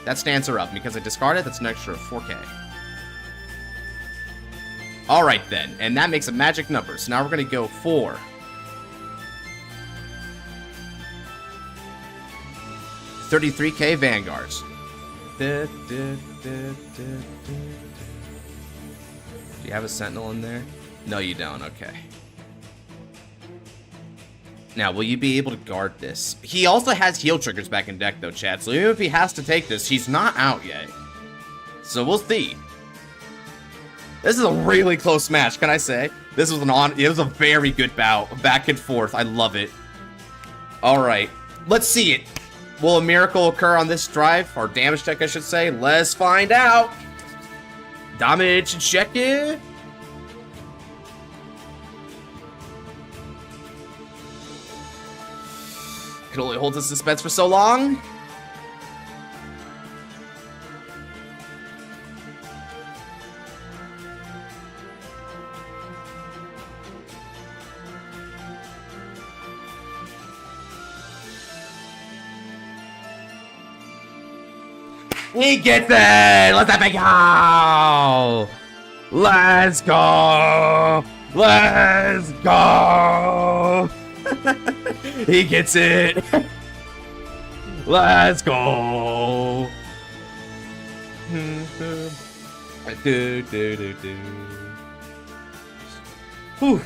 That stands her up. Because I discarded, that's an extra 4K. Alright then, and that makes a magic number. So now we're gonna go 4. $33K Vanguards. Do you have a Sentinel in there? No, you don't. Okay. Now, will you be able to guard this? He also has heal triggers back in deck, though, chat. So even if he has to take this, he's not out yet. So we'll see. This is a really close match, can I say? This was it was a very good bout. Back and forth. I love it. Alright. Let's see it. Will a miracle occur on this drive? Or damage check, I should say. Let's find out. Damage check it. Can only hold the suspense for so long. He gets it! Let that go! Let's go! Let's go! He gets it! Let's go! Whew.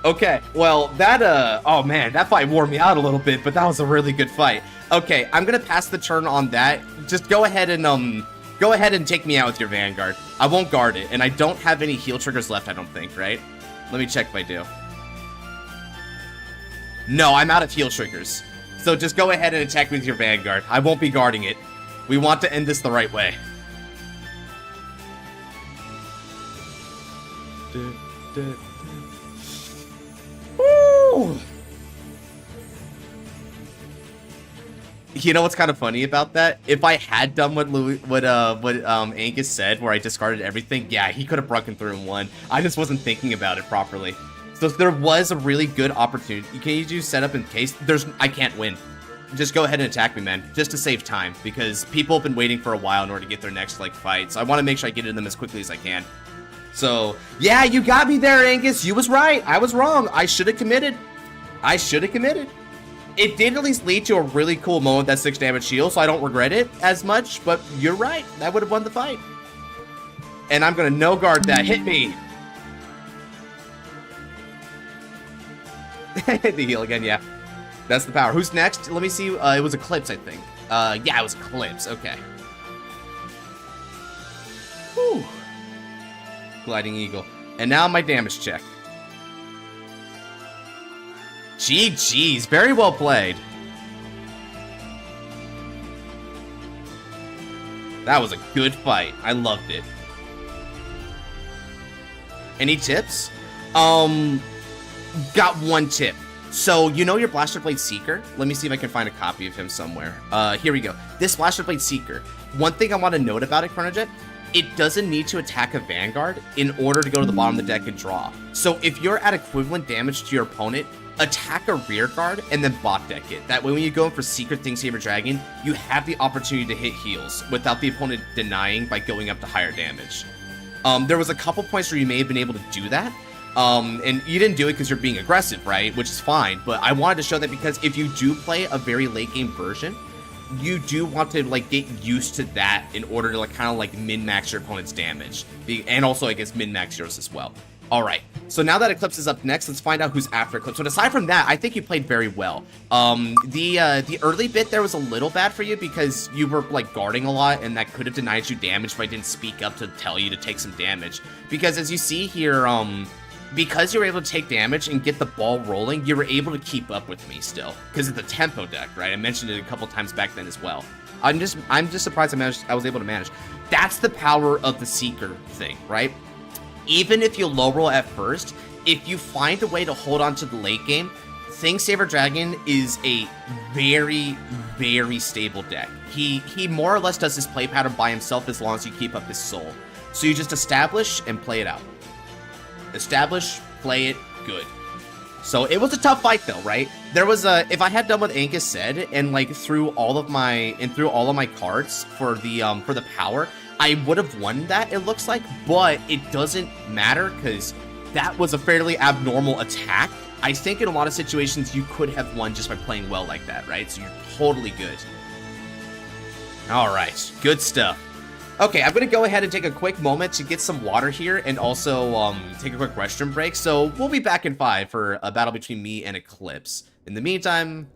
Okay, well, that, oh man, that fight wore me out a little bit, but that was a really good fight. Okay, I'm gonna pass the turn on that. Just go ahead and take me out with your Vanguard. I won't guard it, and I don't have any heal triggers left, I don't think, right? Let me check if I do. No, I'm out of heal triggers. So just go ahead and attack me with your Vanguard. I won't be guarding it. We want to end this the right way. Woo! You know what's kind of funny about that? If I had done what Angus said, where I discarded everything, yeah, he could have broken through and won. I just wasn't thinking about it properly. So there was a really good opportunity. Can you do setup in case? I can't win. Just go ahead and attack me, man, just to save time, because people have been waiting for a while in order to get their next fight. So I want to make sure I get in them as quickly as I can. So yeah, you got me there, Angus. You was right. I was wrong. I should have committed. It did at least lead to a really cool moment, that 6 damage shield, so I don't regret it as much, but you're right. That would have won the fight. And I'm going to no-guard that. Hit me. The heal again, yeah. That's the power. Who's next? Let me see. It was Eclipse, I think. Yeah, it was Eclipse. Okay. Whew. Gliding Eagle. And now my damage check. GG's, very well played. That was a good fight. I loved it. Any tips? Got one tip. So, you know your Blaster Blade Seeker? Let me see if I can find a copy of him somewhere. Here we go. This Blaster Blade Seeker. One thing I want to note about it, Chronojet, it doesn't need to attack a Vanguard in order to go to the bottom of the deck and draw. So if you're at equivalent damage to your opponent, attack a rear guard and then bot deck it. That way when you go in for Secret Thing Saber Dragon, you have the opportunity to hit heals without the opponent denying by going up to higher damage. There was a couple points where you may have been able to do that. And you didn't do it because you're being aggressive, right? Which is fine, but I wanted to show that because if you do play a very late game version, you do want to get used to that in order to kind of min-max your opponent's damage. And also, I guess, min-max yours as well. All right. So now that Eclipse is up next, let's find out who's after Eclipse. But aside from that, I think you played very well. The early bit there was a little bad for you because you were like guarding a lot, and that could have denied you damage if I didn't speak up to tell you to take some damage. Because as you see here, because you were able to take damage and get the ball rolling, you were able to keep up with me still. Because it's a tempo deck, right? I mentioned it a couple times back then as well. I'm just surprised I was able to manage. That's the power of the Seeker thing, right? Even if you low roll at first, if you find a way to hold on to the late game, Thing Saber Dragon is a very, very stable deck. He more or less does his play pattern by himself as long as you keep up his soul. So you just establish and play it out. Establish, play it, good. So it was a tough fight though, right? There was if I had done what Angus said and like threw all of my cards for the power, I would have won that, it looks like, but it doesn't matter because that was a fairly abnormal attack. I think in a lot of situations you could have won just by playing well like that, right? So you're totally good. All right, good stuff. Okay, I'm gonna go ahead and take a quick moment to get some water here and also take a quick restroom break. So we'll be back in 5 for a battle between me and Eclipse. In the meantime,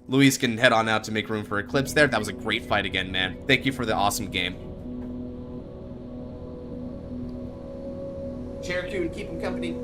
Luis can head on out to make room for Eclipse there. That was a great fight again, man. Thank you for the awesome game. Cherokee, keep him company.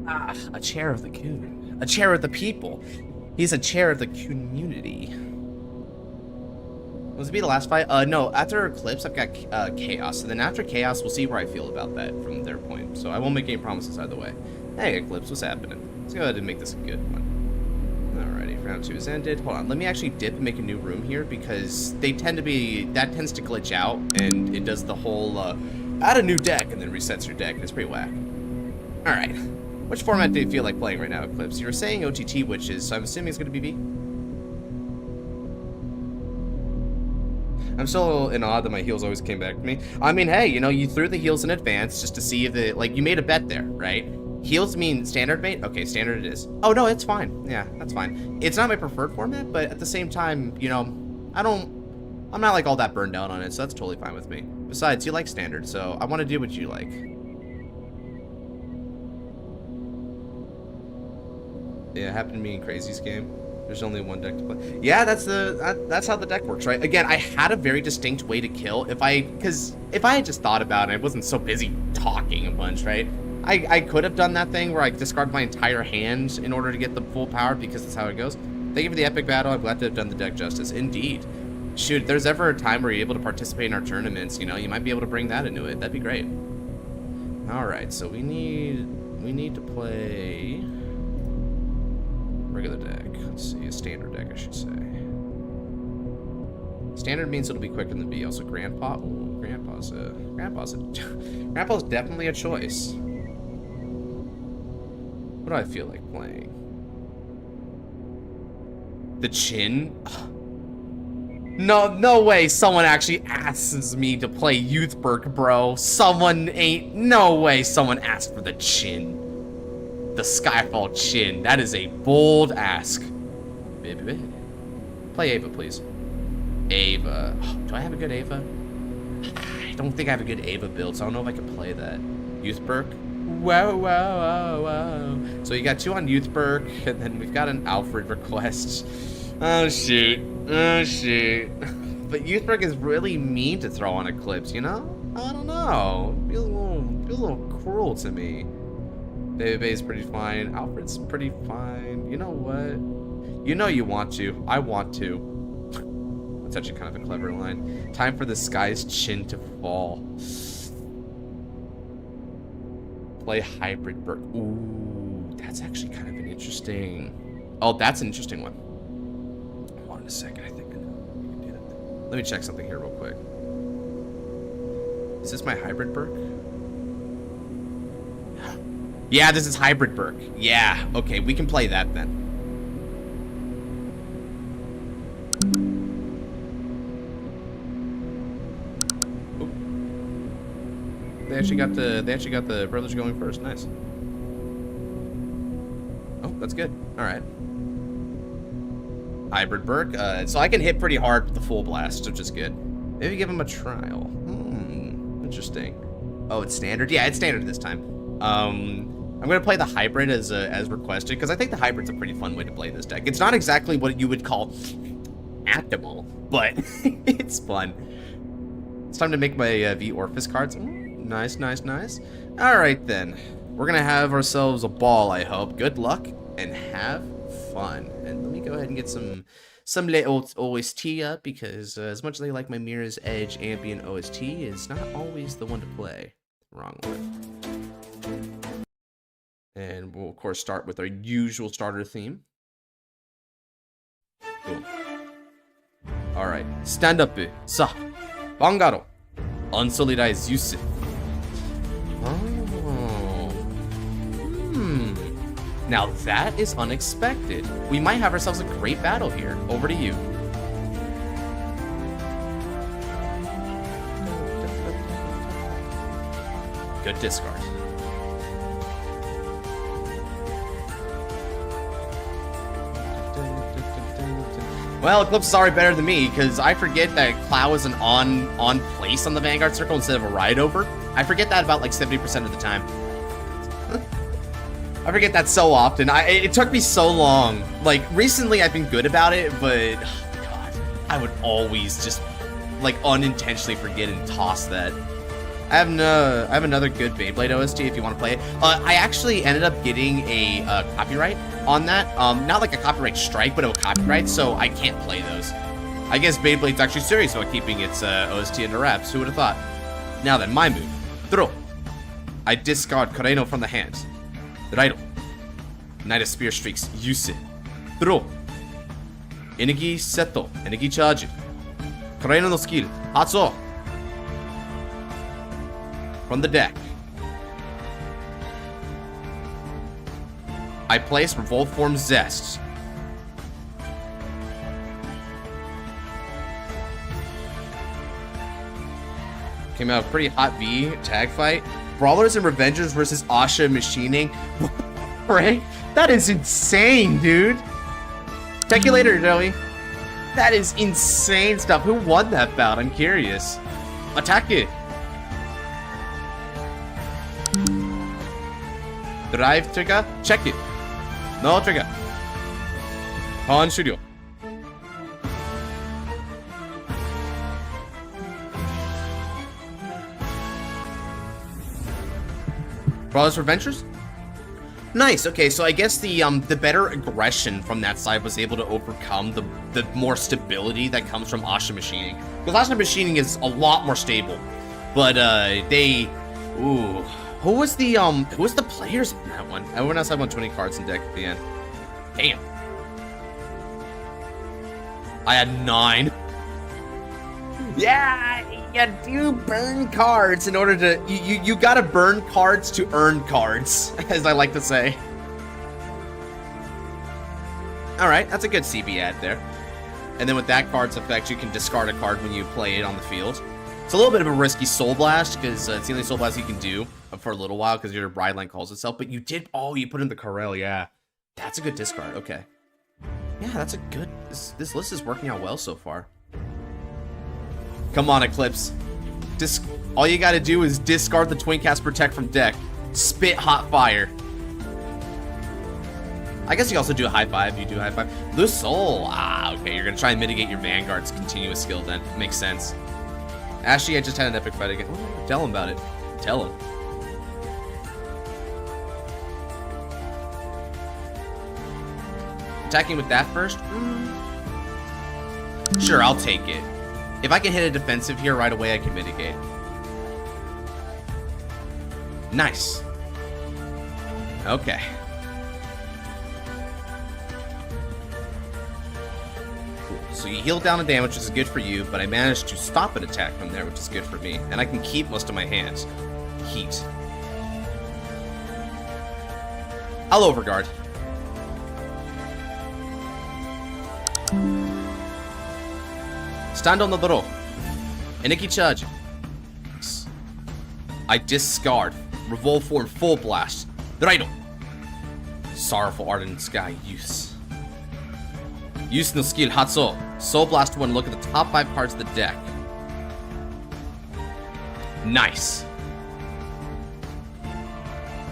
A chair of the coon. A chair of the people. He's a chair of the community. Was it be the last fight? No, after Eclipse, I've got Chaos. And then after Chaos, we'll see where I feel about that from their point. So I won't make any promises either way. Hey, Eclipse, what's happening? Let's go ahead and make this a good one. Alrighty, round 2 is ended. Hold on, let me actually dip and make a new room here because they tend to be, that tends to glitch out and it does the whole, add a new deck and then resets your deck. It's pretty whack. Alright, which format do you feel like playing right now, Eclipse? You were saying OTT witches, so I'm assuming it's going to be V? I'm still in awe that my heals always came back to me. I mean, hey, you know, you threw the heals in advance just to see if it, like, you made a bet there, right? Heals mean standard mate? Okay, standard it is. Oh, no, it's fine. Yeah, that's fine. It's not my preferred format, but at the same time, you know, I'm not, like, all that burned out on it, so that's totally fine with me. Besides, you like standard, so I want to do what you like. Yeah, it happened to me in Crazy's game. There's only one deck to play. Yeah, that's how the deck works, right? Again, I had a very distinct way to kill. Because if I had just thought about it, I wasn't so busy talking a bunch, right? I could have done that thing where I discard my entire hand in order to get the full power because that's how it goes. Thank you for the epic battle. I'm glad to have done the deck justice. Indeed. Shoot, if there's ever a time where you're able to participate in our tournaments, you know, you might be able to bring that into it. That'd be great. Alright, so we need to play regular deck. Let's see, a standard deck, I should say. Standard means it'll be quicker than V. Also, Grandpa. Ooh, Grandpa's definitely a choice. What do I feel like playing? The Chin? No way someone actually asks me to play Youthberg, bro. No way someone asked for the Chin. The Skyfall Chin. That is a bold ask. Play Ava, please. Ava. Oh, do I have a good Ava? I don't think I have a good Ava build, so I don't know if I can play that. Youthberg? Whoa. So you got 2 on Youthberg, and then we've got an Alfred request. Oh, shoot. But Youthberg is really mean to throw on Eclipse, you know? I don't know. Feels a little cruel to me. Baby's pretty fine. Alfred's pretty fine. You know what? You know you want to. I want to. That's actually kind of a clever line. Time for the sky's chin to fall. Play Hybrid Berg. Ooh, that's actually kind of an interesting... Oh, that's an interesting one. Hold on a second. I think I know. We can do that. Let me check something here real quick. Is this my Hybrid Berg? Yeah, this is Hybrid Berg. Yeah, okay, we can play that then. Oop. They actually got the brothers going first. Nice. Oh, that's good. All right. Hybrid Berg. So I can hit pretty hard with the full blast, which is good. Maybe give him a trial. Interesting. Oh, it's standard. Yeah, it's standard this time. I'm gonna play the hybrid as requested because I think the hybrid's a pretty fun way to play this deck. It's not exactly what you would call optimal, but it's fun. It's time to make my V Orphis cards. Nice. All right then, we're gonna have ourselves a ball. I hope. Good luck and have fun. And let me go ahead and get some little OST up because as much as I like my Mirror's Edge ambient OST, it's not always the one to play. Wrong one. And we'll, of course, start with our usual starter theme. Boom. Alright. Stand up. Sa. Vanguard. Unsolidized Yusuf. Oh. Now that is unexpected. We might have ourselves a great battle here. Over to you. Good discard. Well, Eclipse is already better than me, because I forget that Clow is an on place on the Vanguard circle instead of a ride over. I forget that about like 70% of the time. I forget that so often. It took me so long. Like, recently I've been good about it, but oh God, I would always just like unintentionally forget and toss that. I have another good Beyblade OST if you want to play it. I actually ended up getting a copyright on that. Not like a copyright strike, but a copyright, so I can't play those. I guess Beyblade's actually serious about keeping its OST under wraps. Who would have thought? Now then, my move. Throw. I discard Kareno from the hand. Raido. Knight of Spear streaks. Use it. Throw. Energy Seto. Energy charge. Kareno no skill. Hatsuo. From the deck. I place Revolt Form Zest. Came out a pretty hot V tag fight. Brawlers and Revengers versus Asha Machining. Right? That is insane, dude. Check you later, Joey. That is insane stuff. Who won that bout? I'm curious. Attack it. Drive trigger. Check it. No trigger. Han Shuryo. Brawlers for Ventures? Nice. Okay, so I guess the better aggression from that side was able to overcome the more stability that comes from Asha Machining. Because Asha Machining is a lot more stable. But who was the players in that one? Everyone else had 120 cards in deck at the end. Damn. I had 9. Yeah, you do burn cards in order to you gotta burn cards to earn cards, as I like to say. Alright, that's a good CB ad there. And then with that card's effect, you can discard a card when you play it on the field. It's a little bit of a risky Soul Blast, because it's the only Soul Blast you can do for a little while, because your Ride Line calls itself. But you did, you put in the Corel, yeah. That's a good discard, okay. Yeah, that's a good, this list is working out well so far. Come on, Eclipse. All you gotta do is discard the Twin Cast Protect from deck. Spit Hot Fire. I guess you also do a High Five. You do a High Five. Loose Soul. Ah, okay. You're gonna try and mitigate your Vanguard's continuous skill then. Makes sense. Ashley, I just had an epic fight again. Oh, tell him about it. Tell him. Attacking with that first? Sure, I'll take it. If I can hit a defensive here right away, I can mitigate. Nice. Okay. Cool. So you heal down the damage, which is good for you, but I managed to stop an attack from there, which is good for me. And I can keep most of my hands. Heat. I'll overguard. Stand on the draw. Energy charge. I discard. Revolve Form Full Blast. Raido. Sorrowful Ardent Sky. Use. Use no skill. Hatsuo. Soul Blast 1. Look at the top 5 cards of the deck. Nice.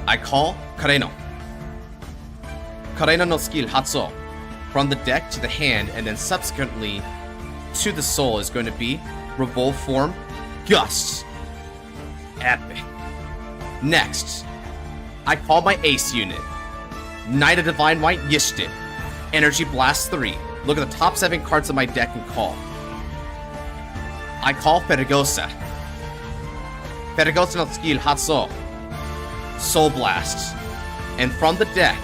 I call Kareno. Kareno no skill. Hatsuo. From the deck to the hand, and then subsequently to the soul is going to be Revolve Form Gust. Epic. Next, I call my ace unit. Knight of Divine Might, Yishtit. Energy Blast 3. Look at the top 7 cards of my deck and call. I call Ferragosa. Ferragosa no skill, Hatsuo. Soul Blast. And from the deck,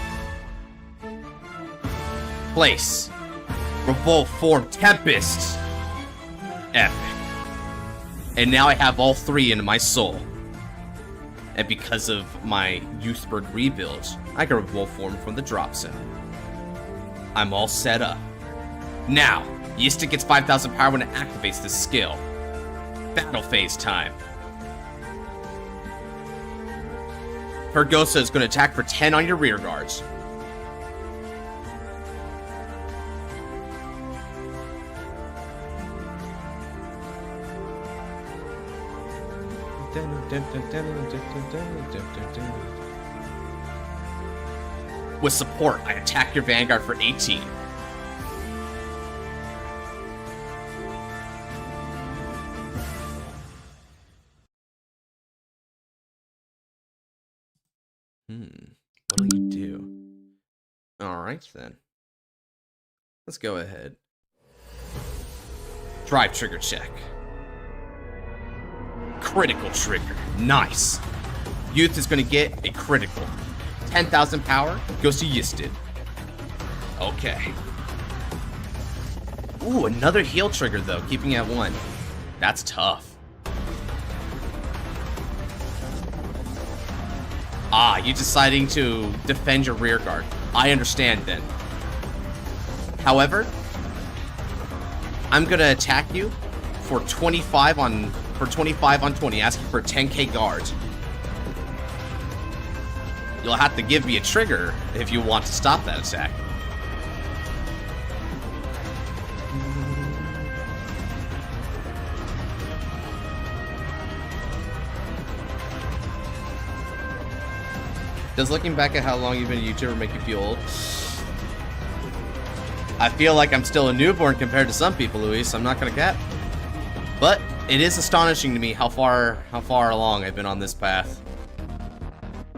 place Revolve Form Tempest. Epic. And now I have all 3 in my soul. And because of my Youthberg rebuild, I can Revolve Form from the drop zone. I'm all set up. Now, Yista gets 5,000 power when it activates this skill. Battle phase time. Fergosa is going to attack for 10 on your rear guards. With support, I attack your Vanguard for 18. What'll you do? Alright then. Let's go ahead. Drive trigger check. Critical trigger. Nice. Youth is going to get a critical. 10,000 power goes to Yisted. Okay. Ooh, another heal trigger though, keeping at 1. That's tough. Ah, you're deciding to defend your rear guard. I understand then. However, I'm gonna attack you for 25 on 20, asking for 10k guards. You'll have to give me a trigger if you want to stop that attack. Does looking back at how long you've been a YouTuber make you feel old? I feel like I'm still a newborn compared to some people, Luis. I'm not gonna cap. But it is astonishing to me how far along I've been on this path.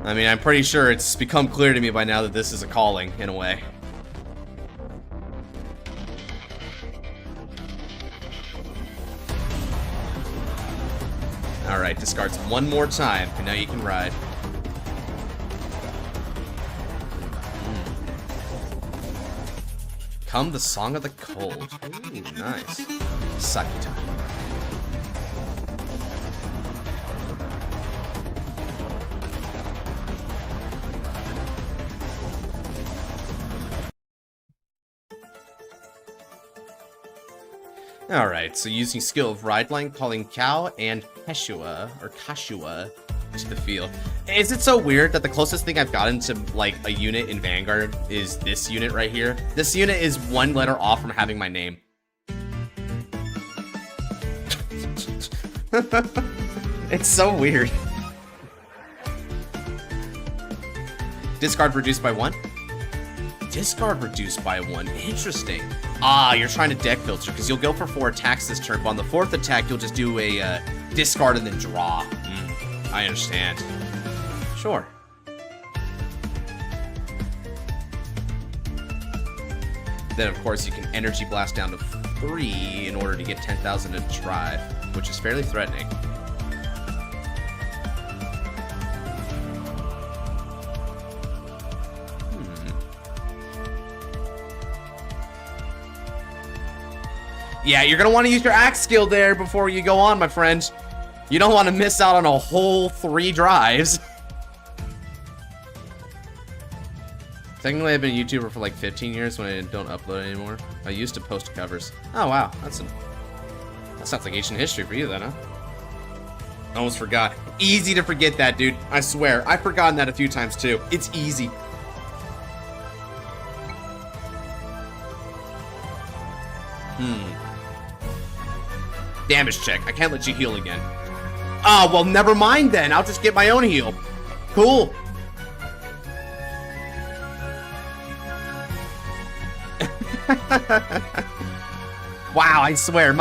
I mean, I'm pretty sure it's become clear to me by now that this is a calling, in a way. Alright, discards one more time, and now you can ride. Come the Song of the Cold. Ooh, nice. Sakita. Alright, so using skill of Ride Line, calling Cow and Kashua to the field. Is it so weird that the closest thing I've gotten to, like, a unit in Vanguard is this unit right here? This unit is one letter off from having my name. It's so weird. Discard reduced by 1? Discard reduced by 1. Interesting. Ah, you're trying to deck filter, because you'll go for 4 attacks this turn, but on the 4th attack, you'll just do a discard and then draw. I understand. Sure. Then, of course, you can Energy Blast down to 3 in order to get 10,000 to drive, which is fairly threatening. Yeah, you're going to want to use your axe skill there before you go on, my friend. You don't want to miss out on a whole 3 drives. Technically, I've been a YouTuber for like 15 years when I don't upload anymore. I used to post covers. Oh, wow. That sounds like ancient history for you then, huh? Almost forgot. Easy to forget that, dude. I swear. I've forgotten that a few times, too. It's easy. Damage check. I can't let you heal again. Oh, well, never mind then. I'll just get my own heal. Cool. Wow, I swear,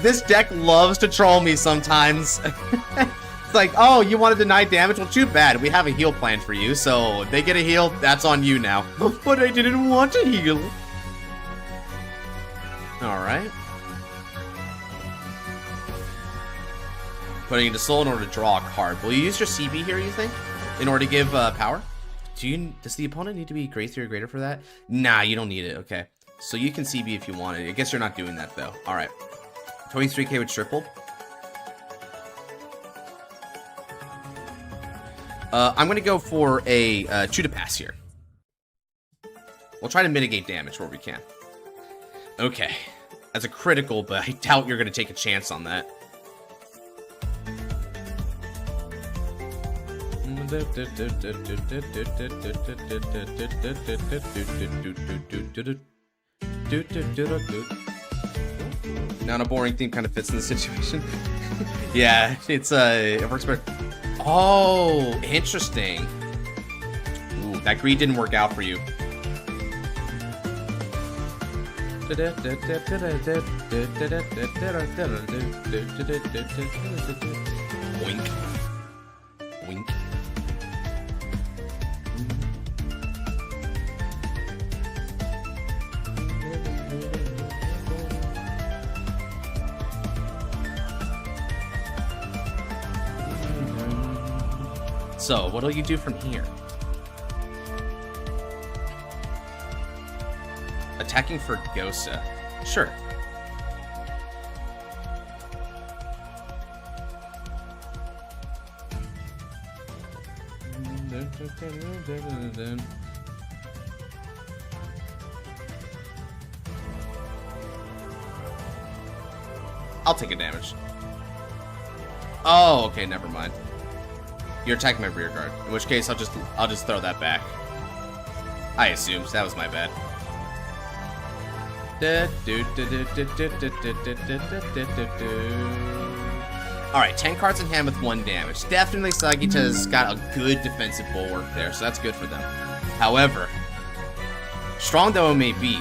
this deck loves to troll me sometimes. It's like, oh, you want to deny damage? Well, too bad. We have a heal plan for you, so if they get a heal, that's on you now. But I didn't want to heal. Alright. Putting into soul in order to draw a card. Will you use your CB here, you think? In order to give power? Does the opponent need to be grade 3 or greater for that? Nah, you don't need it. Okay. So you can CB if you want it. I guess you're not doing that, though. Alright. 23k with triple. I'm going to go for a chew to pass here. We'll try to mitigate damage where we can. Okay. That's a critical, but I doubt you're going to take a chance on that. Now, a boring theme kind of fits in the situation. Yeah, it works better. Oh, interesting. Ooh, that greed didn't work out for you. Wink. Wink. So, what'll you do from here? Attacking for Gosa. Sure. I'll take a damage. Oh, okay, never mind. You're attacking my rear guard. In which case, I'll just throw that back. I assumed that was my bad. Alright, 10 cards in hand with 1 damage. Definitely Sagita's got a good defensive bulwark there, so that's good for them. However, strong though it may be,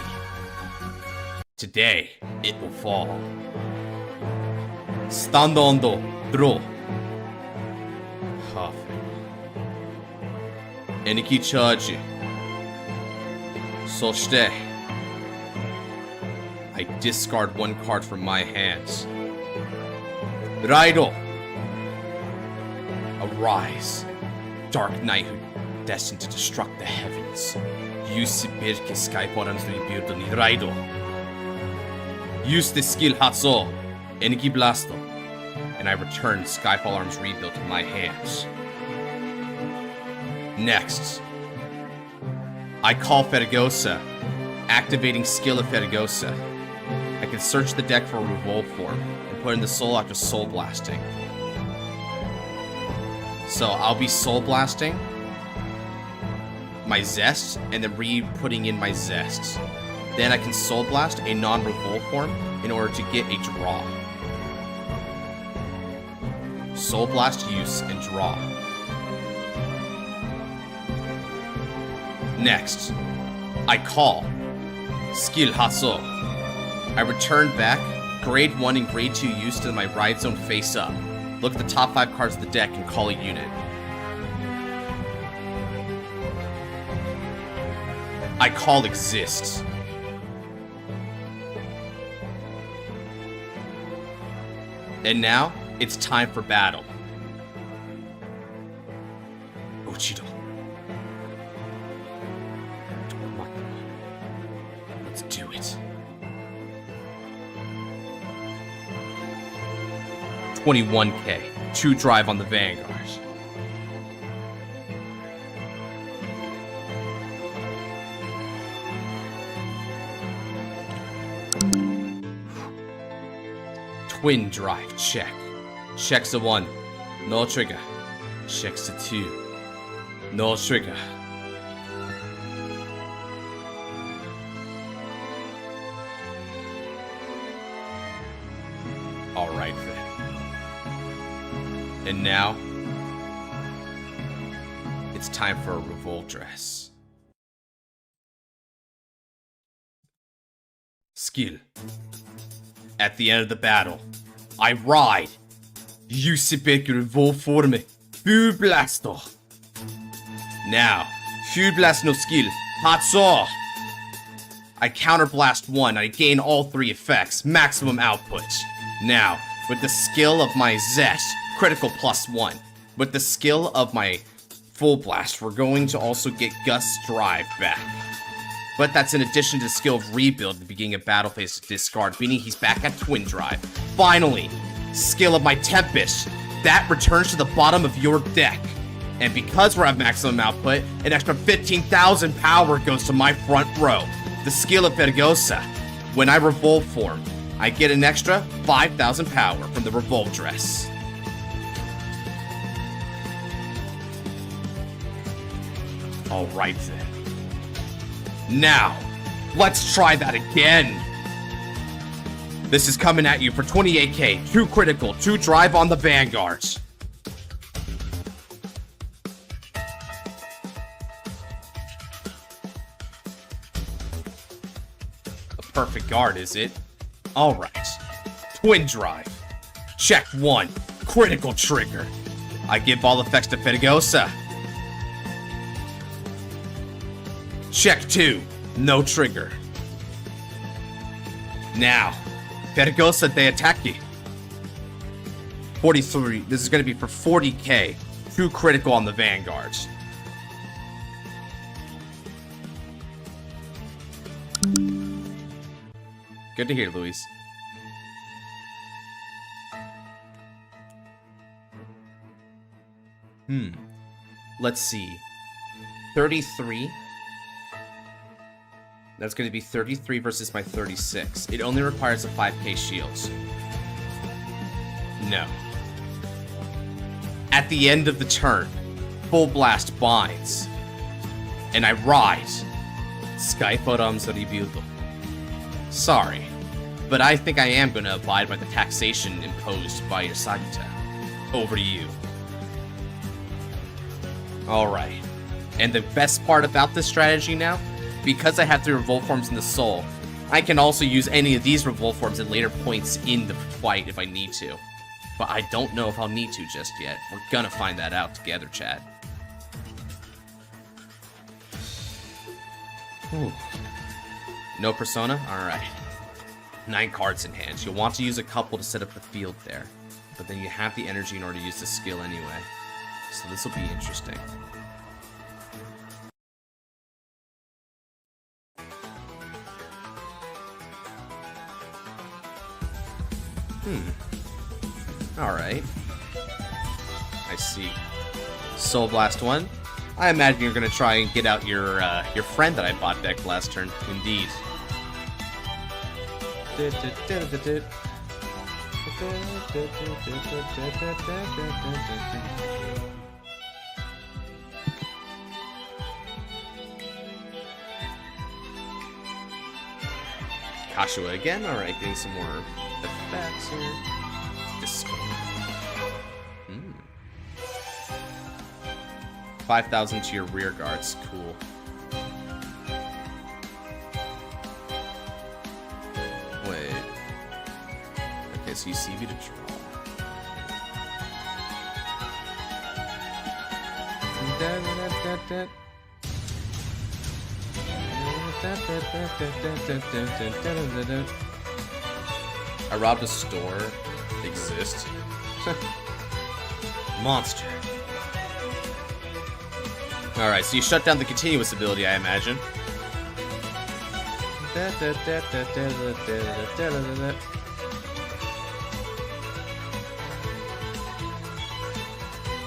today it will fall. Standando, draw. Half. Eniki charge. Soshite. I discard 1 card from my hands. Raido. Arise, dark knight who destined to destruct the heavens. Yusibir ke Skyporans rebuild ni Raido. Use the skill Hatso, Eniki Blasto, and I return Skyfall Arms rebuild to my hands. Next, I call Fergosa, activating skill of Fergosa. I can search the deck for a revolve form and put in the soul after soul blasting. So I'll be soul blasting my zest and then re-putting in my zest. Then I can soul blast a non-revolve form in order to get a draw. Soul blast use and draw. Next, I call skill Hasso. I return back grade 1 and grade 2 use to my ride zone face up. Look at the top 5 cards of the deck and call a unit. I call exists. And now, it's time for battle. Uchido. Let's do it. 21k. 2 drive on the Vanguard. Twin drive, check. Checks a 1. No trigger. Checks a 2. No trigger. Alright then. And now, it's time for a Overdress. Skill. At the end of the battle, I ride. Yusibek revolve forme. Full blasto. Now, full blast no skill. Hatso. I counterblast 1. I gain all 3 effects. Maximum output. Now, with the skill of my Zest, critical +1. With the skill of my full blast, we're going to also get Gust Drive back. But that's in addition to the skill of rebuild at the beginning of battle phase discard, meaning he's back at Twin Drive. Finally, skill of my Tempest. That returns to the bottom of your deck. And because we're at maximum output, an extra 15,000 power goes to my front row. The skill of Vergosa. When I revolve form, I get an extra 5,000 power from the Overdress. Alright then. Now, let's try that again. This is coming at you for 28k, 2 critical, 2 drive on the Vanguard. A perfect guard, is it? Alright. Twin drive. Check 1, critical trigger. I give all effects to Fergosa. Check 2, no trigger. Now, Fergosa, they attack you. 43, this is going to be for 40k. True critical on the Vanguard. Good to hear, Luis. Let's see. 33. That's going to be 33 versus my 36. It only requires a 5k shield. No. At the end of the turn, Full Blast binds. And I ride. Skyforam Zoributo. Sorry, but I think I am going to abide by the taxation imposed by your Sagita. Over to you. Alright. And the best part about this strategy now, because I have 3 Revolt Forms in the Soul, I can also use any of these Revolt Forms at later points in the fight if I need to. But I don't know if I'll need to just yet. We're gonna find that out together, chat. Whew. No Persona? Alright. 9 cards in hand. You'll want to use a couple to set up the field there. But then you have the energy in order to use the skill anyway. So this will be interesting. Alright. I see. Soul Blast 1. I imagine you're gonna try and get out your friend that I bought deck last turn. Indeed. Kashua again? Alright, getting some more effects here. Disco. 5,000 to your rear guards. Cool. Wait. Okay, so you CV to draw. I robbed a store. Exist. Monster. Alright, so you shut down the continuous ability, I imagine.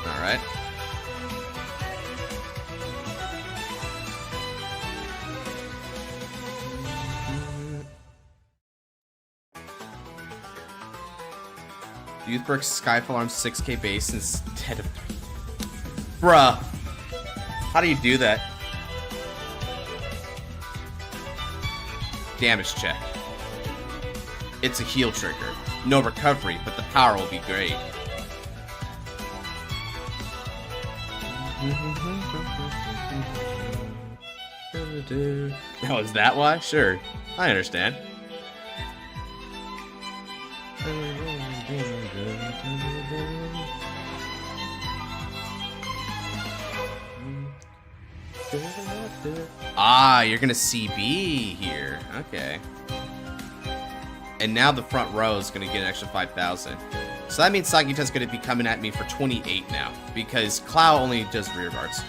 Alright. Youthberg Skyfall Arms 6k base instead of... Bruh! How do you do that? Damage check. It's a heal trigger. No recovery, but the power will be great. Oh, is that why? Sure. I understand. Ah, you're gonna CB here. Okay. And now the front row is gonna get an extra 5,000. So that means Sagita's gonna be coming at me for 28 now, because Clow only does rear guards.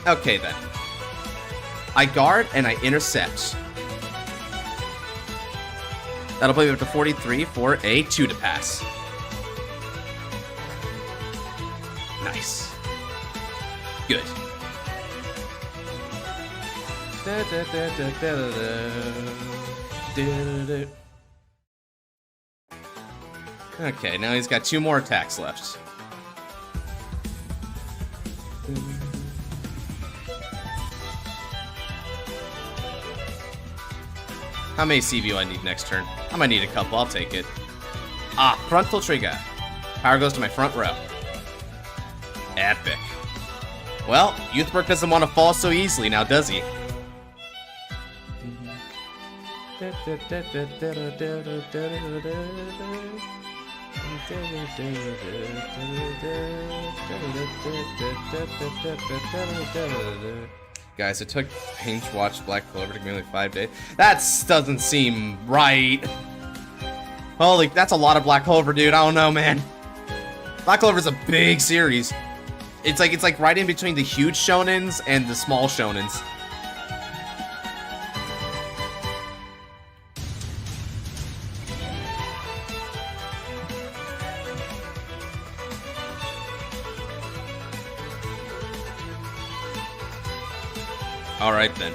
Okay then. I guard and I intercept. That'll play me up to 43 for a 2 to pass. Nice. Good. Okay, now he's got 2 more attacks left. How many CV do I need next turn? I might need a couple, I'll take it. Ah, frontal trigger. Power goes to my front row. Epic. Well, Youthberg doesn't want to fall so easily now, does he? Guys, it took binge watch Black Clover to give me like 5 days. That doesn't seem right. Holy, that's a lot of Black Clover, dude. I don't know, man. Black Clover's a big series. It's like right in between the huge shonens and the small shonens. All right then.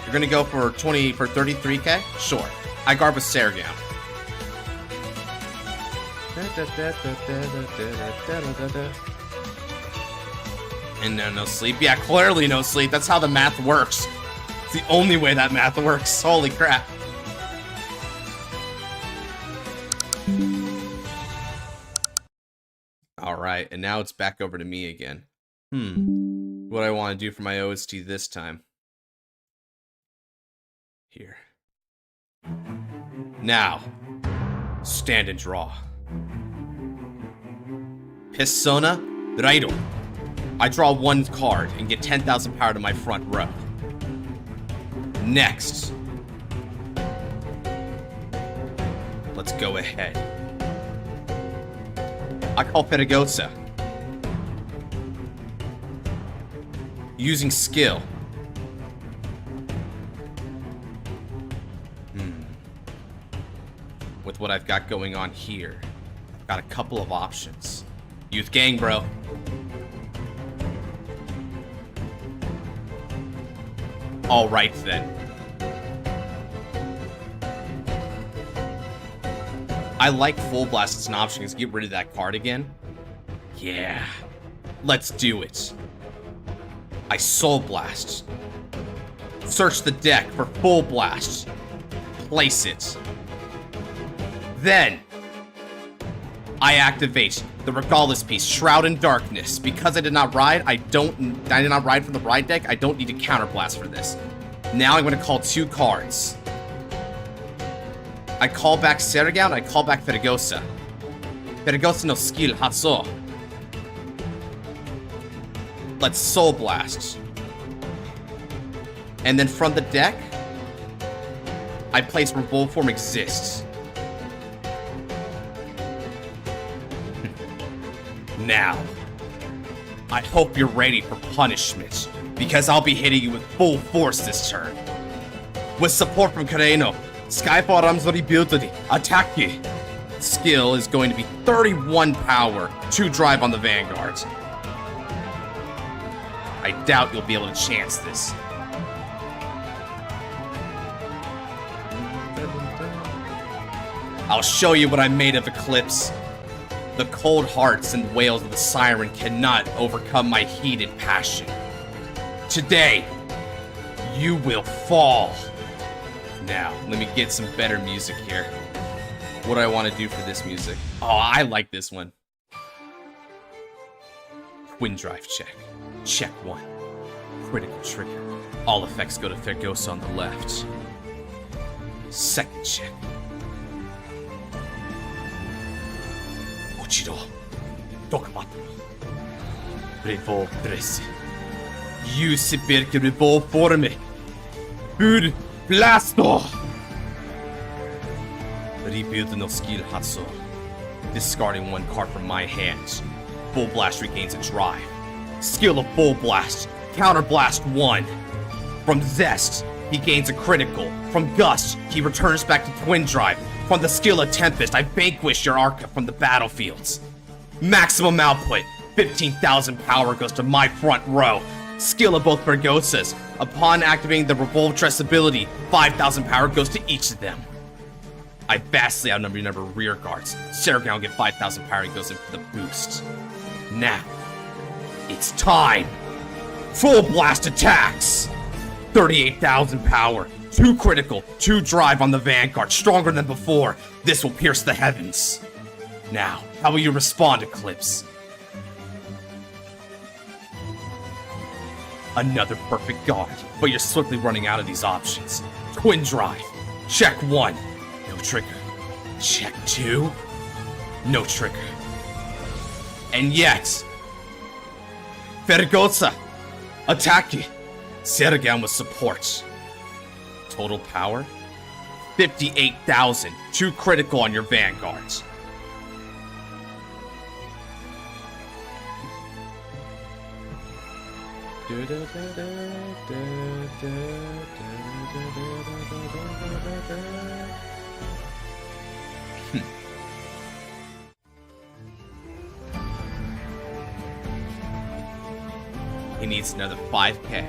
You're gonna go for 33k? Sure. I guard with Sergown. And no sleep. Yeah, clearly no sleep. That's how the math works. It's the only way that math works. Holy crap. Alright, and now it's back over to me again. What do I want to do for my OST this time? Here. Now, stand and draw. Persona Raido. I draw 1 card and get 10,000 power to my front row. Next. Let's go ahead. I call Pedagosa. Using skill. With what I've got going on here, I've got a couple of options. Youth gang, bro. Alright then. I like Full Blast as an option because get rid of that card again. Yeah. Let's do it. I Soul Blast. Search the deck for Full Blast. Place it. Then, I activate the Regardless piece, Shroud in Darkness. Because I did not ride, I did not ride from the ride deck, I don't need to counterblast for this. Now I'm going to call 2 cards. I call back Sergown, I call back Pedagosa. Pedagosa no skill, Hatso. Let's Soul Blast. And then from the deck, I place Revolve Form Exists. Now, I hope you're ready for punishment, because I'll be hitting you with full force this turn. With support from Kareno, Skyfall Ramsori Beauty, attack you. Skill is going to be 31 power, 2 drive on the Vanguard. I doubt you'll be able to chance this. I'll show you what I'm made of, Eclipse. The cold hearts and wails of the siren cannot overcome my heated passion. Today, you will fall. Now, let me get some better music here. What do I want to do for this music? Oh, I like this one. Twin drive check. Check 1. Critical trigger. All effects go to Fergosa on the left. Second check. Ochiro. Dokamato. Overdress. Use perché revolve forme. Full blasto. Rebuild no skill Hatsu. Discarding 1 card from my hands. Full Blast regains a drive. Skill of Full Blast. Counter Blast 1. From Zest, he gains a critical. From Gust, he returns back to Twin Drive. From the skill of Tempest, I vanquish your Arca from the battlefields. Maximum output. 15,000 power goes to my front row. Skill of both Vergosas. Upon activating the Revolve ability, 5,000 power goes to each of them. I vastly outnumber your number of rear guards. Sergown will get 5,000 power and goes in for the boost. Now, it's time. Full Blast attacks. 38,000 power. 2 critical, 2 drive on the Vanguard. Stronger than before. This will pierce the heavens. Now, how will you respond, Eclipse? Another perfect guard, but you're swiftly running out of these options. Twin drive. Check 1. No trigger. Check 2. No trigger. And yet, Fergosa, attacking, Sergan with support. Total power, 58,000. 2 critical on your Vanguards. He needs another 5k.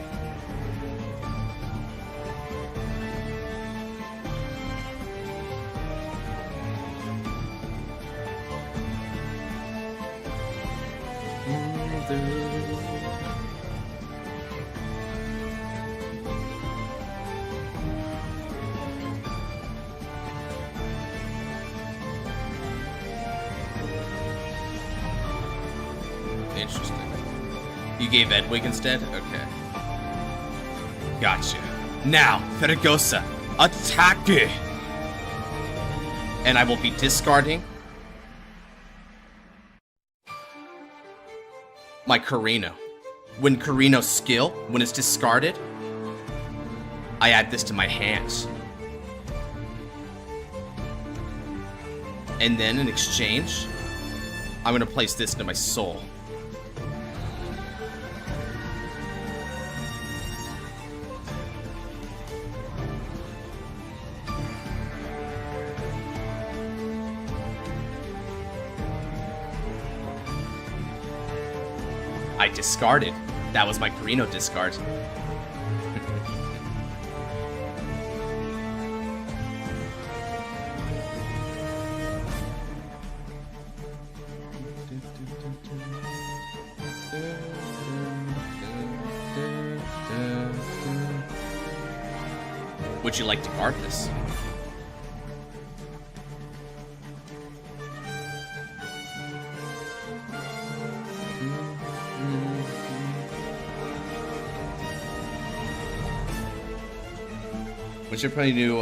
Interesting. You gave Edwig instead? Okay. Gotcha. Now, Fergosa, attack it! And I will be discarding my Carino. When Carino's skill, when it's discarded, I add this to my hands. And then in exchange, I'm gonna place this into my soul. I discarded. That was my Carino discard. Would you like to guard this? What's your pretty new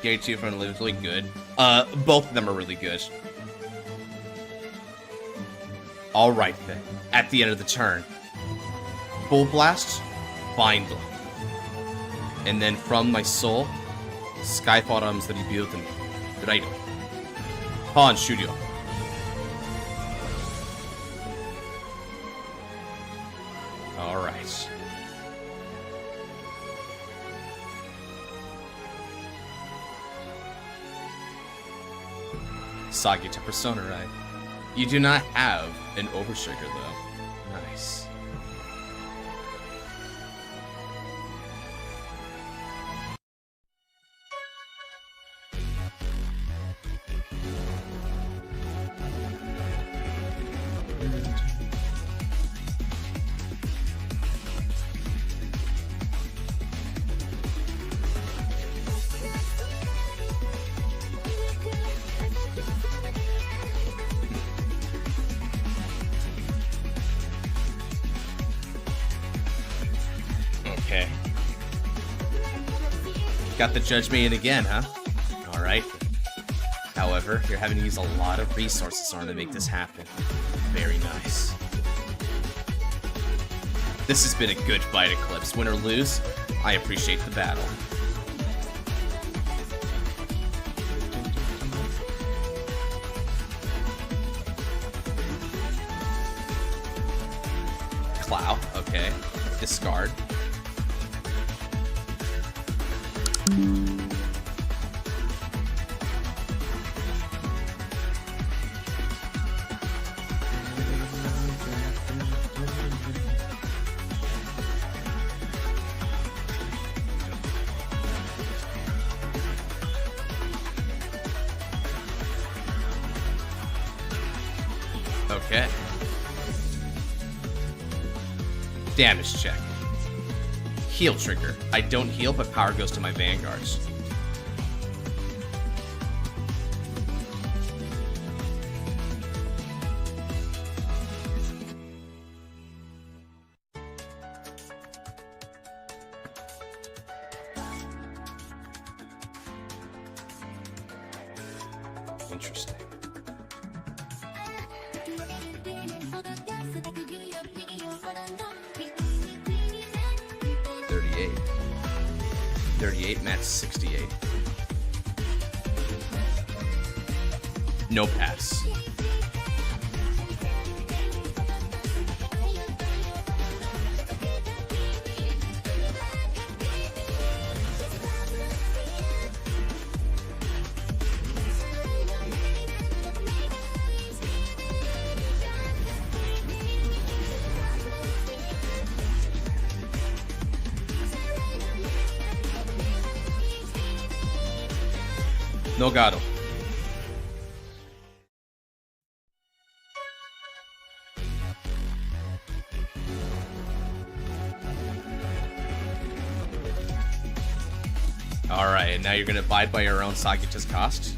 Gary 2 from the really good? Both of them are really good. Alright then. At the end of the turn. Full Blast, Bind Blow. And then from my soul, Skyfall items that he built in Right. Han Shuryo. Alright. Sagi to Persona, right? You do not have an Overtrigger, though. Nice. Okay. Got the Judge Me in again, huh? Alright. However, you're having to use a lot of resources on to make this happen. Very nice. This has been a good fight, Eclipse. Win or lose, I appreciate the battle. Clow, okay. Discard. Okay. Damage check. Heal trigger. I don't heal, but power goes to my Vanguards. Interesting. 38. 38, match 68. No pass. No gado. Alright, and now you're gonna abide by your own Sagita's cost.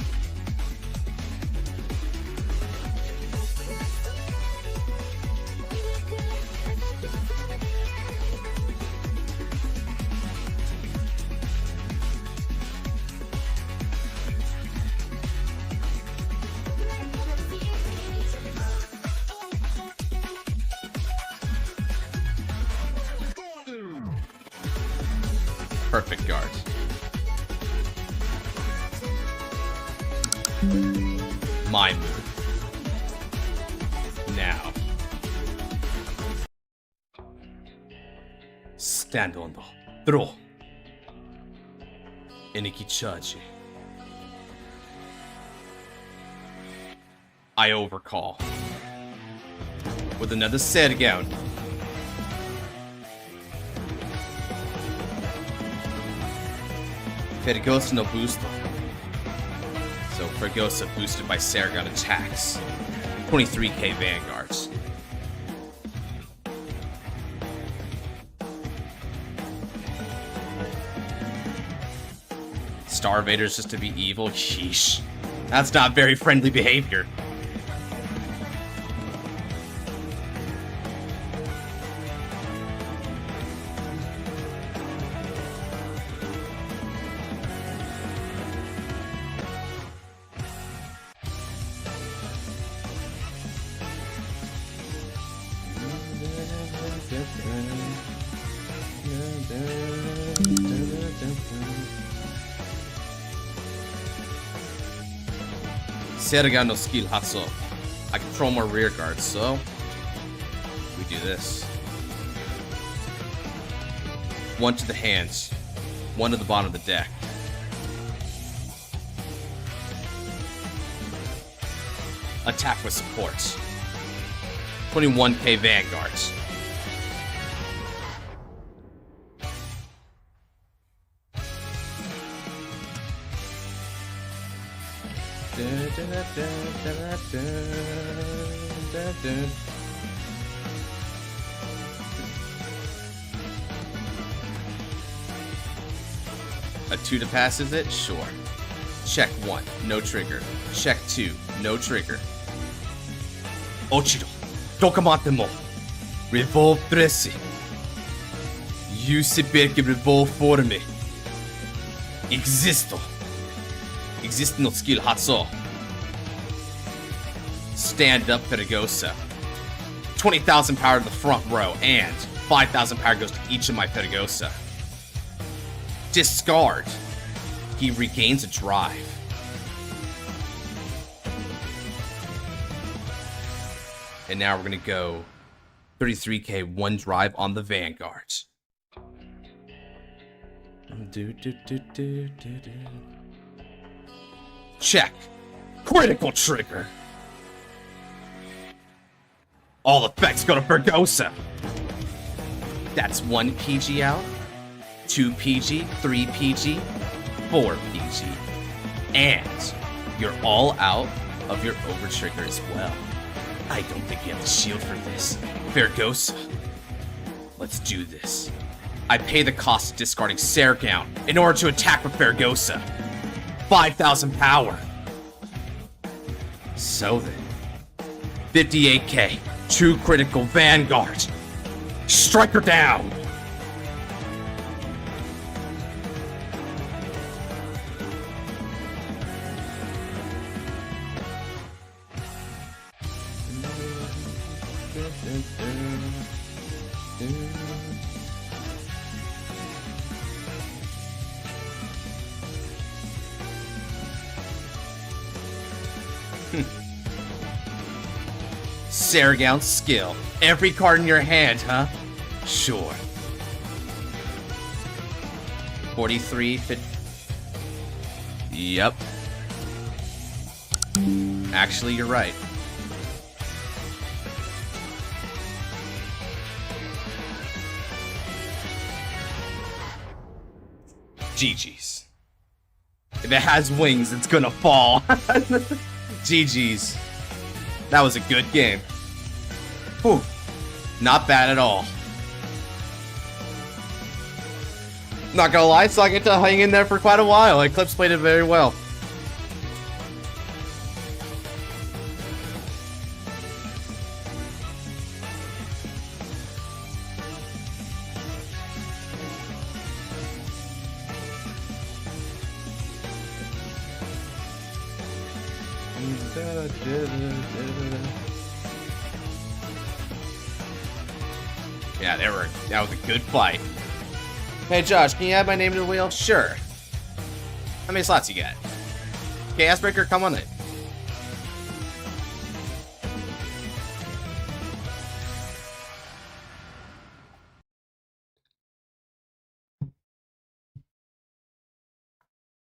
Perfect guard. My move. Now. Stand on the throw. Eniki charge. I overcall. With another set gown. Fergosa no booster. So Fergosa boosted by Saragon attacks. 23k Vanguards. Starvader's just to be evil? Sheesh. That's not very friendly behavior. Saragon no skill Hatsu. I control more rear guards, so we do this. One to the hands, one to the bottom of the deck. Attack with supports. 21k Vanguards. A 2 to pass, is it? Sure. Check 1, no trigger. Check 2, no trigger. Ochiro, Dokamate mo. Revolve Dressi. Use perché revolve forme. Existo. Exist no skill Hatsu. Stand up Fergosa. 20,000 power to the front row, and 5,000 power goes to each of my Fergosa. Discard. He regains a drive. And now we're gonna go 33k 1 drive on the Vanguards. Check. Critical trigger. All effects go to Fergosa. That's 1 PG out, 2 PG, 3 PG, 4 PG. And you're all out of your over trigger as well. I don't think you have the shield for this. Fergosa. Let's do this. I pay the cost of discarding Saragon in order to attack with Fergosa. 5,000 power. So then, 58k, 2 critical Vanguard. Strike her down. Saragoun's skill. Every card in your hand, huh? Sure. 43, 50. Yep. Actually, you're right. GG's. If it has wings, it's gonna fall. GG's. That was a good game. Whew. Not bad at all. Not gonna lie, so I get to hang in there for quite a while. Eclipse played it very well. Yeah, that was a good fight. Hey Josh, can you add my name to the wheel? Sure. How many slots you got? Chaos Breaker, come on in.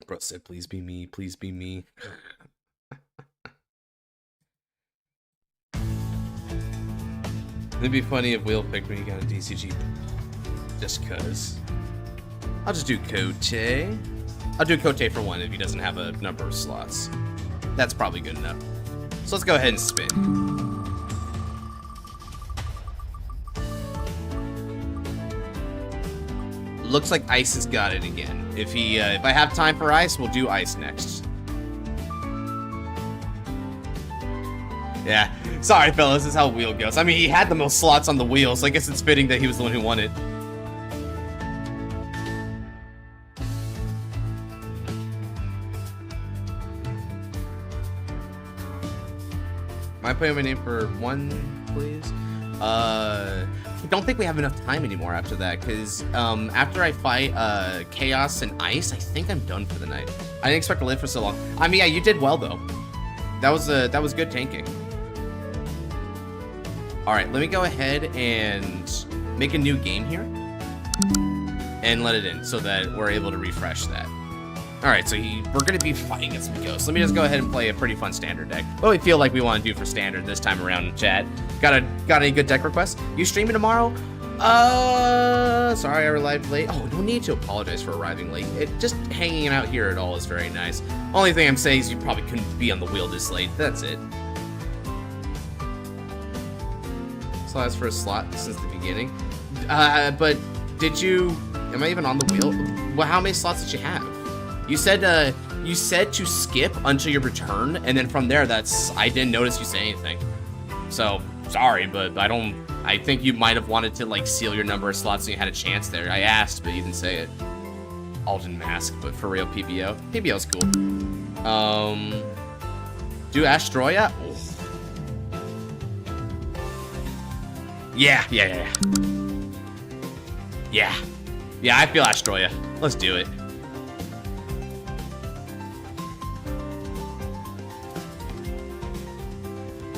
Bro said, please be me, please be me. It'd be funny if Will picked me and got a DCG. Just cuz. I'll just do Kote. I'll do Kote for one if he doesn't have a number of slots. That's probably good enough. So let's go ahead and spin. Looks like Ice has got it again. If I have time for Ice, we'll do Ice next. Yeah. Sorry, fellas. This is how Wheel goes. I mean, he had the most slots on the wheel, so I guess it's fitting that he was the one who won it. Am I putting my name for one, please? I don't think we have enough time anymore after that, because after I fight Chaos and Ice, I think I'm done for the night. I didn't expect to live for so long. I mean, yeah, you did well though. That was good tanking. All right, let me go ahead and make a new game here and let it in so that we're able to refresh that. All right, so we're gonna be fighting as we go. So let me just go ahead and play a pretty fun standard deck. What do we feel like we want to do for standard this time around in chat? Got any good deck requests? You streaming tomorrow? Sorry I arrived late. Oh, no need to apologize for arriving late. Just hanging out here at all is very nice. Only thing I'm saying is you probably couldn't be on the wheel this late. That's it. So that's for a slot since the beginning. But am I even on the wheel? Well, how many slots did you have? You said to skip until your return, and then from there, I didn't notice you say anything. So, sorry, but I think you might have wanted to, like, seal your number of slots so you had a chance there. I asked, but you didn't say it. Alden Mask, but for real, PBO. PBO's cool. Do Astroya? Oh. Yeah, I feel Astroya. Let's do it.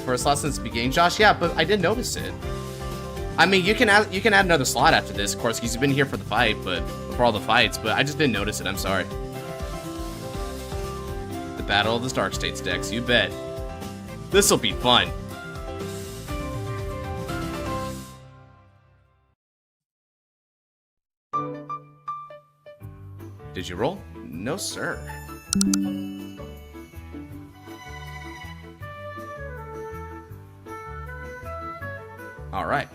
For a slot since the beginning, Josh. Yeah, but I didn't notice it. I mean, you can add another slot after this, of course, because you've been here for the fight, but for all the fights. But I just didn't notice it. I'm sorry. The Battle of the Stark States decks. You bet. This will be fun. Did you roll? No, sir. All right.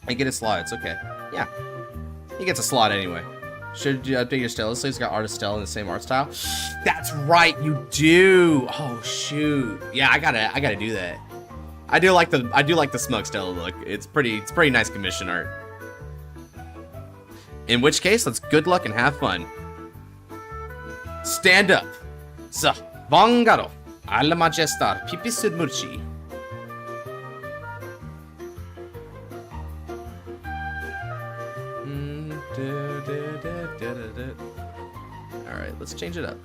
I get a slot. It's okay. Yeah. He gets a slot anyway. Should you update your style list? He's got Artist Style in the same art style. That's right, you do. Oh shoot. Yeah, I gotta do that. I do like the Smug Stella look. It's pretty nice commission art. In which case, let's good luck and have fun. Stand up. So, Vanguard, alla majestar, pipisud murci. Alright, let's change it up.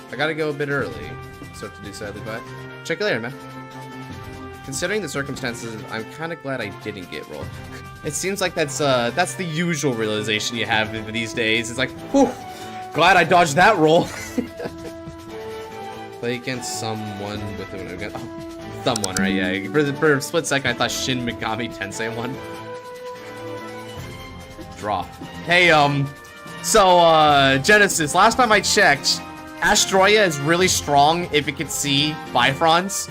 I gotta go a bit early, so to do sadly, but check you later, man. Considering the circumstances, I'm kind of glad I didn't get rolled. It seems like that's the usual realization you have these days. It's like, whew, glad I dodged that roll. Play against someone with a... Oh, someone, right? Yeah. For a split second, I thought Shin Megami Tensei won. Draw. Hey, so, Genesis, last time I checked, Astroya is really strong if it can see Bifrons.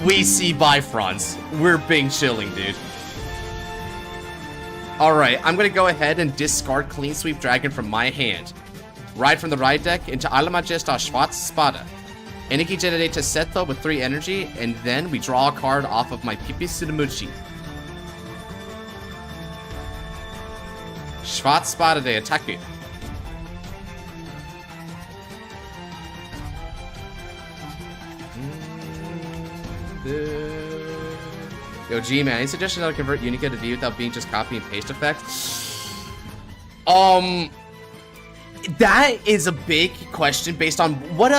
We see Bifrons. We're being chilling, dude. Alright, I'm gonna go ahead and discard Clean Sweep Dragon from my hand. Ride from the ride deck into Alla Majesta Schwarz Spada. Energy generate to Seto with 3 energy, and then we draw a card off of my Pipi Sudumuchi. Schwarz Spada de attack you. Yo, G man, any suggestions how to convert Unica to V without being just copy and paste effect? That is a big question based on what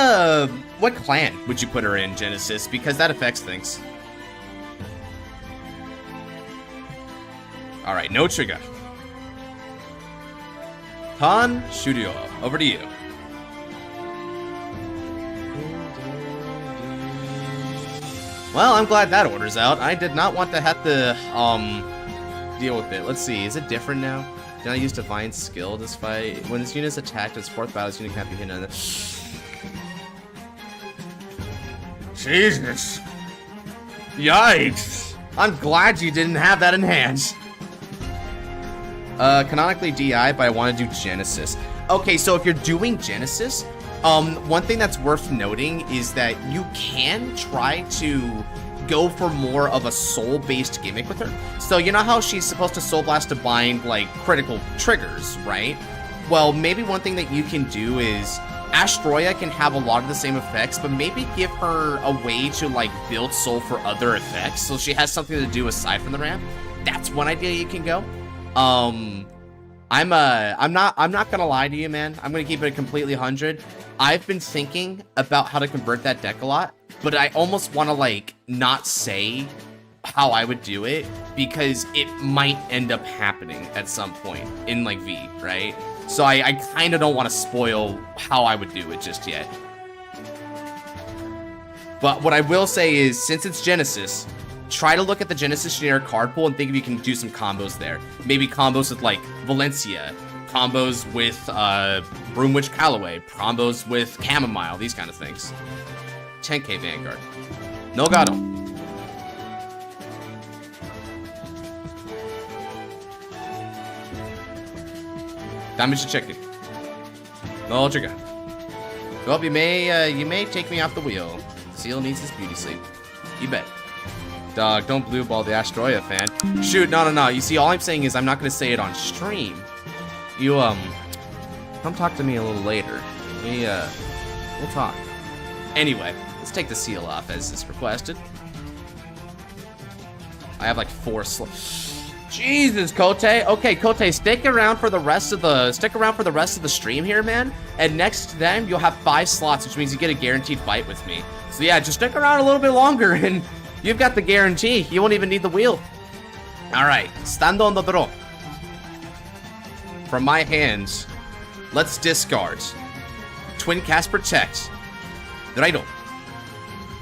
clan would you put her in, Genesis? Because that affects things. All right, no trigger. Han Yugioh, over to you. Well, I'm glad that order's out. I did not want to have to, deal with it. Let's see, is it different now? Did I use Divine Skill this fight? When this unit is attacked, its 4th battle, this unit can't be hit on it. Jesus. Yikes. I'm glad you didn't have that in hand. Canonically DI, but I want to do Genesis. Okay, so if you're doing Genesis, one thing that's worth noting is that you can try to go for more of a soul-based gimmick with her. So you know how she's supposed to Soul Blast to bind, like, critical triggers, right? Well, maybe one thing that you can do is Astroya can have a lot of the same effects, but maybe give her a way to, like, build soul for other effects, so she has something to do aside from the ramp. That's one idea you can go. I'm not gonna lie to you, man. I'm gonna keep it completely 100. I've been thinking about how to convert that deck a lot, but I almost want to, like, not say how I would do it because it might end up happening at some point in, like, V, right? So I kind of don't want to spoil how I would do it just yet. But what I will say is, since it's Genesis, try to look at the Genesis generic card pool and think if you can do some combos there. Maybe combos with, like, Valencia, combos with Broomwitch Callaway, combos with Chamomile, these kind of things. 10k Vanguard. No gato. Damage to check it. No trigger. Well, you may take me off the wheel. Seal needs his beauty sleep. You bet. Dog, don't blue ball the Astroya fan. Shoot, no. You see, all I'm saying is I'm not gonna say it on stream. You, come talk to me a little later. We'll talk. Anyway, let's take the seal off as is requested. I have like 4 slots. Jesus, Kote. Okay, Kote, stick around for the rest of the stream here, man. And next time you'll have 5 slots, which means you get a guaranteed fight with me. So yeah, just stick around a little bit longer and you've got the guarantee. You won't even need the wheel. All right, stando on the draw. From my hands, let's discard. Twin Cast Protect. Draido.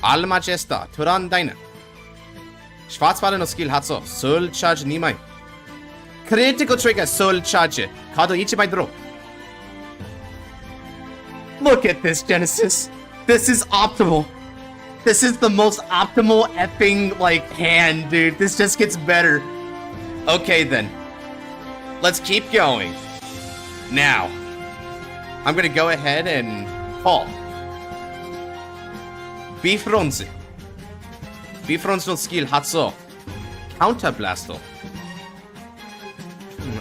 Alla Majesta. Turan Daina. Schwarzwade no skill Hatso. Soul Charge Nimai. Critical trigger Soul Charge. Kado Ichibai draw. Look at this, Genesis. This is optimal. This is the most optimal effing, like, hand, dude. This just gets better. Okay, then. Let's keep going. Now, I'm gonna go ahead and call. Bifronze. Bifronze no skill Hatso. Counter Blasto.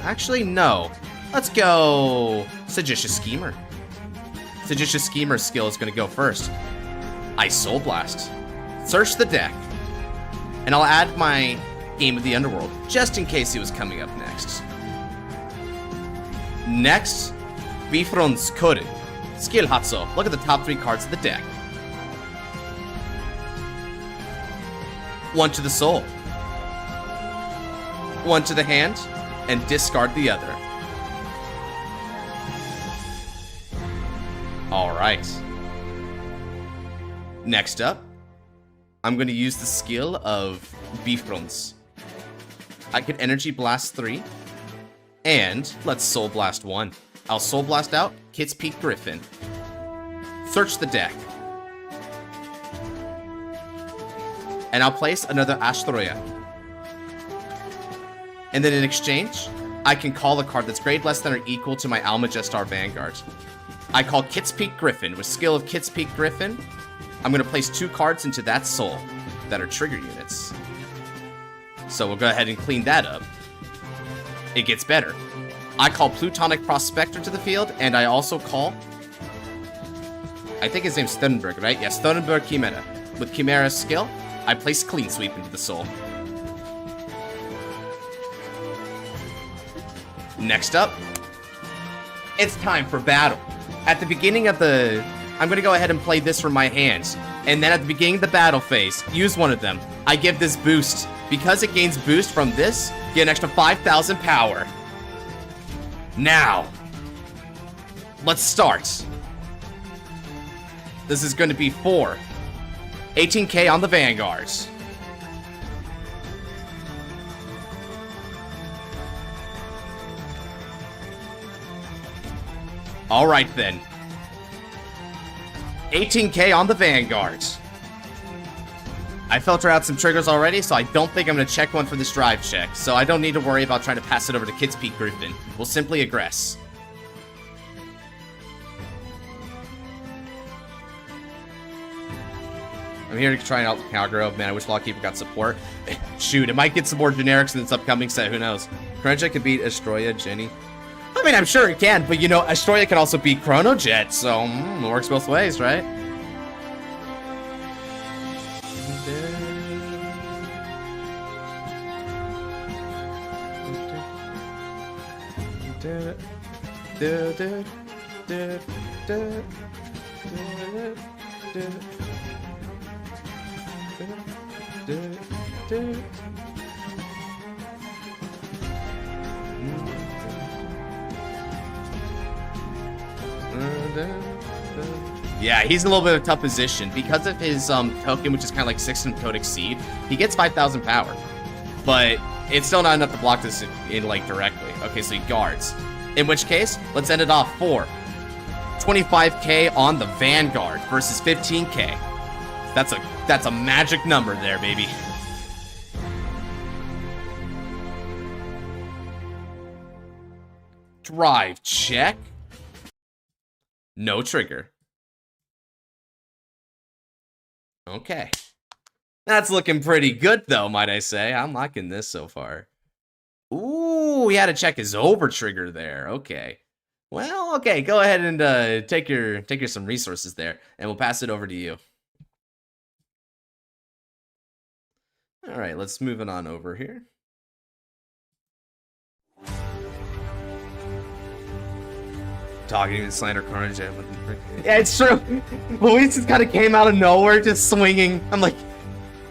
Actually, no. Let's go Sagicious Schemer. Sagicious Schemer skill is going to go first. Ice Soul Blast. Search the deck. And I'll add my Game of the Underworld, just in case he was coming up next. Next, Bifron's Kore. Skill Hatso. Look at the top 3 cards of the deck. 1 to the soul. 1 to the hand, and discard the other. Alright. Next up, I'm going to use the skill of Bifron's. I can Energy Blast 3, and let's Soul Blast 1. I'll Soul Blast out Kit's Peak Griffin. Search the deck. And I'll place another Astroya. And then in exchange, I can call a card that's grade less than or equal to my Almagestar Vanguard. I call Kit's Peak Griffin. With skill of Kit's Peak Griffin, I'm going to place 2 cards into that soul that are trigger units. So we'll go ahead and clean that up. It gets better. I call Plutonic Prospector to the field, and I also call... I think his name's Stonenberg, right? Yeah, Stonenberg Chimera. With Chimera's skill, I place Clean Sweep into the soul. Next up, it's time for battle. At the beginning of the... I'm going to go ahead and play this from my hands. And then at the beginning of the battle phase, use one of them. I give this boost. Because it gains boost from this, get an extra 5,000 power. Now, let's start. This is going to be 4. 18k on the Vanguards. Alright then. 18k on the Vanguards. I filter out some triggers already, so I don't think I'm going to check one for this drive check. So I don't need to worry about trying to pass it over to Kit's Peak Griffin. We'll simply aggress. I'm here to try out the Calgro. Man, I wish Lawkeeper got support. Shoot, it might get some more generics in this upcoming set. Who knows? Chronojet could beat Astroya, Jenny. I mean, I'm sure it can, but you know, Astroya can also beat Chronojet, so it works both ways, right? Yeah, he's in a little bit of a tough position. Because of his token, which is kind of like 6 Code Exceed, he gets 5,000 power. But it's still not enough to block this in like directly. Okay, so he guards. In which case, let's end it off 4. 25k on the Vanguard versus 15k. That's a magic number there, baby. Drive check. No trigger. Okay. That's looking pretty good, though, might I say. I'm liking this so far. Ooh, he had to check his over trigger there. Okay. Well, okay. Go ahead and take your some resources there, and we'll pass it over to you. All right, let's move it on over here. Talking to slander Chronojet. Yeah, it's true. Luis just kind of came out of nowhere, just swinging. I'm like,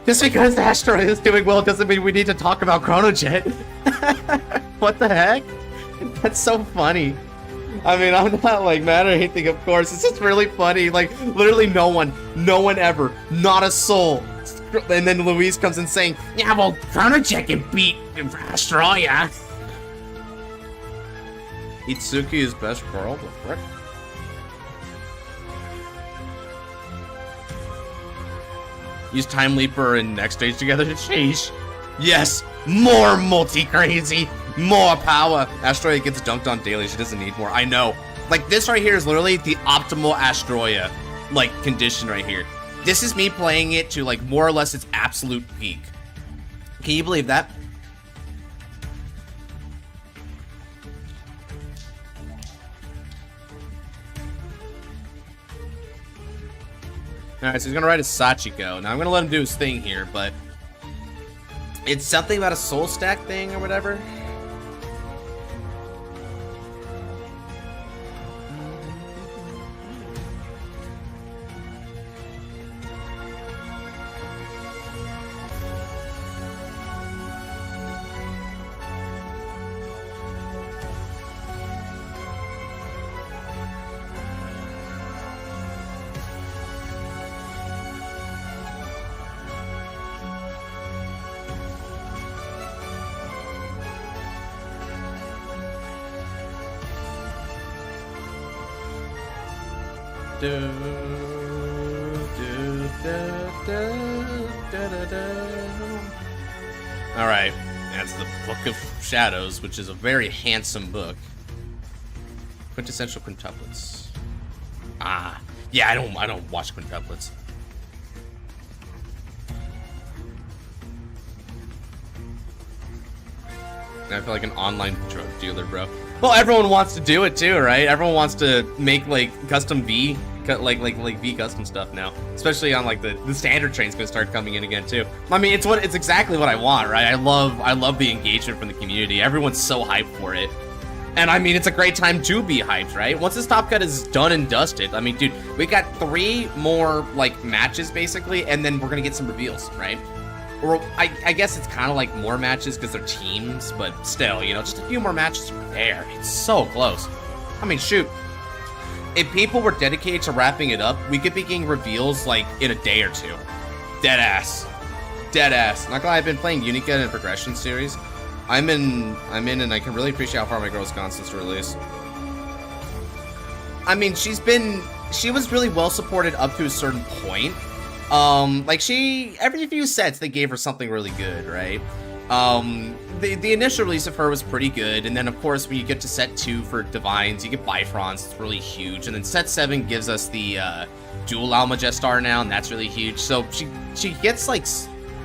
just because the asteroid is doing well doesn't mean we need to talk about Chronojet. What the heck? That's so funny. I mean, I'm not like mad or anything, of course. It's just really funny. Like, literally no one ever, not a soul. And then Luis comes in saying, yeah, well, Chronojet can beat Astroya. Itsuki is best girl, the frick? Use Time Leaper and Next Stage together to change. Yes, more multi-crazy, more power. Astroya gets dunked on daily, she doesn't need more. I know. Like, this right here is literally the optimal Astroya, like, condition right here. This is me playing it to, like, more or less its absolute peak. Can you believe that? Alright, so he's gonna ride a Sachiko. Now I'm gonna let him do his thing here, but it's something about a soul stack thing or whatever. Alright, that's the Book of Shadows, which is a very handsome book. Quintessential quintuplets. Ah, yeah, I don't watch quintuplets. I feel like an online drug dealer, bro. Well, everyone wants to do it too, right? Everyone wants to make like custom V, like V custom stuff now. Especially on like the standard train's gonna start coming in again too. I mean, it's exactly what I want, right? I love the engagement from the community. Everyone's so hyped for it. And I mean, it's a great time to be hyped, right? Once this Top Cut is done and dusted, I mean, dude, we got 3 more like matches basically, and then we're gonna get some reveals, right? Or I guess it's kind of like more matches because they're teams, but still, you know, just a few more matches from there. It's so close. I mean, shoot. If people were dedicated to wrapping it up, we could be getting reveals like in a day or 2. Dead ass. Dead ass. Not gonna lie, I've been playing Unica in a progression series. I'm in, and I can really appreciate how far my girl's gone since the release. I mean, she was really well supported up to a certain point. Like every few sets they gave her something really good, right? The initial release of her was pretty good, and then of course when you get to set 2 for Divines, you get Bifrons, it's really huge, and then set 7 gives us the dual Almagestar now, and that's really huge. So she gets like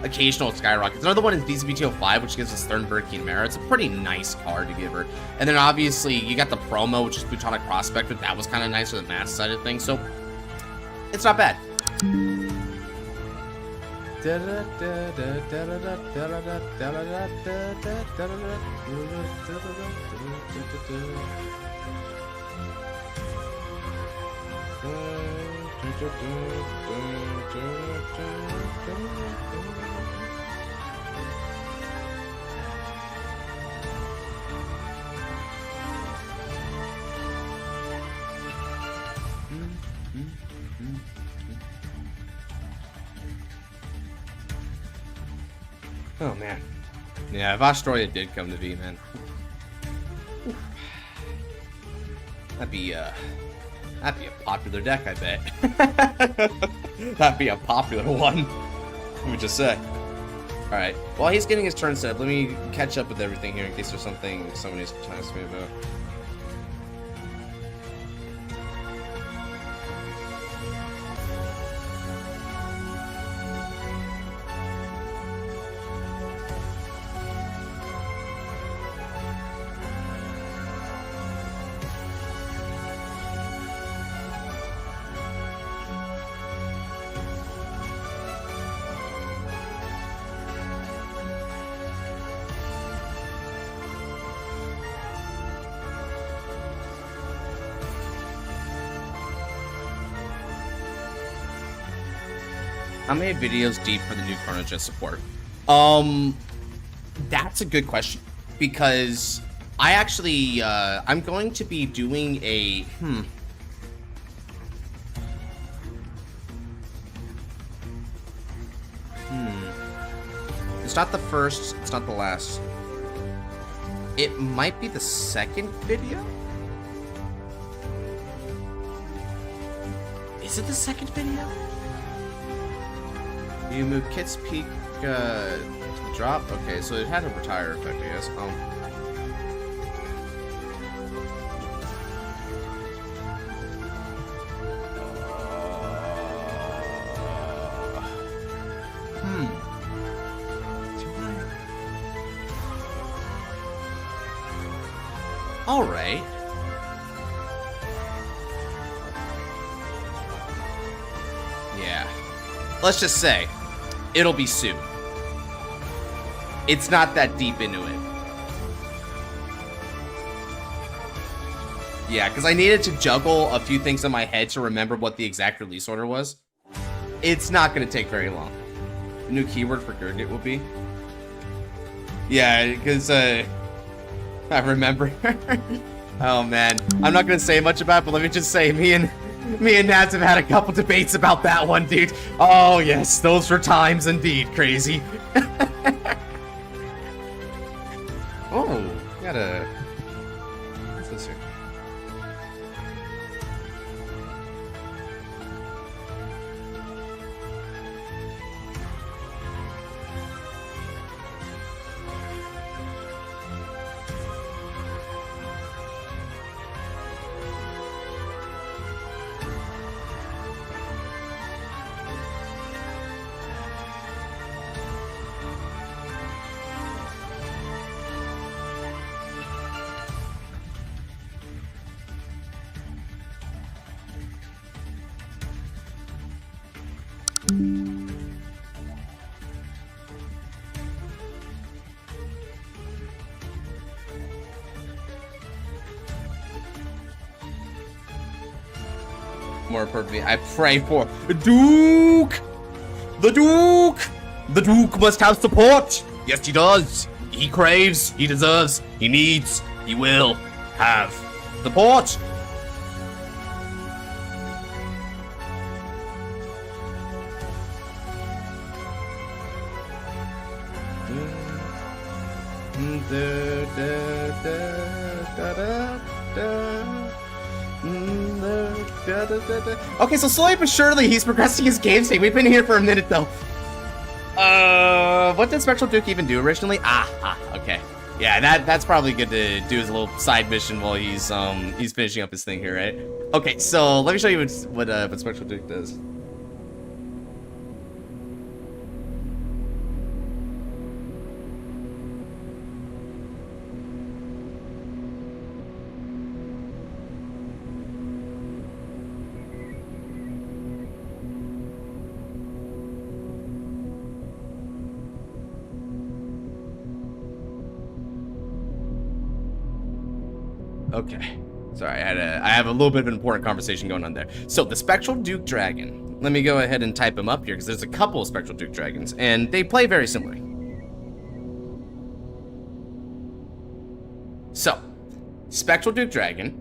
occasional skyrockets. Another one is DZBT05, which gives us Thornburg Chimera. It's a pretty nice card to give her. And then obviously you got the promo, which is Plutonic Prospector. That was kind of nice for the mass side of things, so it's not bad. Oh man, yeah. If Astroya did come to V, man, that'd be a popular deck, I bet. That'd be a popular one. Let me just say. All right. While he's getting his turn set up, let me catch up with everything here in case there's something someone needs to ask me about. How many videos deep for the new Chronojet support? That's a good question, because I actually, I'm going to be doing a, It's not the first, it's not the last. It might be the second video? Is it the second video? You move Kit's Peak drop? Okay, so it had a retire effect, I guess. Alright. Yeah. Let's just say, it'll be soon. It's not that deep into it. Yeah, because I needed to juggle a few things in my head to remember what the exact release order was. It's not going to take very long. The new keyword for Gurgit will be? Yeah, because, I remember. Oh, man. I'm not going to say much about it, but let me just say, me and Nats have had a couple debates about that one, dude. Oh, yes, those were times indeed, crazy. Oh, got a... What's this here? More perfectly, I pray for Duke! The Duke! The Duke must have support! Yes, he does! He craves, he deserves, he needs, he will have support! Okay, so slowly but surely he's progressing his game state. We've been here for a minute though. What did Spectral Duke even do originally? Okay. Yeah, that's probably good to do as a little side mission while he's finishing up his thing here, right? Okay, so let me show you what Spectral Duke does. Okay, sorry, I have a little bit of an important conversation going on there. So the Spectral Duke Dragon. Let me go ahead and type him up here because there's a couple of Spectral Duke Dragons and they play very similarly. So, Spectral Duke Dragon.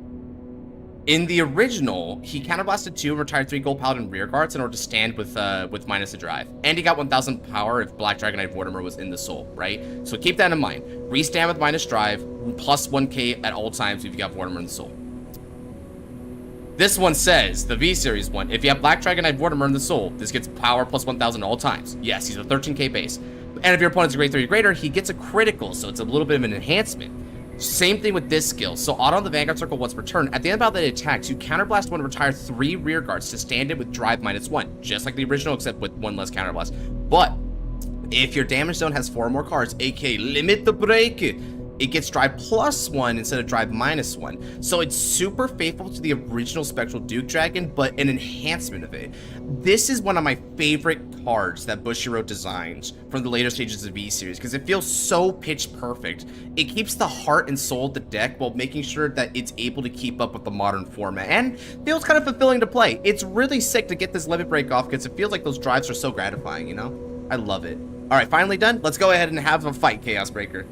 In the original, he counterblasted 2 and retired 3 Gold Paladin rear guards in order to stand with minus a drive. And he got 1000 power if Black Dragonite Vortimer was in the soul, right? So keep that in mind. Restand with minus drive, plus 1k at all times if you got Vortimer in the soul. This one says, the V-Series one, if you have Black Dragonite Vortimer in the soul, this gets power plus 1000 at all times. Yes, he's a 13k base. And if your opponent's a grade 3 or greater, he gets a critical, so it's a little bit of an enhancement. Same thing with this skill. So auto on the Vanguard circle once per turn. At the end of the attacks, you counterblast 1 and retire 3 rear guards to stand it with drive -1, just like the original, except with 1 less counterblast. But if your damage zone has 4 or more cards, aka limit the break, it gets drive +1 instead of drive -1. So it's super faithful to the original Spectral Duke Dragon, but an enhancement of it. This is one of my favorite cards that Bushiroad designed from the later stages of V-Series because it feels so pitch perfect. It keeps the heart and soul of the deck while making sure that it's able to keep up with the modern format and feels kind of fulfilling to play. It's really sick to get this limit break off because it feels like those drives are so gratifying, you know? I love it. All right, finally done. Let's go ahead and have a fight, Chaos Breaker.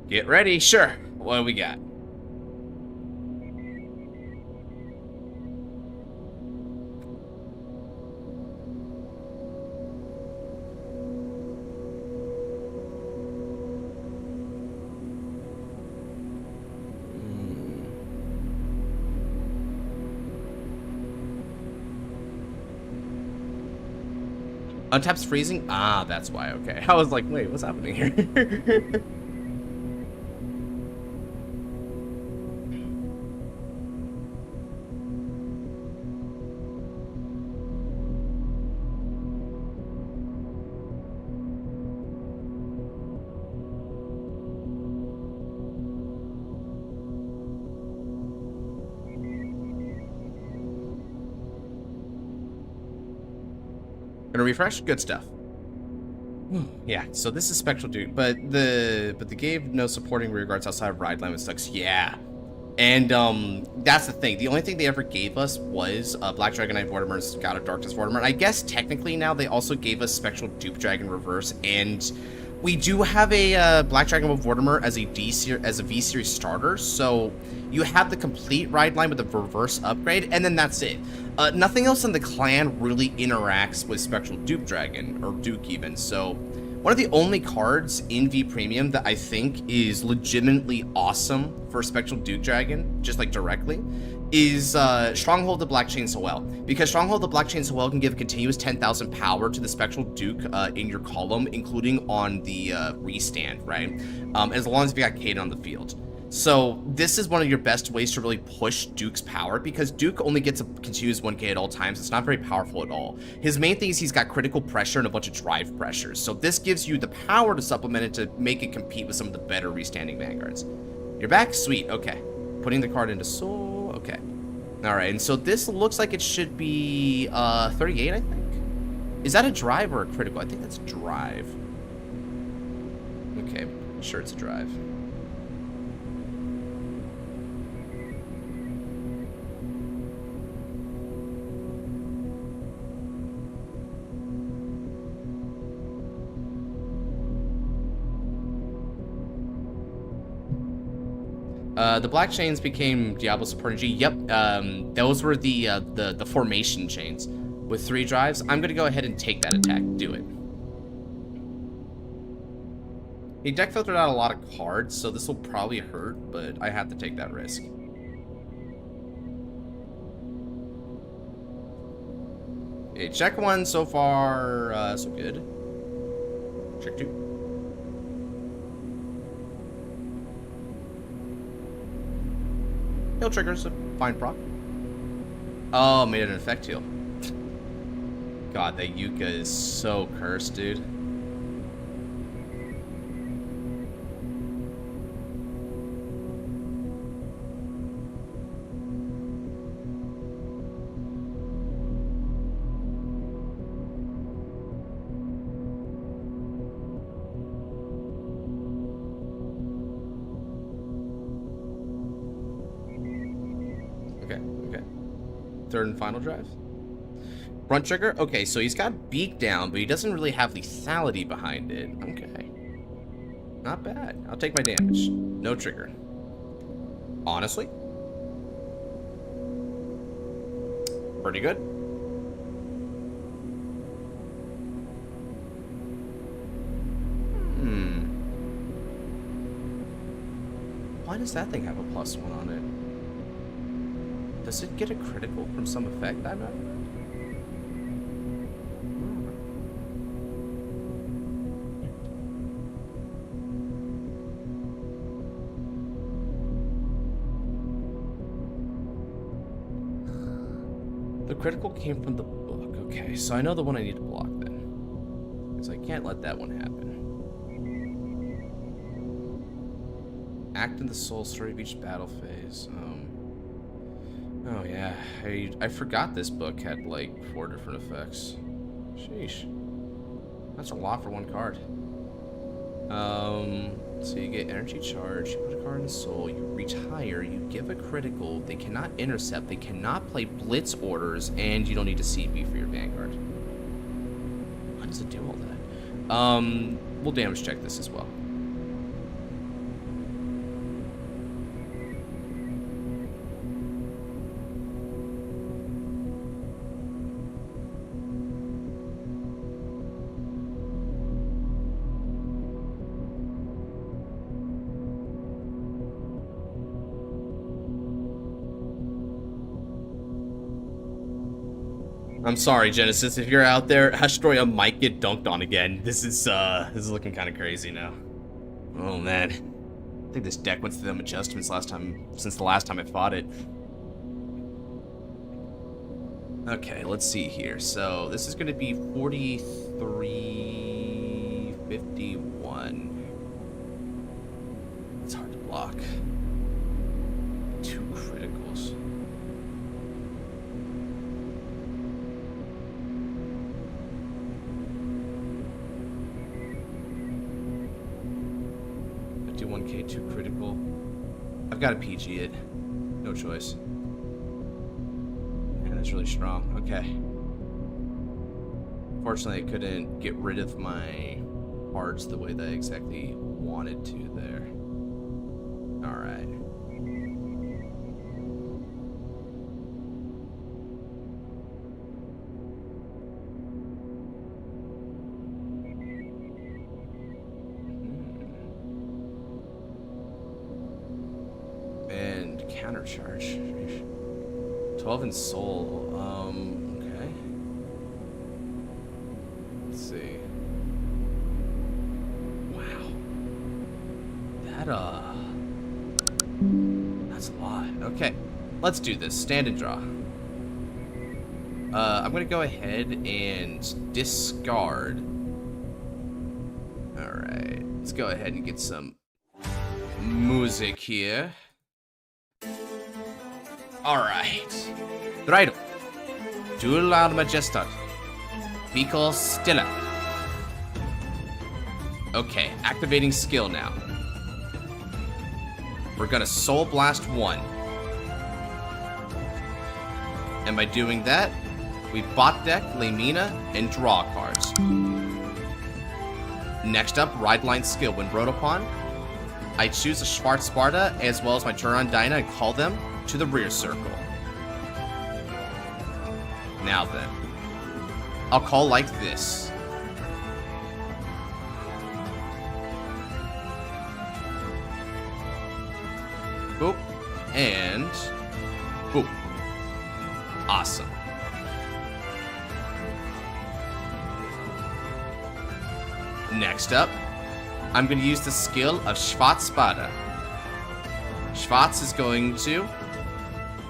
Get ready. Sure. What do we got? Untap's freezing? Ah, that's why, okay. I was like, wait, what's happening here? Gonna refresh? Good stuff. Yeah, so this is Spectral Duke, but the game no supporting rear guards outside of ride line with sucks. Yeah. And that's the thing. The only thing they ever gave us was Black Dragon Knight Vortimer and Scout of Darkness Vortimer. And I guess technically now they also gave us Spectral Dupe Dragon Reverse, and we do have a Black Dragon with Vortimer as a V series starter, so you have the complete ride line with the reverse upgrade, and then that's it. Nothing else in the clan really interacts with Spectral Dupe Dragon, or Duke even, so one of the only cards in V Premium that I think is legitimately awesome for Spectral Duke Dragon, just like directly, is Stronghold the Black Chain Soel. Because Stronghold the Black Chain Soel can give continuous 10,000 power to the Spectral Duke in your column, including on the restand, right? As long as you got Kaden on the field. So this is one of your best ways to really push Duke's power, because Duke only gets a continuous 1k at all times. It's not very powerful at all. His main thing is he's got critical pressure and a bunch of drive pressures. So this gives you the power to supplement it to make it compete with some of the better restanding Vanguards. You're back? Sweet. Okay. Putting the card into Soul. Okay. Alright, and so this looks like it should be 38, I think. Is that a drive or a critical? I think that's a drive. Okay, sure it's a drive. The Black Chains became Diablo supporting G. Yep, those were the formation chains with 3 drives. I'm gonna go ahead and take that attack. Do it. He deck filtered out a lot of cards, so this will probably hurt, but I have to take that risk. Okay, check 1 so far, so good. Check 2. Heal triggers a fine proc. Oh, made an effect heal. God, that Yuka is so cursed, dude. Okay. Third and final drive. Front trigger? Okay, so he's got beak down, but he doesn't really have lethality behind it. Okay. Not bad. I'll take my damage. No trigger. Honestly. Pretty good. Why does that thing have a +1 on it? Does it get a critical from some effect I'm not aware? The critical came from the book. Okay, so I know the one I need to block then. Because I can't let that one happen. Act in the soul story of each battle phase. Oh yeah, I forgot this book had like 4 different effects. Sheesh. That's a lot for one card. So you get energy charge, you put a card in the soul, you retire, you give a critical, they cannot intercept, they cannot play blitz orders, and you don't need a CB for your Vanguard. Why does it do all that? We'll damage check this as well. I'm sorry, Genesis. If you're out there, Astroya might get dunked on again. This is looking kind of crazy now. Oh man, I think this deck went through them adjustments since the last time I fought it. Okay, let's see here. So this is going to be 4351. It's hard to block. 2 criticals. Do 1k, 2 critical. I've got to PG it. No choice. Man, that's really strong. Okay. Fortunately, I couldn't get rid of my cards the way that I exactly wanted to there. Alright. And countercharge. 12 in soul. Okay. Let's see. Wow. That's a lot. Okay. Let's do this. Stand and draw. I'm gonna go ahead and discard. Alright. Let's go ahead and get some music here. Alright. Drido. Dual Majestat. Beacol Stilla. Okay, activating skill now. We're gonna Soul Blast 1. And by doing that, we bot deck Lamina and draw cards. Next up, Ride Line skill. When brought upon, I choose a Schwarz Sparta as well as my Turon Dyna and call them to the rear circle. Now then, I'll call like this. Boop. And boop. Awesome. Next up, I'm going to use the skill of Schwarz Spada. Schwarz is going to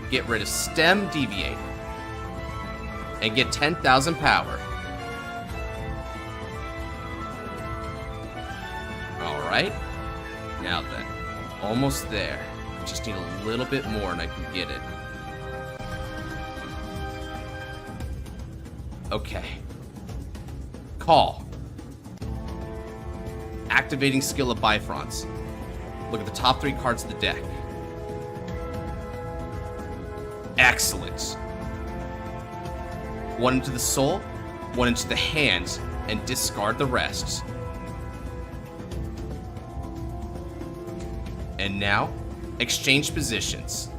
get rid of Stem Deviate and get 10,000 power. Alright. Now then, almost there. Just need a little bit more and I can get it. Okay. Call. Activating skill of Bifronts. Look at the top 3 cards of the deck. Excellent. 1 into the soul, 1 into the hands, and discard the rest. And now, exchange positions.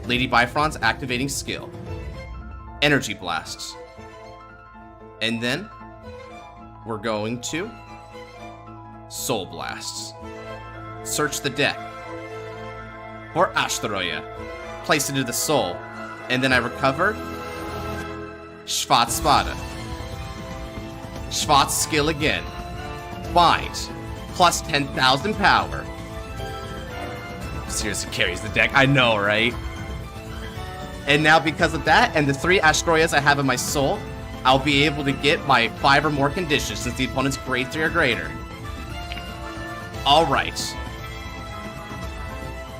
Lady Bifront's activating skill. Energy Blasts. And then, we're going to Soul Blasts. Search the deck for Astroya. Place it into the soul. And then I recover Schwarz Spada. Schwarz skill again. Bind. Plus 10,000 power. Seriously carries the deck. I know, right? And now because of that and the 3 Astroyas I have in my soul, I'll be able to get my 5 or more conditions since the opponent's grade 3 or greater. Alright.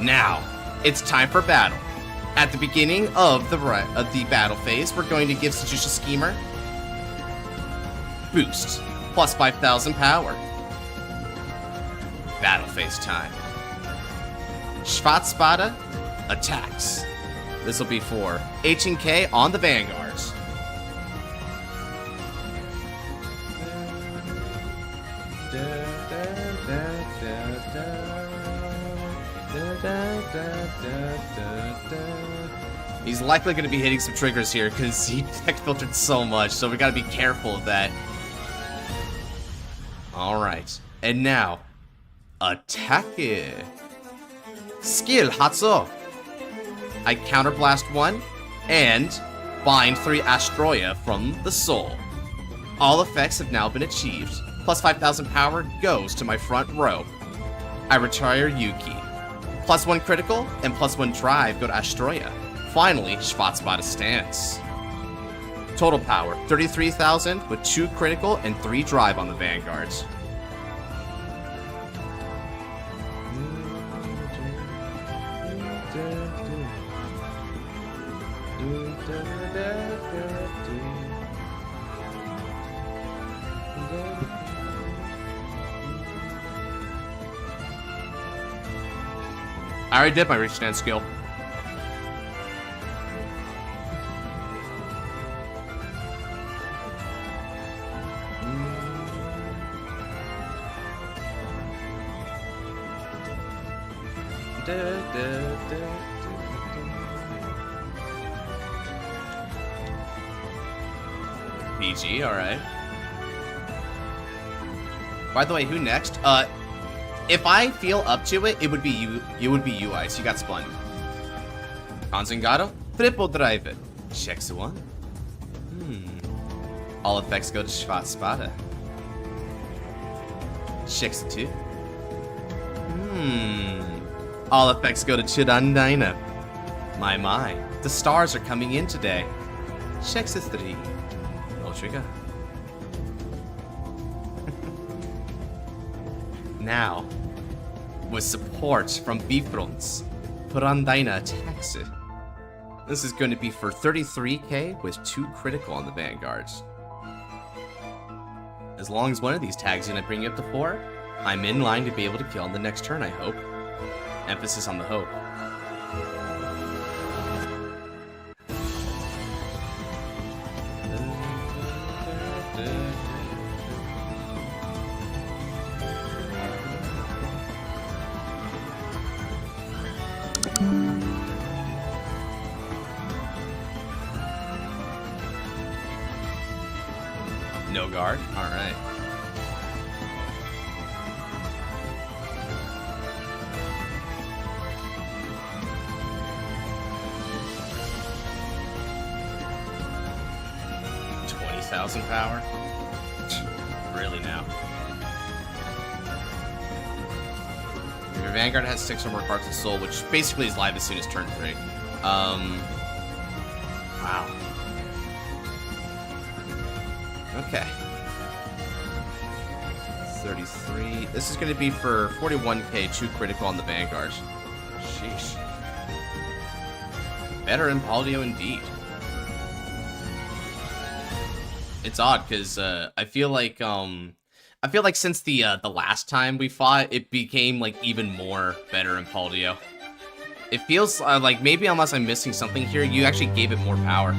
Now, it's time for battle. At the beginning of the battle phase, we're going to give Seducious Schemer boost, plus 5,000 power. Battle phase time. Schwarz Spada attacks. This will be for H&K on the Vanguards. He's likely going to be hitting some triggers here because he deck filtered so much, so we got to be careful of that. Alright, and now, attack it. Skill Hatsu. I counterblast 1 and Bind 3 Astroya from the soul. All effects have now been achieved. Plus 5,000 power goes to my front row. I retire Yuki. Plus 1 critical and plus 1 drive go to Astroya. Finally, Schwarzbada stands. Total power, 33,000 with 2 critical and 3 drive on the Vanguards. I already did my reach stand skill. PG, alright. By the way, who next? If I feel up to it, it would be you. It would be you, Ice. You got spun. Conzingado, triple drive it. Checks one. All effects go to Schwarzbada. Checks 2. All effects go to Chirandina. My. The stars are coming in today. Checks 3. No trigger. Now, with support from Bifrons, Purandina attacks it. This is going to be for 33k with 2 critical on the Vanguards. As long as one of these tags is going to bring you up to 4, I'm in line to be able to kill on the next turn, I hope. Emphasis on the hope. No guard? Alright. $20,000 power? Really now? Your Vanguard has 6 or more cards of soul, which basically is live as soon as turn 3. Wow. Okay. 33. This is going to be for 41k, 2 critical on the Vanguard. Sheesh. Better in Paldio indeed. It's odd because I feel like since the last time we fought, it became like even more better in Paldio. It feels like maybe unless I'm missing something here, you actually gave it more power.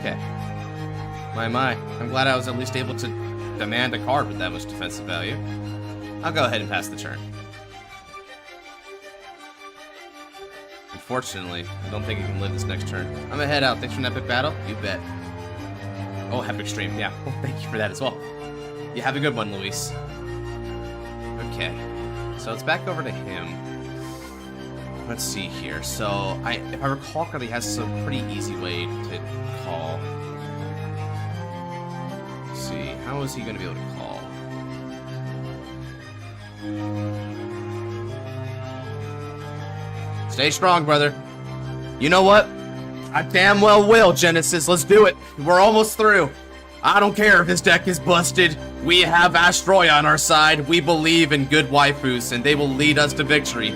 Okay. My. I'm glad I was at least able to demand a card with that much defensive value. I'll go ahead and pass the turn. Unfortunately, I don't think I can live this next turn. I'm gonna head out. Thanks for an epic battle. You bet. Oh, epic stream. Yeah. Well, thank you for that as well. You have a good one, Luis. Okay. So it's back over to him. Let's see here. So, if I recall correctly, he has some pretty easy way to call. Let's see. How is he going to be able to call? Stay strong, brother. You know what? I damn well will, Genesis. Let's do it. We're almost through. I don't care if his deck is busted. We have Astroya on our side. We believe in good waifus, and they will lead us to victory.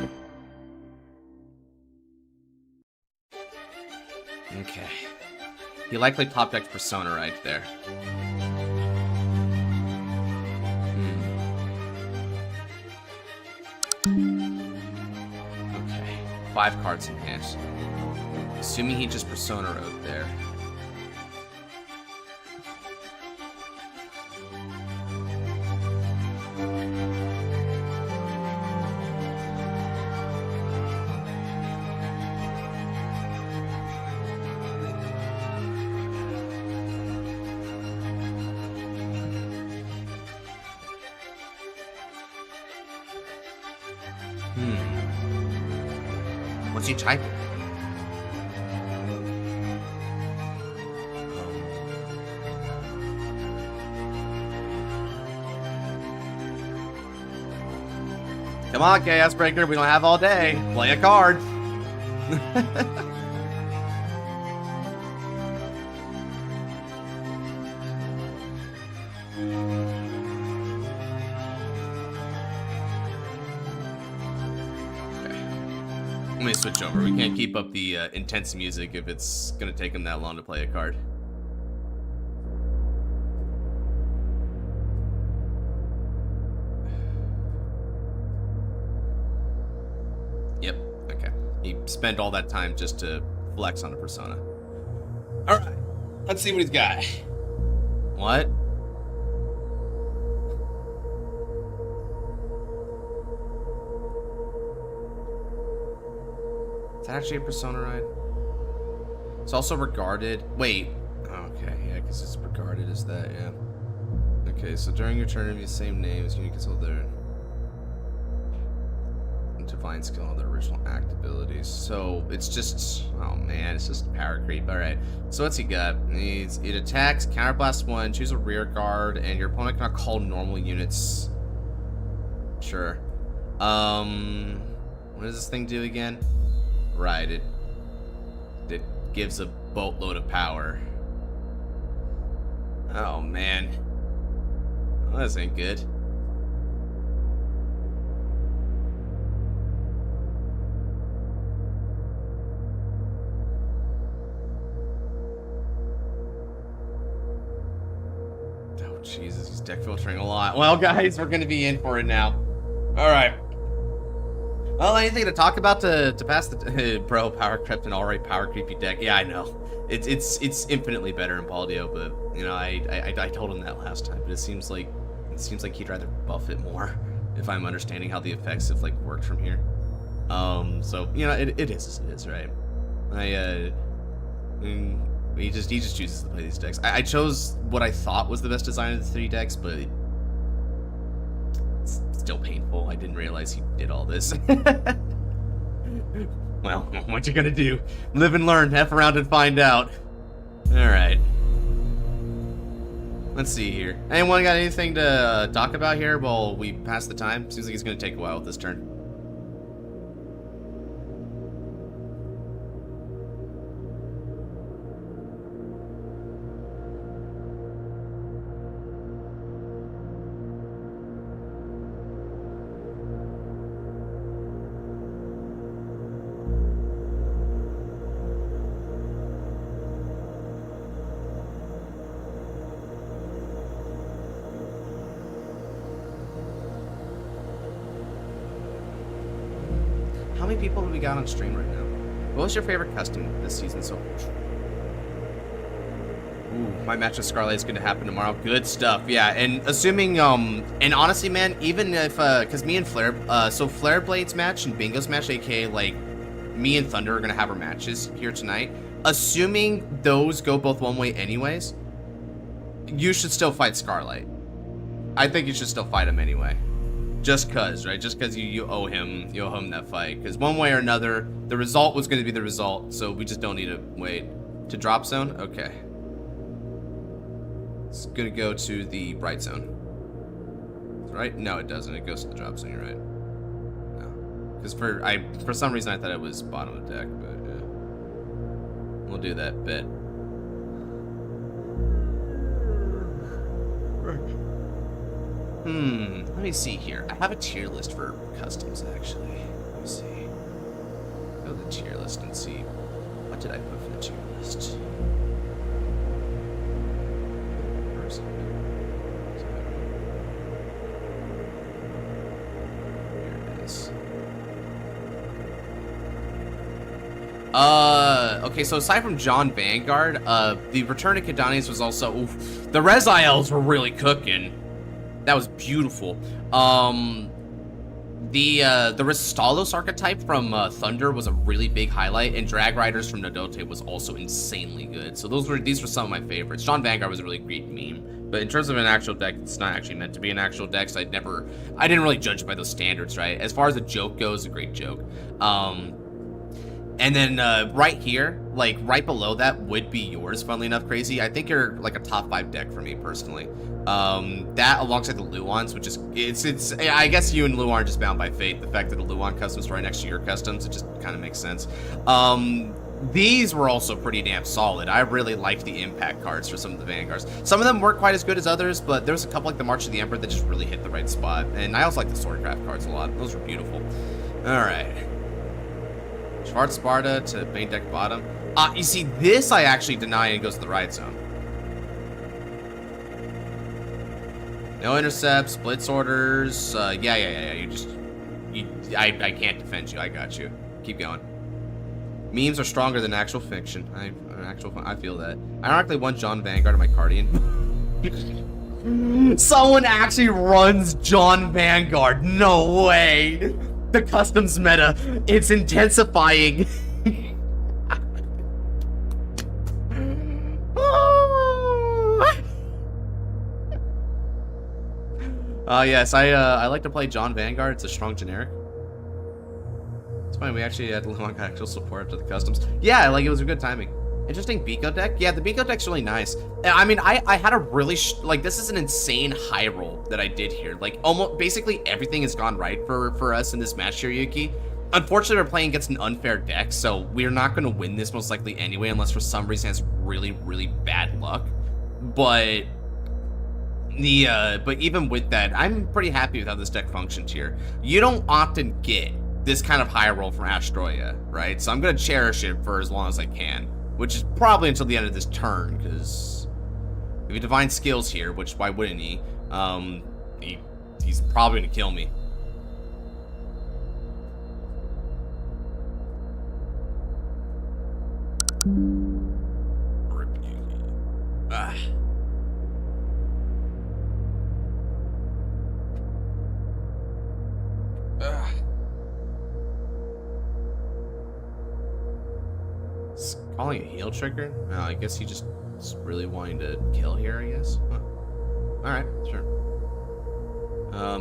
Okay. He likely top decked Persona right there. Okay. 5 cards in hand. Assuming he just Persona wrote there. What's he typing? Come on, Chaos Breaker. We don't have all day. Play a card. Let me switch over. We can't keep up the intense music if it's gonna take him that long to play a card. Yep, okay. He spent all that time just to flex on a persona. Alright, let's see what he's got. What? Is that actually a persona ride? It's also regarded. Wait. Okay, yeah, because it's regarded as that, yeah. Okay, so during your turn, the same names, you can consult their divine skill and all their original act abilities. So it's just, oh man, it's just power creep. Alright, so what's he got? It attacks, counterblast 1, choose a rear guard, and your opponent cannot call normal units. Sure. What does this thing do again? Right, it gives a boatload of power. Oh man. Well, this ain't good. Oh Jesus, he's deck filtering a lot. Well guys, we're gonna be in for it now. Alright. Well, anything to talk about to pass the bro power crept an already power creepy deck? Yeah, I know. It's infinitely better in Paldio, but you know I told him that last time. But it seems like he'd rather buff it more, if I'm understanding how the effects have like worked from here. So you know it is as it is, right? He just chooses to play these decks. I chose what I thought was the best design of the 3 decks, but it's still painful. I didn't realize he did all this. Well, what you gonna do? Live and learn, F around and find out. Alright. Let's see here. Anyone got anything to talk about here while we pass the time? Seems like it's gonna take a while with this turn. How many people have we got on stream right now? What was your favorite custom this season so far? Ooh, my match with Scarlet is going to happen tomorrow. Good stuff, yeah. And assuming, and honestly, man, even if, because me and Flare, so Flare Blade's match and Bingo's match, aka, like, me and Thunder are going to have our matches here tonight. Assuming those go both one way anyways, you should still fight Scarlet. I think you should still fight him anyway. Just cause, right? Just cause you owe him that fight. Cause one way or another, the result was gonna be the result, so we just don't need to wait. To drop zone? Okay. It's gonna go to the bright zone. Right? No, it doesn't. It goes to the drop zone, you're right. No. Cause for some reason I thought it was bottom of the deck, but yeah. We'll do that bit. Let me see here. I have a tier list for customs, actually. Let me see. Go to the tier list and see. What did I put for the tier list? Here it is. Okay, so aside from John Vanguard, the Return of Kidani's was also... Oof, the Res ILs were really cooking. That was beautiful. The Ristalos archetype from Thunder was a really big highlight, and Drag Riders from Nodote was also insanely good. So these were some of my favorites. John Vanguard was a really great meme. But in terms of an actual deck, it's not actually meant to be an actual deck, so I didn't really judge it by those standards, right? As far as the joke goes, a great joke. And then right here, like right below that would be yours, funnily enough, Crazy. I think you're like a top 5 deck for me personally. That alongside the Luons, which is, it's I guess you and Luon are just bound by fate. The fact that the Luon custom's right next to your customs, it just kind of makes sense. These were also pretty damn solid. I really liked the impact cards for some of the Vanguards. Some of them weren't quite as good as others, but there was a couple like the March of the Emperor that just really hit the right spot. And I also like the Swordcraft cards a lot. Those were beautiful. All right. Schwarz Sparta to main deck bottom. You see, this I actually deny and it goes to the right zone. No intercepts, blitz orders. Yeah. I can't defend you. I got you. Keep going. Memes are stronger than actual fiction. I feel that. I ironically won John Vanguard on my Cardian. Someone actually runs John Vanguard. No way. The customs meta. It's intensifying. Yes, I like to play John Vanguard. It's a strong generic. It's funny, we actually had long actual support to the customs. Yeah, like it was a good timing. Interesting Biko deck. Yeah, the Biko deck's really nice. I mean, I had a really like this is an insane high roll that I did here. Like almost basically everything has gone right for us in this match here, Yuki. Unfortunately, we're playing against an unfair deck, so we're not going to win this most likely anyway, unless for some reason it has really bad luck. But but even with that, I'm pretty happy with how this deck functions here. You don't often get this kind of high roll from Astroya, right? So I'm going to cherish it for as long as I can, which is probably until the end of this turn, because if he divine skills here, which why wouldn't he? He's probably going to kill me. Rip Yugi. Ah. Calling a heal trigger? No, I guess he just really wanting to kill here, I guess. Huh. Alright, sure.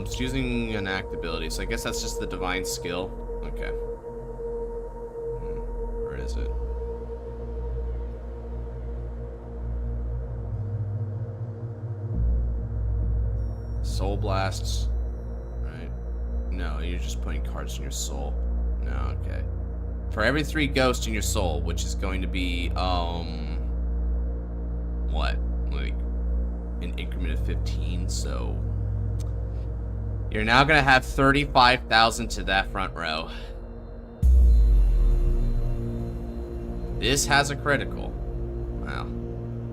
It's using an act ability, so I guess that's just the divine skill. Okay. Where is it? Soul blasts. Right. No, you're just putting cards in your soul. No, okay. For every 3 ghosts in your soul, which is going to be, what? Like, an increment of 15, so... You're now gonna have 35,000 to that front row. This has a critical. Wow.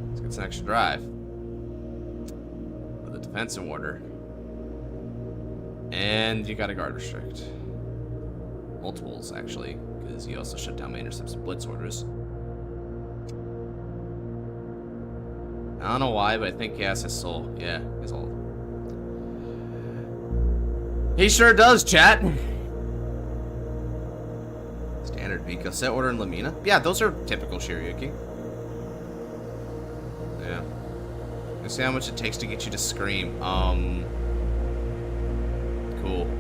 Let's get some extra drive. For the defensive order. And you got a guard restrict. Multiples, actually. Because he also shut down my intercepts and blitz orders. I don't know why, but I think he has his soul. Yeah, his soul. He sure does, chat. Standard Vika. Set order and Lamina. Yeah, those are typical Shiryuki. Yeah. Let's see how much it takes to get you to scream. Cool.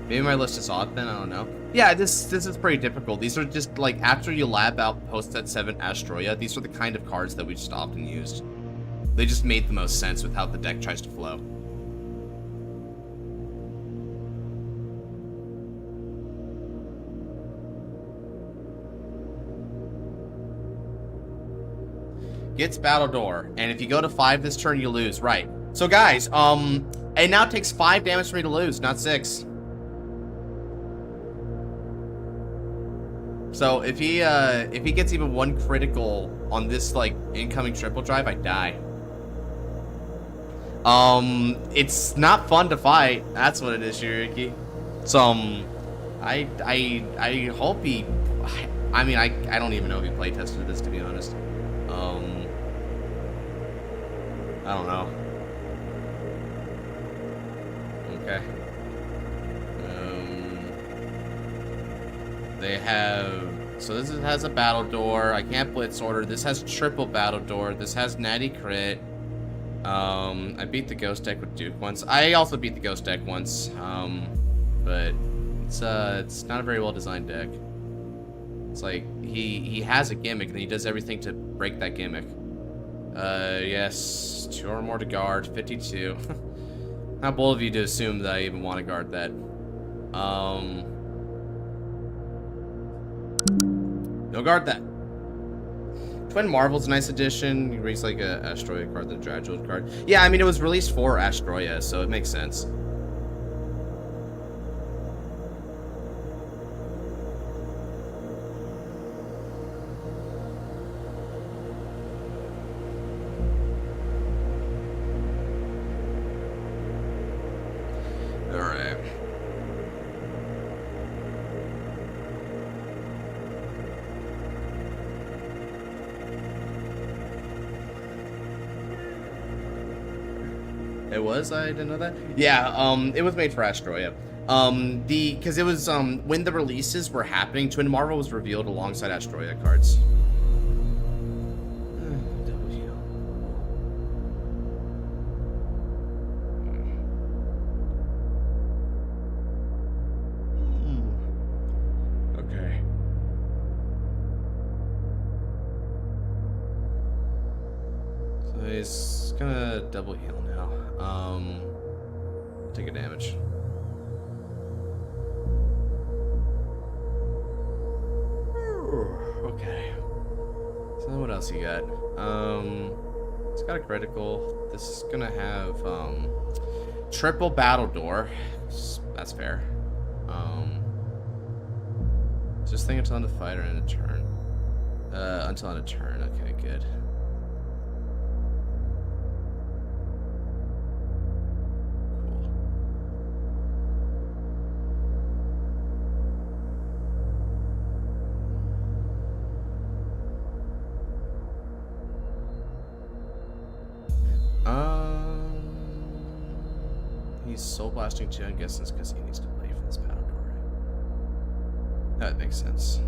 Maybe my list is odd then, I don't know. Yeah, this is pretty typical. These are just, like, after you lab out post-set 7 Astroya, these are the kind of cards that we just often used. They just made the most sense with how the deck tries to flow. Gets Battle Door, and if you go to 5 this turn, you lose. Right. So guys, it now takes 5 damage for me to lose, not 6. So if he gets even 1 critical on this like incoming triple drive, I die. It's not fun to fight. That's what it is, Shiryuki. So I hope he. I mean, I don't even know if he play tested this, to be honest. I don't know. Okay. They have... So this has a battle door. I can't blitz order. This has triple battle door. This has natty crit. I beat the ghost deck with Duke once. I also beat the ghost deck once. But it's not a very well designed deck. It's like he has a gimmick and he does everything to break that gimmick. Yes, 2 or more to guard, 52. How bold of you to assume that I even want to guard that. No guard that. Twin Marvel's a nice addition. You raise like a Astroya card, the Dragula card. Yeah, I mean it was released for Astroya, so it makes sense. Alright. It was? I didn't know that. Yeah, it was made for Astroya. Because it was when the releases were happening, Twin Marvel was revealed alongside Astroya cards. Okay. So he's gonna double heal now. Take a damage. Okay. So what else you got? It's got a critical. This is gonna have triple battle door. That's fair. Just think until end of fight or end of turn. Until end of turn. Okay, good. He's soul blasting 2, I'm guessing it's because he needs to play for this battle door, right? That makes sense.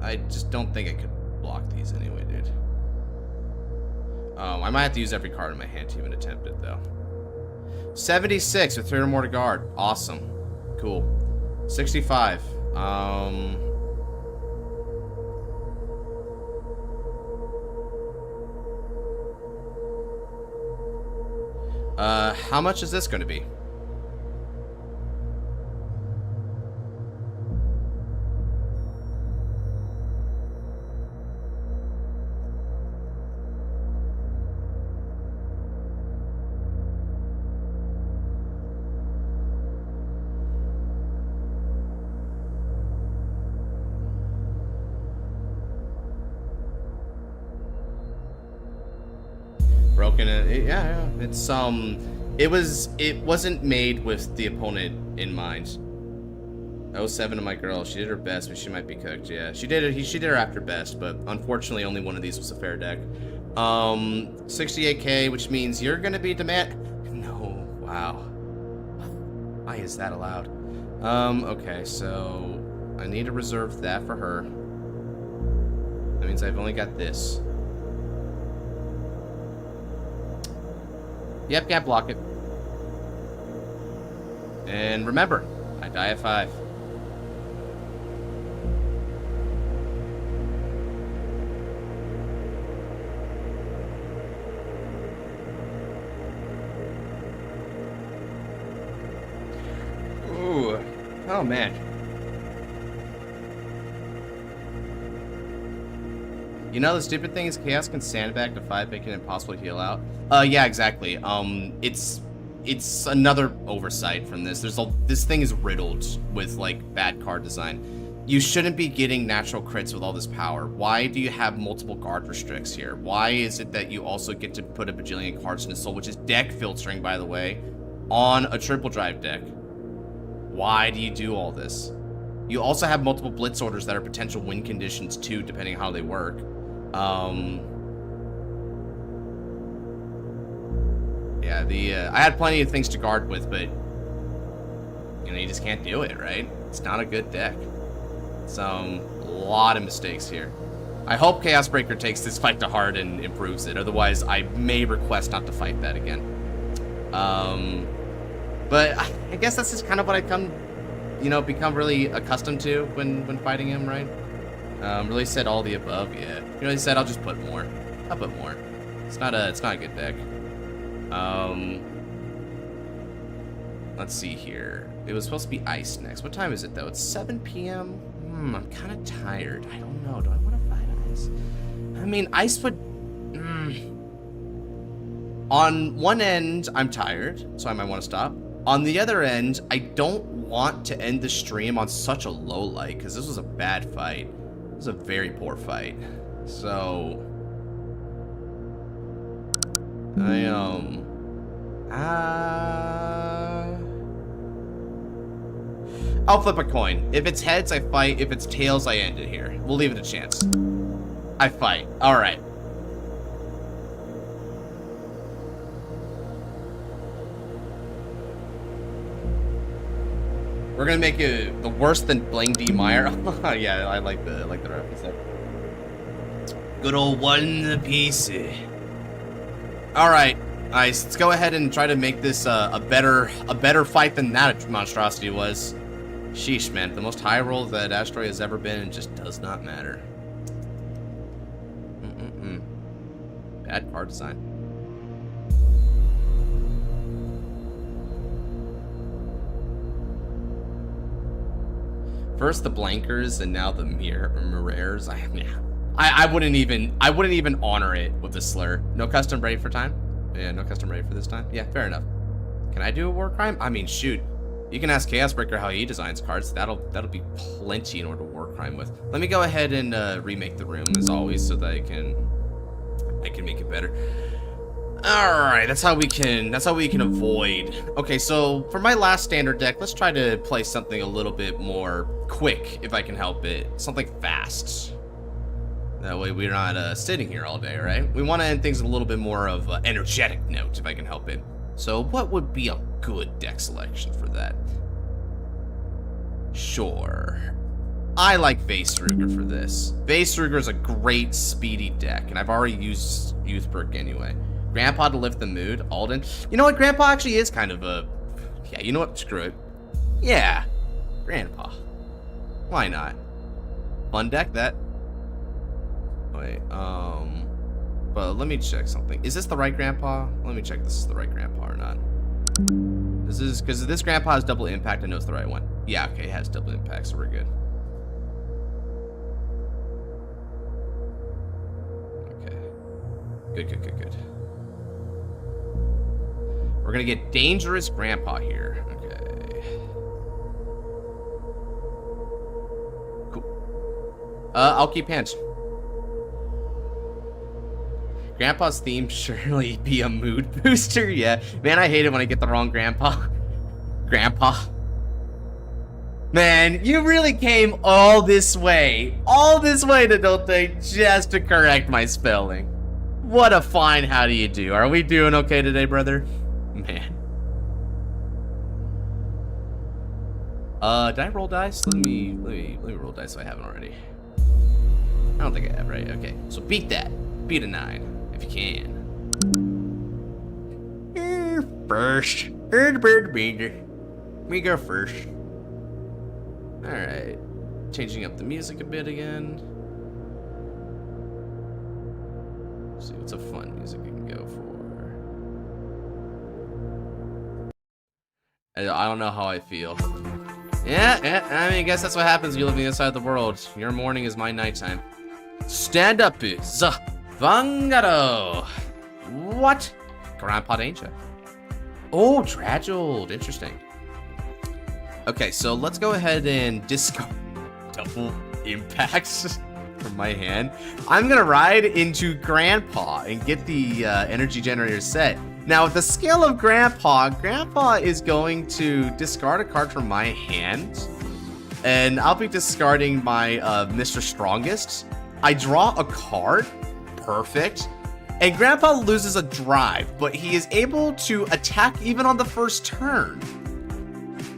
I just don't think I could block these anyway, dude. I might have to use every card in my hand to even attempt it, though. 76 with 3 or more to guard. Awesome. Cool. 65. How much is this going to be? Broken it. Yeah. It's it wasn't made with the opponent in mind. 07 to my girl. She did her best, but she might be cooked. Yeah, she did it. She did her after best, but unfortunately, only one of these was a fair deck. 68k, which means you're gonna be demand. No, wow. Why is that allowed? Okay, so I need to reserve that for her. That means I've only got this. Yep, can't block it. And remember, I die at 5. Ooh. Oh, man. You know, the stupid thing is Chaos can sandbag to 5, making it impossible to heal out. Yeah, exactly. It's another oversight from this. This thing is riddled with, like, bad card design. You shouldn't be getting natural crits with all this power. Why do you have multiple guard restricts here? Why is it that you also get to put a bajillion cards in the soul, which is deck filtering, by the way, on a triple drive deck? Why do you do all this? You also have multiple blitz orders that are potential win conditions, too, depending on how they work. Yeah, I had plenty of things to guard with, but you know, you just can't do it, right? It's not a good deck. So, a lot of mistakes here. I hope Chaos Breaker takes this fight to heart and improves it. Otherwise, I may request not to fight that again. But I guess that's just kind of what I become really accustomed to when fighting him, right? Really said all the above, yeah. You know, he said I'll just put more. I'll put more. It's not a good deck. Let's see here. It was supposed to be ice next. What time is it though? It's 7 p.m. I'm kind of tired. I don't know. Do I want to fight ice? I mean, ice would. On one end, I'm tired, so I might want to stop. On the other end, I don't want to end the stream on such a low light because this was a bad fight. It was a very poor fight. So I'll flip a coin. If it's heads, I fight. If it's tails, I end it here. We'll leave it a chance. I fight. All right. We're gonna make it the worse than Bling D Meyer. Yeah, I like the reference there. Good old One Piece. All right, nice. Let's go ahead and try to make this a better fight than that monstrosity was. Sheesh, man, the most high roll that Asteroid has ever been, and just does not matter. Bad card design. First the blankers and now the mirrors. I wouldn't even honor it with the slur. No custom brave for time? Yeah, no custom brave for this time. Yeah, fair enough. Can I do a war crime? I mean, shoot. You can ask Chaos Breaker how he designs cards. That'll be plenty in order to war crime with. Let me go ahead and remake the room as always so that I can make it better. Alright, that's how we can avoid. Okay, so for my last standard deck, let's try to play something a little bit more quick, if I can help it. Something fast. That way we're not sitting here all day, right? We want to end things a little bit more of an energetic note, if I can help it. So what would be a good deck selection for that? Sure. I like Vaseruger for this. Vaseruger is a great speedy deck, and I've already used Youthberg anyway. Grandpa to lift the mood, Alden. You know what? Grandpa actually is kind of a... Yeah, you know what? Screw it. Yeah. Grandpa. Why not? Fun deck, that. Wait, but let me check something. Is this the right Grandpa? Let me check if this is the right Grandpa or not. This is... Because this Grandpa has double impact. I know it's the right one. Yeah, okay, it has double impact, so we're good. Okay. Good. We're gonna get Dangerous Grandpa here. Okay. Cool. I'll keep hands. Grandpa's theme surely be a mood booster. Yeah. Man, I hate it when I get the wrong Grandpa. Grandpa. Man, you really came all this way to Dote just to correct my spelling. What a fine how do you do? Are we doing okay today, brother? Man. Did I roll dice? Let me roll dice if I haven't already. I don't think I have, right? Okay. So beat that. Beat a 9, if you can. First. Me go first. Alright. Changing up the music a bit again. Let's see what's a fun music we can go for. I don't know how I feel. Yeah, I mean, I guess that's what happens when you live on the other side of the world. Your morning is my nighttime. Stand up is Vanguard. What? Grandpa Danger. Oh, Draggled. Interesting. Okay, so let's go ahead and discard double impacts from my hand. I'm gonna ride into Grandpa and get the energy generator set. Now, with the skill of Grandpa is going to discard a card from my hand, and I'll be discarding my Mr. Strongest. I draw a card. Perfect. And Grandpa loses a drive, but he is able to attack even on the first turn.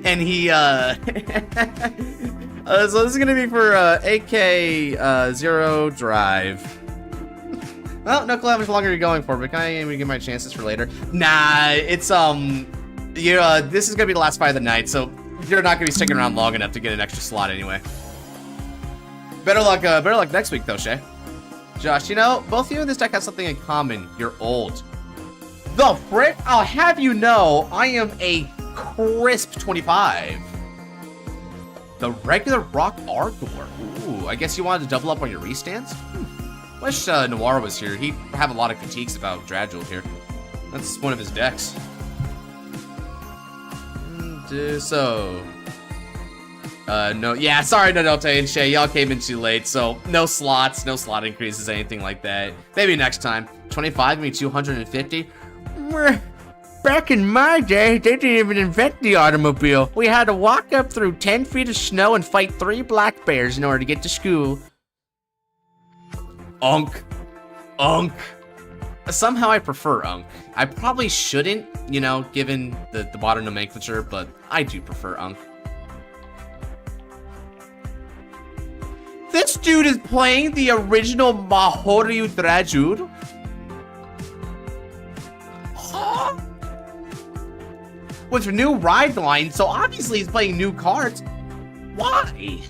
And he, so this is gonna be for AK 0 drive. Well, no clue how much longer you're going for, but can I get my chances for later? Nah, it's this is gonna be the last fight of the night, so you're not gonna be sticking around long enough to get an extra slot anyway. Better luck next week though, Shay. Josh, you know, both you and this deck have something in common. You're old. The frick? I'll have you know, I am a crisp 25. The regular Rock Ardor. Ooh, I guess you wanted to double up on your restance? Wish Noir was here. He'd have a lot of critiques about Dradjul here. That's one of his decks. No, yeah, sorry, Nodote and Shay, y'all came in too late, so no slots, no slot increases, anything like that. Maybe next time. 25, maybe 250. Back in my day, they didn't even invent the automobile. We had to walk up through 10 feet of snow and fight 3 black bears in order to get to school. Unk. Somehow I prefer Unk. I probably shouldn't, you know, given the modern nomenclature, but I do prefer Unk. This dude is playing the original Mahoryu Dradjul. Huh? With new ride line, so obviously he's playing new cards. Why?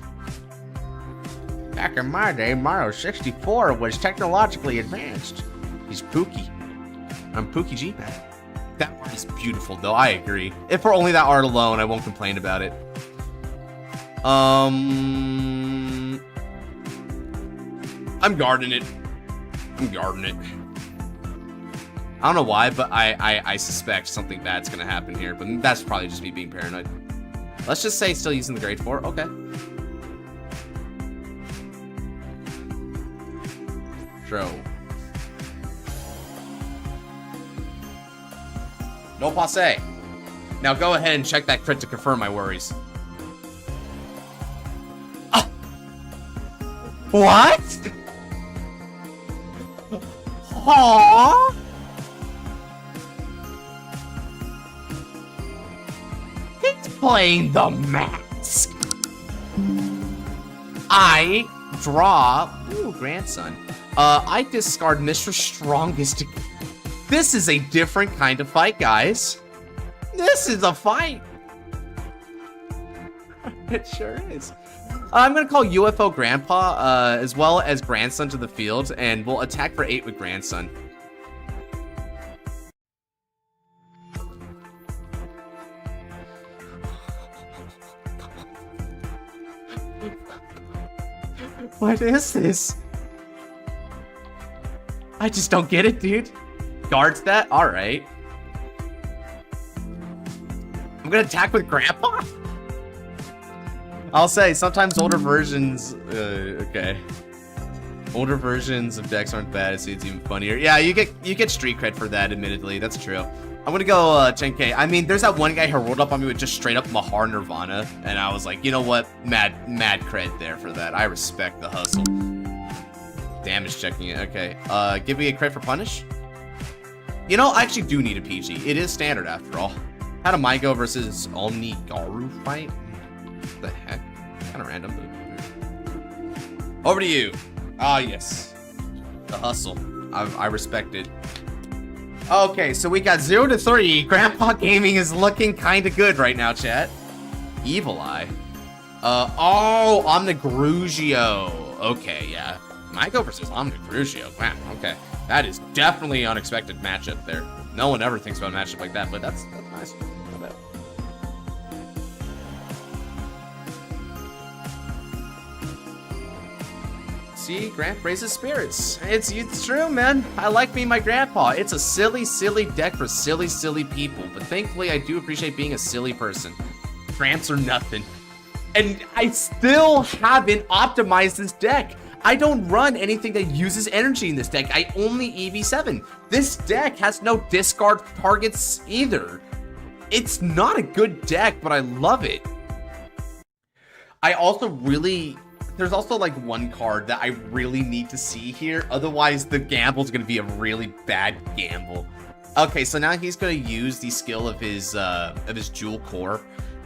Back in my day, Mario 64 was technologically advanced. He's Pookie. I'm Pookie G-Man. That art is beautiful, though. I agree. If for only that art alone, I won't complain about it. I'm guarding it. I don't know why, but I suspect something bad's gonna happen here, but that's probably just me being paranoid. Let's just say still using the grade 4. Okay. True. No passe. Now go ahead and check that crit to confirm my worries. What? Aww. He's playing the mask. I draw. Ooh, grandson. I discard Mr. Strongest. This is a different kind of fight, guys. This is a fight. It sure is. I'm gonna call UFO Grandpa, as well as Grandson to the field, and we'll attack for 8 with Grandson. What is this? I just don't get it, dude. Guards that? Alright. I'm gonna attack with Grandpa? I'll say, sometimes older versions, okay. Older versions of decks aren't bad, so it's even funnier. Yeah, you get street cred for that, admittedly. That's true. I'm gonna go 10k. I mean, there's that one guy who rolled up on me with just straight up Mahar Nirvana, and I was like, you know what? Mad cred there for that. I respect the hustle. Damage checking it. Okay. Give me a cred for punish. You know, I actually do need a PG. It is standard after all. Had a Mygo versus Omnigaru fight. What the heck? Kind of random. Over to you. Ah, yes. The hustle. I respect it. Okay, so we got 0 to 3. Grandpa Gaming is looking kind of good right now, chat. Evil Eye. Oh, Omnigrugio. Okay, yeah. Mygo versus Omnigrugio. Wow, okay. That is definitely an unexpected matchup there. No one ever thinks about a matchup like that, but that's nice. Not bad. See, Grant raises spirits. It's true, man. I like being my grandpa. It's a silly, silly deck for silly, silly people. But thankfully, I do appreciate being a silly person. Grants are nothing. And I still haven't optimized this deck. I don't run anything that uses energy in this deck. I only EV7. This deck has no discard targets either. It's not a good deck, but I love it. I also really there's also like one card that I really need to see here. Otherwise, the gamble's gonna be a really bad gamble. Okay, so now he's gonna use the skill of his Jewel Core,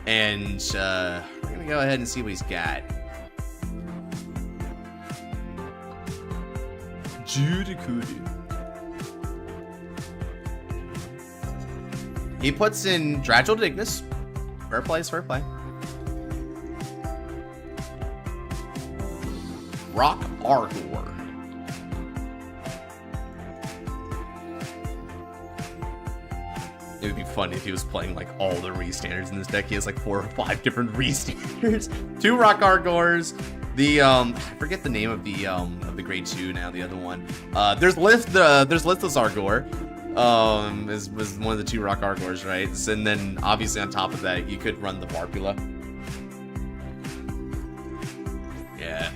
and we're gonna go ahead and see what he's got. Judikudu. He puts in Dragil Dignus. Fair play is fair play. Rock Argor. It would be funny if he was playing like all the re-standards in this deck. He has like 4 or 5 different re-standards. 2 Rock Argors. The I forget the name of the grade 2 now. The other one. There's Lithless Argor. Was one of the 2 Rock Argors, right? And then obviously on top of that, you could run the Barbula. Yeah.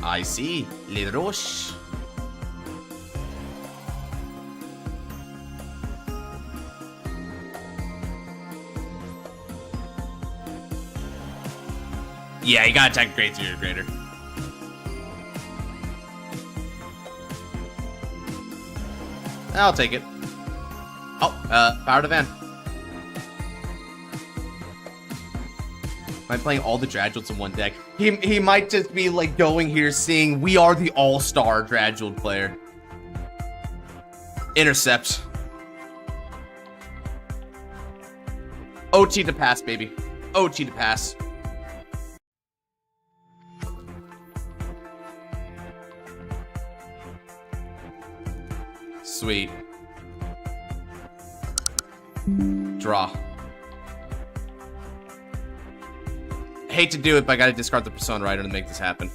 I see. Le Roche. Yeah, you gotta attack grade 3 or greater. I'll take it. Oh, Power to Van. Am I playing all the Dragils in one deck? He might just be like going here seeing we are the all-star Dragil player. Intercept. OT to pass, baby. OT to pass. Sweet. Draw. Hate to do it, but I gotta discard the Persona Rider to make this happen.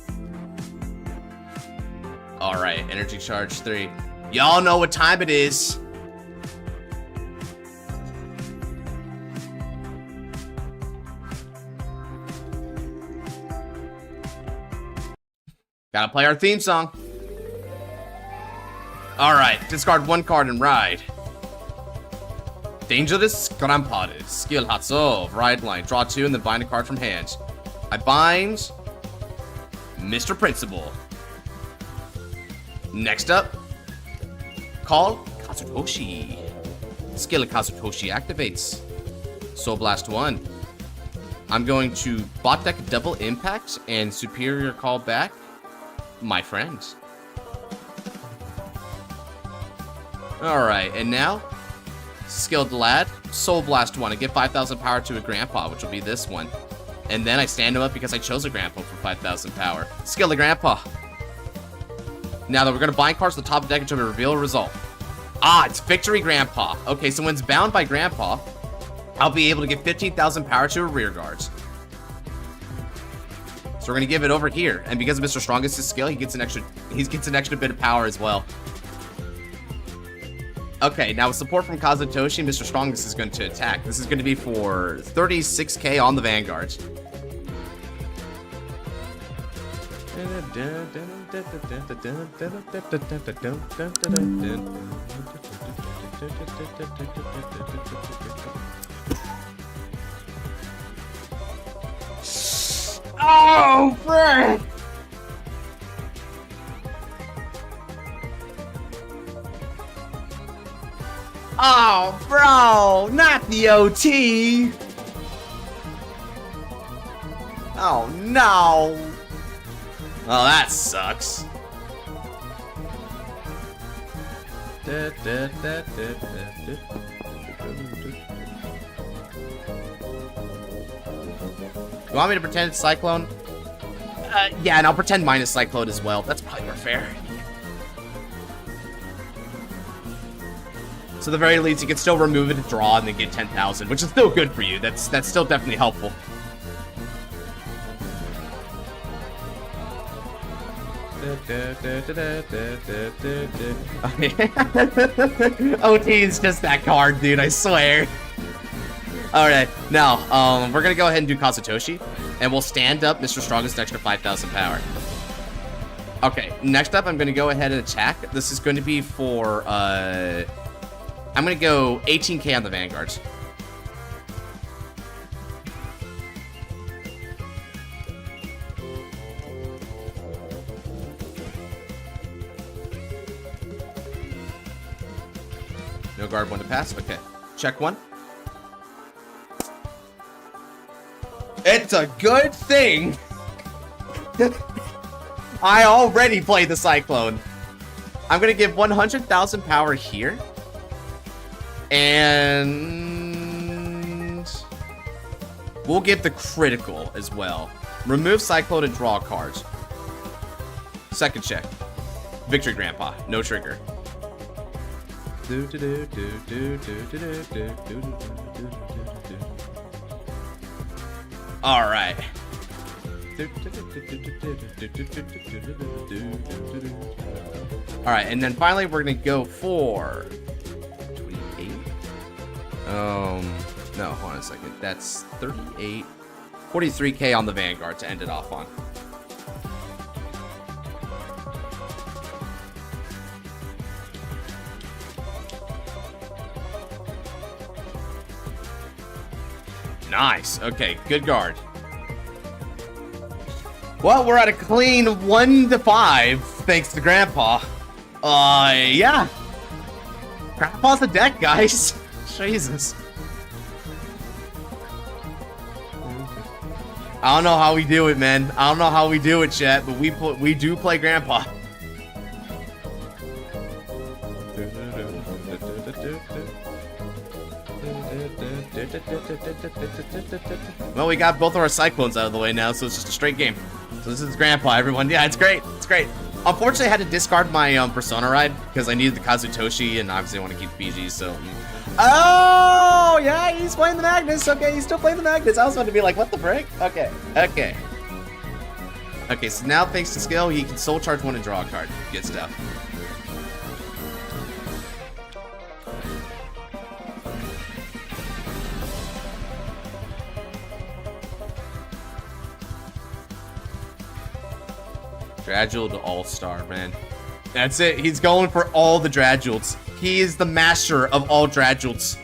Alright, Energy Charge 3. Y'all know what time it is. Gotta play our theme song. Alright, discard 1 card and ride. Dangerous Grandpa's skill Hatso, ride line, draw 2 and then bind a card from hand. I bind Mr. Principal. Next up, call Kazutoshi. Skill of Kazutoshi activates. Soul Blast 1. I'm going to bot deck double impact and superior call back my friend. Alright, and now, Skilled Lad, Soul Blast 1, and give 5,000 power to a Grandpa, which will be this one. And then I stand him up because I chose a Grandpa for 5,000 power. Skilled Grandpa. Now that we're going to bind cards to the top of the deck until we reveal a result. Ah, it's Victory Grandpa. Okay, so when it's bound by Grandpa, I'll be able to give 15,000 power to a rear guard. So we're going to give it over here. And because of Mr. Strongest's skill, he gets an extra bit of power as well. Okay, now with support from Kazutoshi, Mr. Strongest is going to attack. This is going to be for 36k on the Vanguard. Oh, frick! Oh, bro, not the OT. Oh, no. Well, that sucks. You want me to pretend it's Cyclone? Yeah, and I'll pretend mine is Cyclone as well. That's probably more fair. So at the very least, you can still remove it to draw and then get 10,000, which is still good for you. That's still definitely helpful. OT is just that card, dude, I swear. Alright, now, we're gonna go ahead and do Kazutoshi, and we'll stand up Mr. Strongest an extra 5,000 power. Okay, next up, I'm gonna go ahead and attack. This is gonna be for, I'm gonna go 18k on the Vanguard. No guard, 1 to pass. Okay. Check 1. It's a good thing I already played the Cyclone. I'm going to give 100,000 power here. And we'll give the critical as well. Remove Cyclone and draw cards. Second check. Victory, Grandpa. No trigger. All right. All right, and then finally we're gonna go for 28. No, hold on a second. That's 38, 43k on the Vanguard to end it off on. Nice. Okay, good guard. Well, we're at a clean 1 to 5, thanks to Grandpa. Yeah. Grandpa's the deck, guys. Jesus. I don't know how we do it, man. I don't know how we do it, chat, but we do play Grandpa. Well, we got both of our Cyclones out of the way now, so it's just a straight game. So this is Grandpa, everyone. Yeah, it's great. It's great. Unfortunately, I had to discard my Persona ride because I needed the Kazutoshi, and obviously I want to keep Fiji, so... Oh, yeah, he's playing the Magnus. Okay, he's still playing the Magnus. I was about to be like, what the frick? Okay, okay. Okay, so now, thanks to skill, he can soul charge 1 and draw a card. Good stuff. Dradule to All-Star, man. That's it. He's going for all the Dradules. He is the master of all Dradules.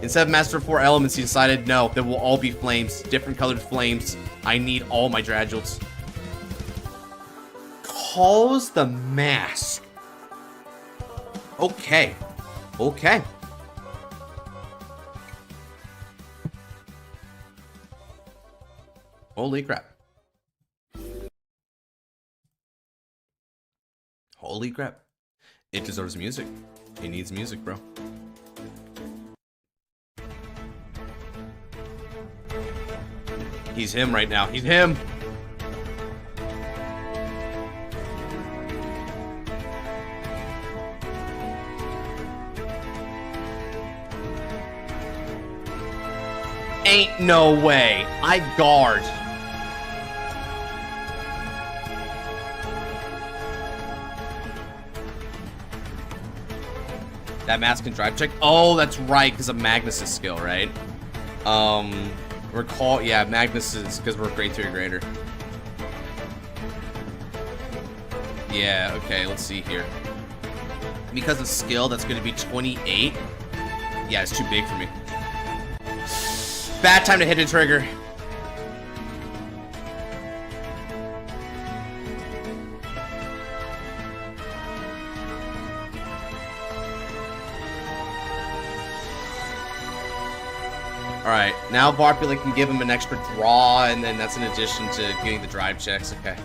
Instead of master of 4 elements, he decided, no, they will all be flames. Different colored flames. I need all my Dradules. Calls the mask. Okay. Okay. Holy crap. Holy crap. It deserves music. It needs music, bro. He's him right now. He's him. Ain't no way. I guard. That mask can drive check. Oh, that's right, because of Magnus's skill, right? Recall, yeah, Magnus is because we're grade 3 or greater. Yeah, okay, let's see here. Because of skill, that's going to be 28. Yeah, it's too big for me. Bad time to hit a trigger. Alright, now Barpula can give him an extra draw, and then that's in addition to getting the drive checks. Okay.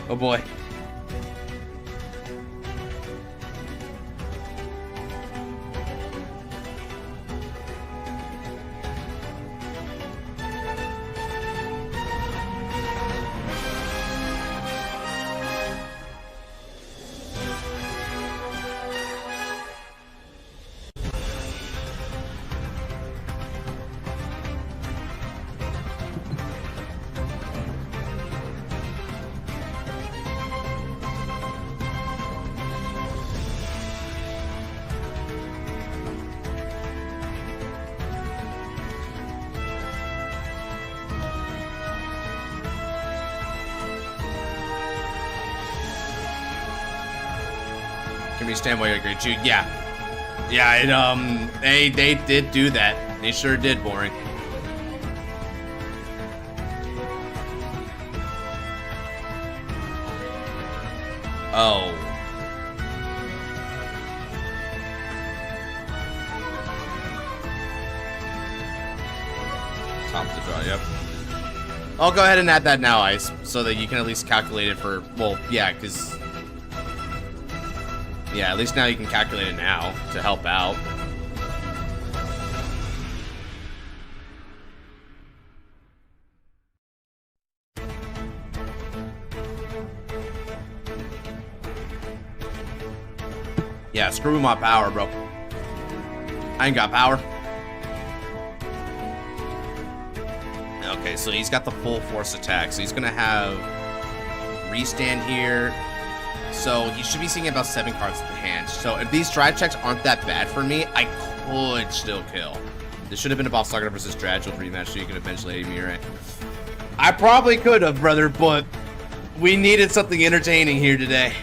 Oh boy. Stand while you're great, Jude. Yeah, yeah. It they did do that. They sure did, boring. Oh. Top to draw, yep. I'll go ahead and add that now, Ice, so that you can at least calculate it for, well, yeah, because... Yeah, at least now you can calculate it now to help out. Yeah, screw my power, bro. I ain't got power. Okay, so he's got the full force attack. So he's gonna have restand here. So he should be seeing about 7 cards in the hand. So if these drive checks aren't that bad for me, I could still kill. This should have been a Boss Saga versus Dragul rematch, so you could eventually hit me, right? I probably could have, brother, but we needed something entertaining here today.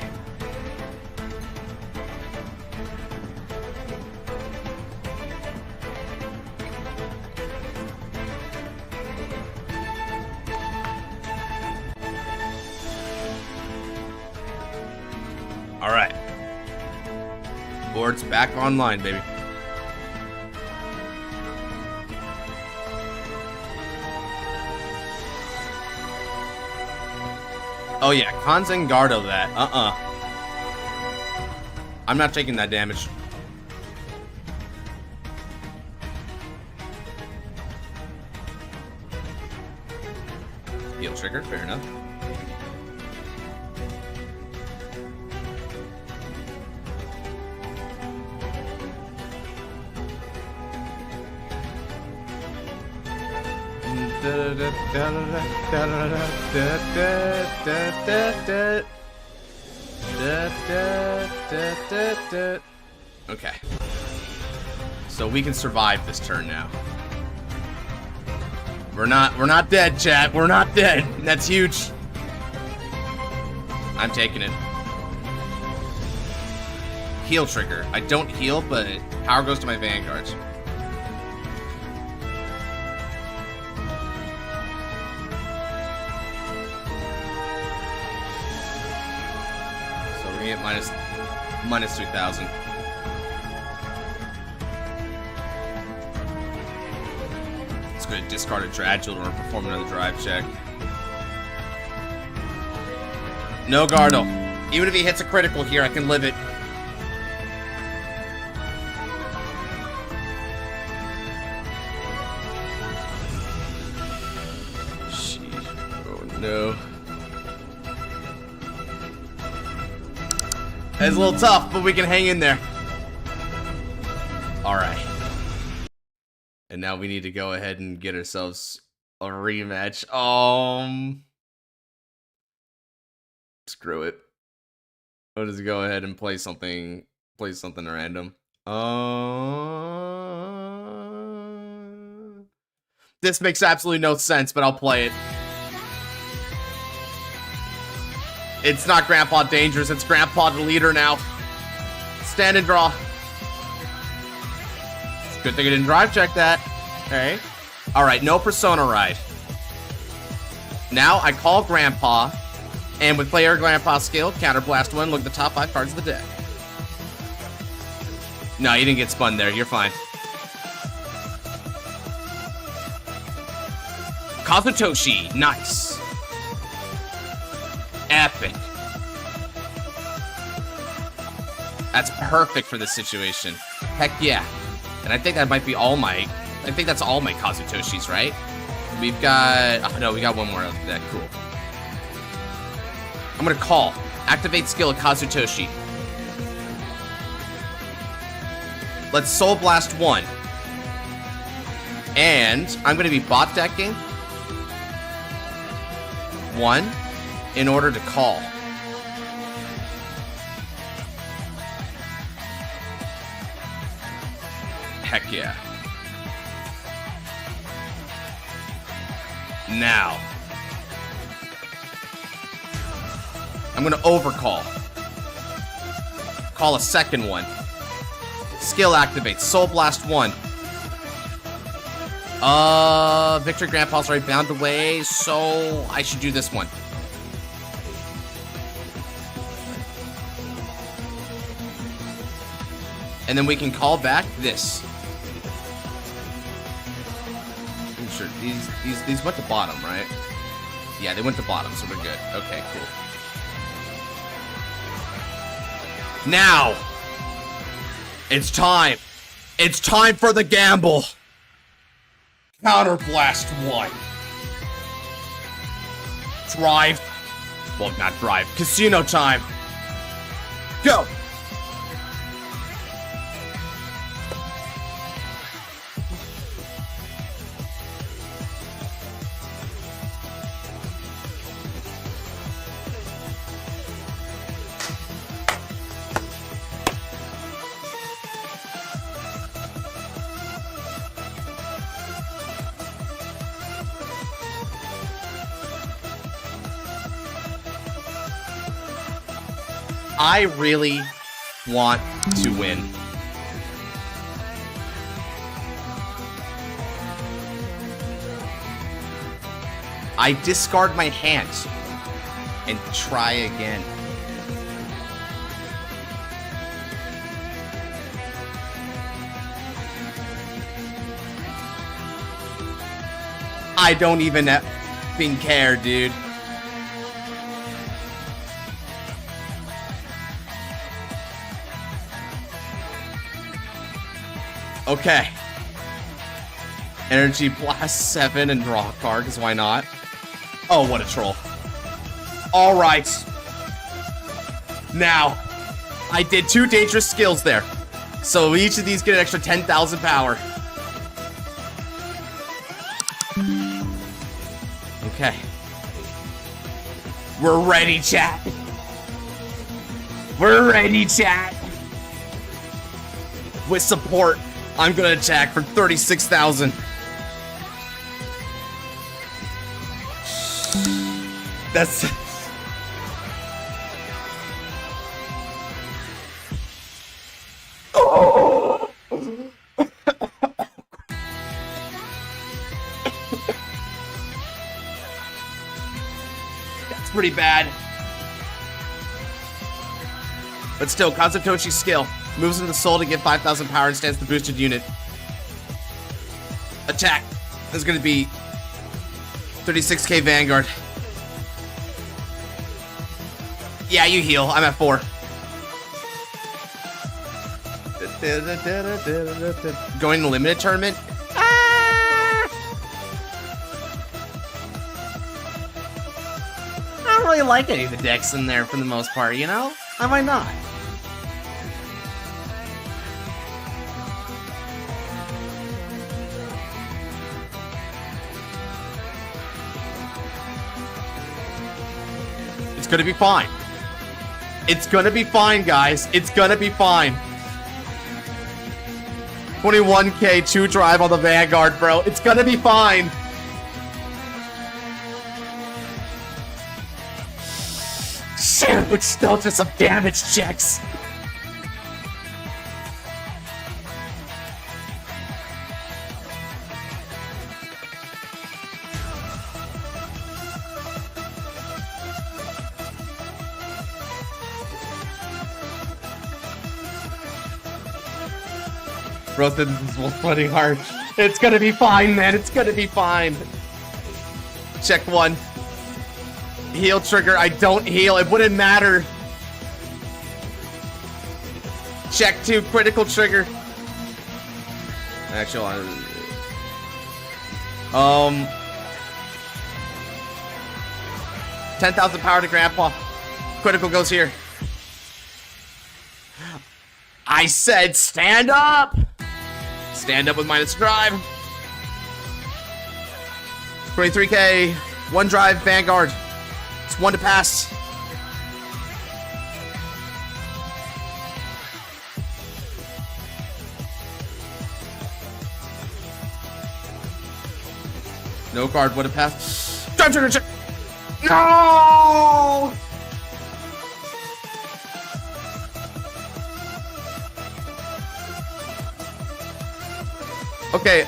Alright. Board's back online, baby. Oh yeah, Vanguard that. I'm not taking that damage. Heal trigger, fair enough. Okay. So we can survive this turn now. We're not dead, chat. We're not dead. That's huge. I'm taking it. Heal trigger. I don't heal, but power goes to my Vanguards. At minus 2,000. It's going to discard a Dragul or perform another drive check. No Gardo. Even if he hits a critical here, I can live it. Sheesh. Oh no. It's a little tough, but we can hang in there. Alright. And now we need to go ahead and get ourselves a rematch. Screw it. I'll just go ahead and play something random. This makes absolutely no sense, but I'll play it. It's not Grandpa Dangerous, it's Grandpa the Leader now. Stand and draw. It's a good thing I didn't drive check that. Okay. Alright, no Persona Ride. Now I call Grandpa, and with player Grandpa skill, counterblast 1, look at the top 5 cards of the deck. No, you didn't get spun there, you're fine. Kazutoshi, nice. Epic. That's perfect for this situation. Heck yeah. And I think that might be all my... I think that's all my Kazutoshis, right? We've got... Oh, no, we got one more of that. Cool. I'm gonna call. Activate skill of Kazutoshi. Let's Soul Blast 1. And I'm gonna be bot decking 1 in order to call. Heck yeah. Now, I'm gonna overcall. Call a second one. Skill activate. Soul Blast 1. Victory Grandpa's already bound away, so I should do this one. And then we can call back this. I'm sure these went to bottom, right? Yeah, they went to bottom, so we're good. Okay, cool. Now, it's time. It's time for the gamble. Counterblast 1. Drive. Well, not drive. Casino time. Go. I really want to win. I discard my hands and try again. I don't even effing care, dude. Okay. Energy Blast 7 and draw a card, because why not? Oh, what a troll. Alright. Now, I did 2 dangerous skills there. So each of these get an extra 10,000 power. Okay. We're ready, chat. We're ready, chat. With support, I'm gonna attack for 36,000. That's... Oh! That's pretty bad. But still, Kazutoshi's skill. Moves into the soul to give 5,000 power and stands the boosted unit. Attack. This is going to be 36k Vanguard. Yeah, you heal. I'm at 4. Going to limited tournament? Ah! I don't really like any of the decks in there for the most part, you know? I might not. It's gonna be fine. It's gonna be fine, guys. It's gonna be fine. 21k 2 drive on the Vanguard, bro. It's gonna be fine. Shoot, still just some damage checks. Bro, this is flooding hard. It's gonna be fine, man. It's gonna be fine. Check 1. Heal trigger. I don't heal. It wouldn't matter. Check 2. Critical trigger. Actually, 10,000 power to Grandpa. Critical goes here. I said stand up. Stand up with minus drive. 23k. 1 drive Vanguard. It's 1 to pass. No card would have passed. Drive trigger check. No! Okay,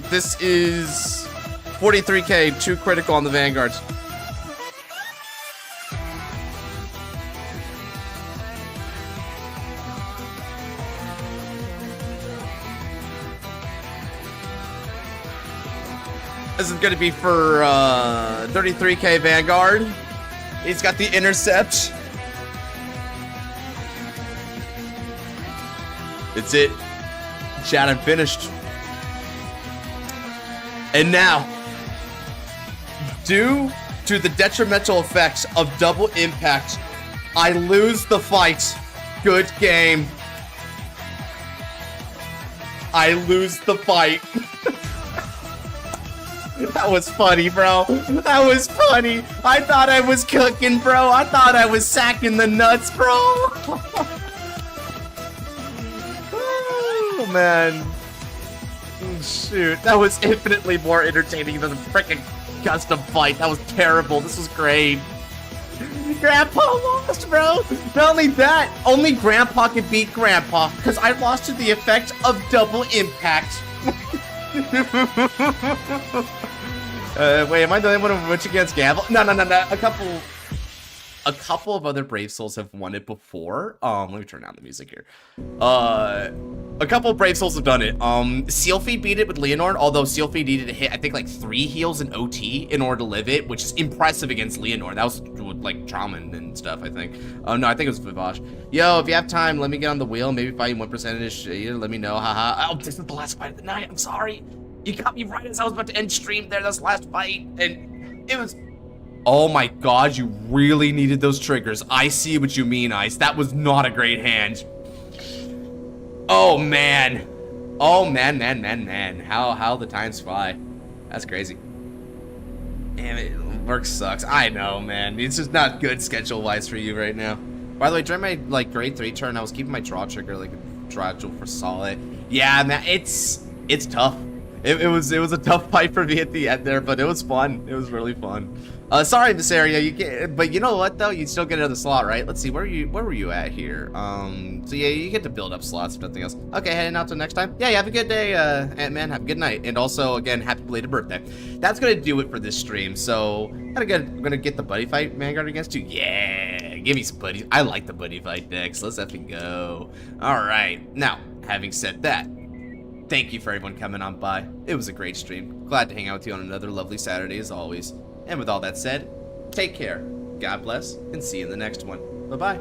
this is 43k, 2 critical on the Vanguard. This is gonna be for 33k Vanguard. He's got the intercept. It's it. Chat, I'm finished. And now, due to the detrimental effects of double impact, I lose the fight. Good game. I lose the fight. That was funny, bro. That was funny. I thought I was cooking, bro. I thought I was sacking the nuts, bro. Oh, man. Shoot. That was infinitely more entertaining than the freaking custom fight. That was terrible. This was great. Grandpa lost, bro. Not only that, only Grandpa can beat Grandpa because I lost to the effect of double impact. Wait, am I the only one which against Gamble? No. A couple of other Brave Souls have won it before. Let me turn down the music here. A couple of Brave Souls have done it. Sealfeed beat it with Leonord, although Sealfeed needed to hit, I think, like 3 heals in OT in order to live it, which is impressive against Leonord. That was with, like, Trauma and stuff, I think. No, I think it was Vivash. Yo, if you have time, let me get on the wheel. Maybe fight you 1%-ish. Let me know. Haha. Oh, this is the last fight of the night. I'm sorry. You got me right as I was about to end stream there. That's the last fight. And it was... Oh my god, you really needed those triggers. I see what you mean, Ice. That was not a great hand. Oh man. Oh man. How the times fly. That's crazy. Damn it, work sucks. I know, man. It's just not good schedule-wise for you right now. By the way, during my like grade 3 turn, I was keeping my draw trigger like a draw jewel for solid. Yeah, man, it's tough. It was a tough fight for me at the end there, but it was fun. It was really fun. Sorry, this area, you get, but you know what though? You still get another slot, right? Let's see, where were you at here? So yeah, you get to build up slots if nothing else. Okay, heading out till next time. Yeah, have a good day, Ant-Man. Have a good night, and also again, happy belated birthday. That's gonna do it for this stream. So, we're gonna get the buddy fight Vanguard against you. Yeah, give me some buddies. I like the buddy fight decks. Let's effing go. All right, now having said that. Thank you for everyone coming on by. It was a great stream. Glad to hang out with you on another lovely Saturday as always. And with all that said, take care, God bless, and see you in the next one. Bye-bye.